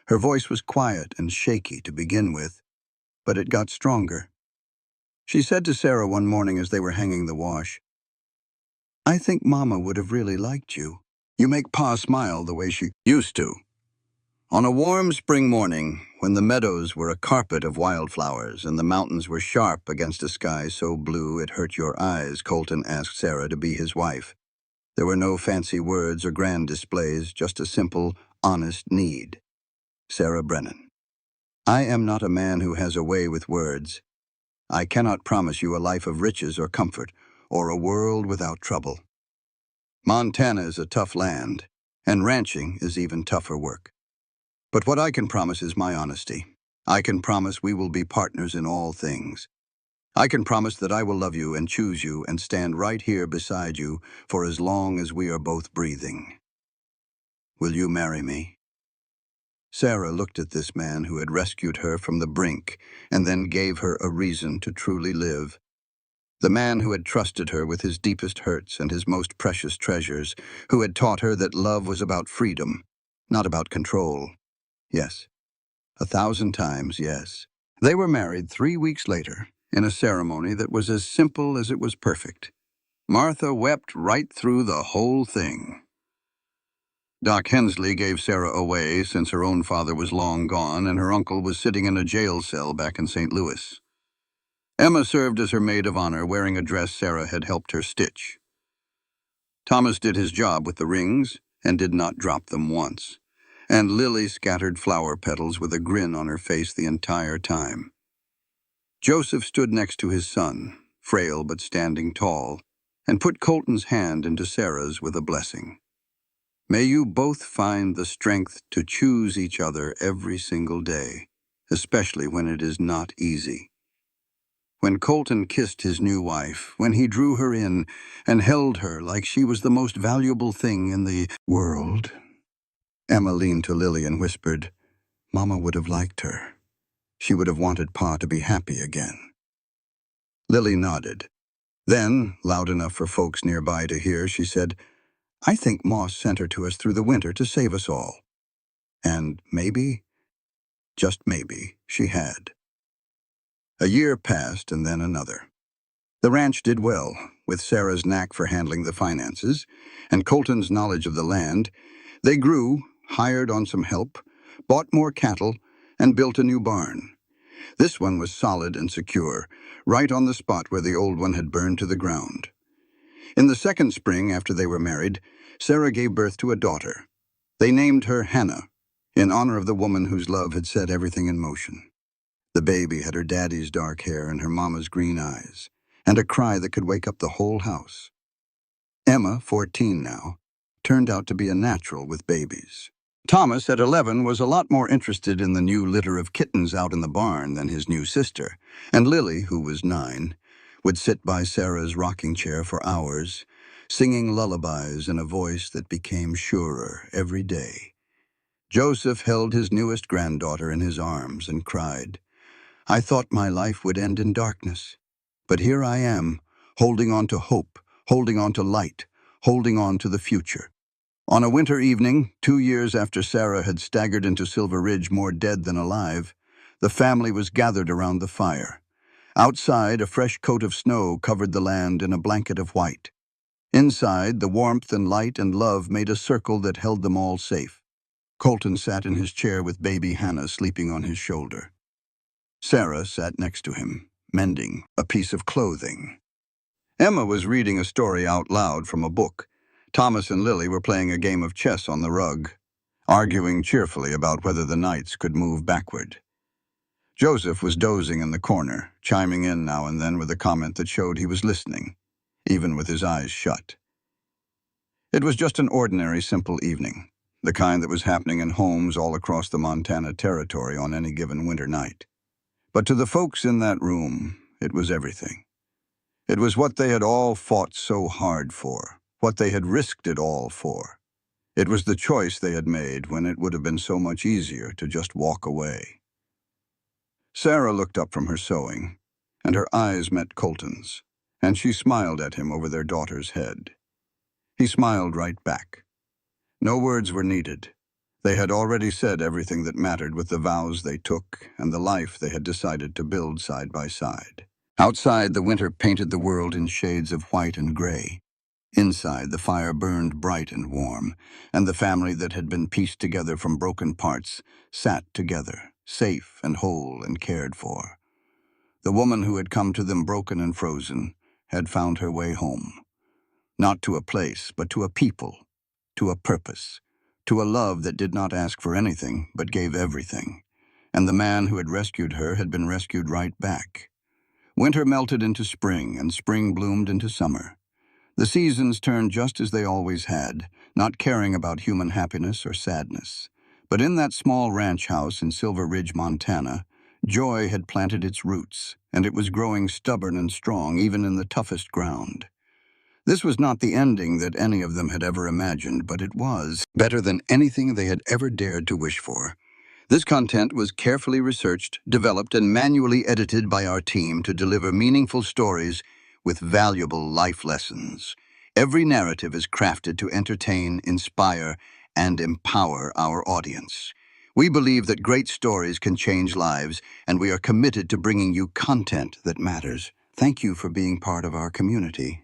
Her voice was quiet and shaky to begin with, but it got stronger. She said to Sarah one morning as they were hanging the wash, "I think Mama would have really liked you. You make Pa smile the way she used to." On a warm spring morning, when the meadows were a carpet of wildflowers and the mountains were sharp against a sky so blue it hurt your eyes, Colton asked Sarah to be his wife. There were no fancy words or grand displays, just a simple, honest need. Sarah Brennan. I am not a man who has a way with words. I cannot promise you a life of riches or comfort, or a world without trouble. Montana is a tough land, and ranching is even tougher work. But what I can promise is my honesty. I can promise we will be partners in all things. I can promise that I will love you and choose you and stand right here beside you for as long as we are both breathing. Will you marry me? Sarah looked at this man who had rescued her from the brink and then gave her a reason to truly live. The man who had trusted her with his deepest hurts and his most precious treasures, who had taught her that love was about freedom, not about control. Yes, 1,000 times yes. They were married 3 weeks later, in a ceremony that was as simple as it was perfect. Martha wept right through the whole thing. Doc Hensley gave Sarah away since her own father was long gone and her uncle was sitting in a jail cell back in St. Louis. Emma served as her maid of honor, wearing a dress Sarah had helped her stitch. Thomas did his job with the rings and did not drop them once. And Lily scattered flower petals with a grin on her face the entire time. Joseph stood next to his son, frail but standing tall, and put Colton's hand into Sarah's with a blessing. May you both find the strength to choose each other every single day, especially when it is not easy. When Colton kissed his new wife, when he drew her in and held her like she was the most valuable thing in the world, Emma leaned to Lily and whispered, "Mama would have liked her. She would have wanted Pa to be happy again." Lily nodded. Then, loud enough for folks nearby to hear, she said, "I think Moss sent her to us through the winter to save us all." And maybe, just maybe, she had. A year passed and then another. The ranch did well, with Sarah's knack for handling the finances and Colton's knowledge of the land. They grew, hired on some help, bought more cattle, and built a new barn. This one was solid and secure, right on the spot where the old one had burned to the ground. In the second spring after they were married, Sarah gave birth to a daughter. They named her Hannah, in honor of the woman whose love had set everything in motion. The baby had her daddy's dark hair and her mama's green eyes, and a cry that could wake up the whole house. Emma, 14 now, turned out to be a natural with babies. Thomas, at 11, was a lot more interested in the new litter of kittens out in the barn than his new sister, and Lily, who was 9, would sit by Sarah's rocking chair for hours, singing lullabies in a voice that became surer every day. Joseph held his newest granddaughter in his arms and cried, "I thought my life would end in darkness, but here I am, holding on to hope, holding on to light, holding on to the future." On a winter evening, 2 years after Sarah had staggered into Silver Ridge more dead than alive, the family was gathered around the fire. Outside, a fresh coat of snow covered the land in a blanket of white. Inside, the warmth and light and love made a circle that held them all safe. Colton sat in his chair with baby Hannah sleeping on his shoulder. Sarah sat next to him, mending a piece of clothing. Emma was reading a story out loud from a book. Thomas and Lily were playing a game of chess on the rug, arguing cheerfully about whether the knights could move backward. Joseph was dozing in the corner, chiming in now and then with a comment that showed he was listening, even with his eyes shut. It was just an ordinary, simple evening, the kind that was happening in homes all across the Montana Territory on any given winter night. But to the folks in that room, it was everything. It was what they had all fought so hard for, what they had risked it all for. It was the choice they had made when it would have been so much easier to just walk away. Sarah looked up from her sewing, and her eyes met Colton's, and she smiled at him over their daughter's head. He smiled right back. No words were needed. They had already said everything that mattered with the vows they took and the life they had decided to build side by side. Outside, the winter painted the world in shades of white and gray. Inside, the fire burned bright and warm, and the family that had been pieced together from broken parts sat together, safe and whole and cared for. The woman who had come to them broken and frozen had found her way home. Not to a place, but to a people, to a purpose, to a love that did not ask for anything, but gave everything. And the man who had rescued her had been rescued right back. Winter melted into spring, and spring bloomed into summer. The seasons turned just as they always had, not caring about human happiness or sadness. But in that small ranch house in Silver Ridge, Montana, joy had planted its roots, and it was growing stubborn and strong even in the toughest ground. This was not the ending that any of them had ever imagined, but it was better than anything they had ever dared to wish for. This content was carefully researched, developed, and manually edited by our team to deliver meaningful stories with valuable life lessons. Every narrative is crafted to entertain, inspire, and empower our audience. We believe that great stories can change lives, and we are committed to bringing you content that matters. Thank you for being part of our community.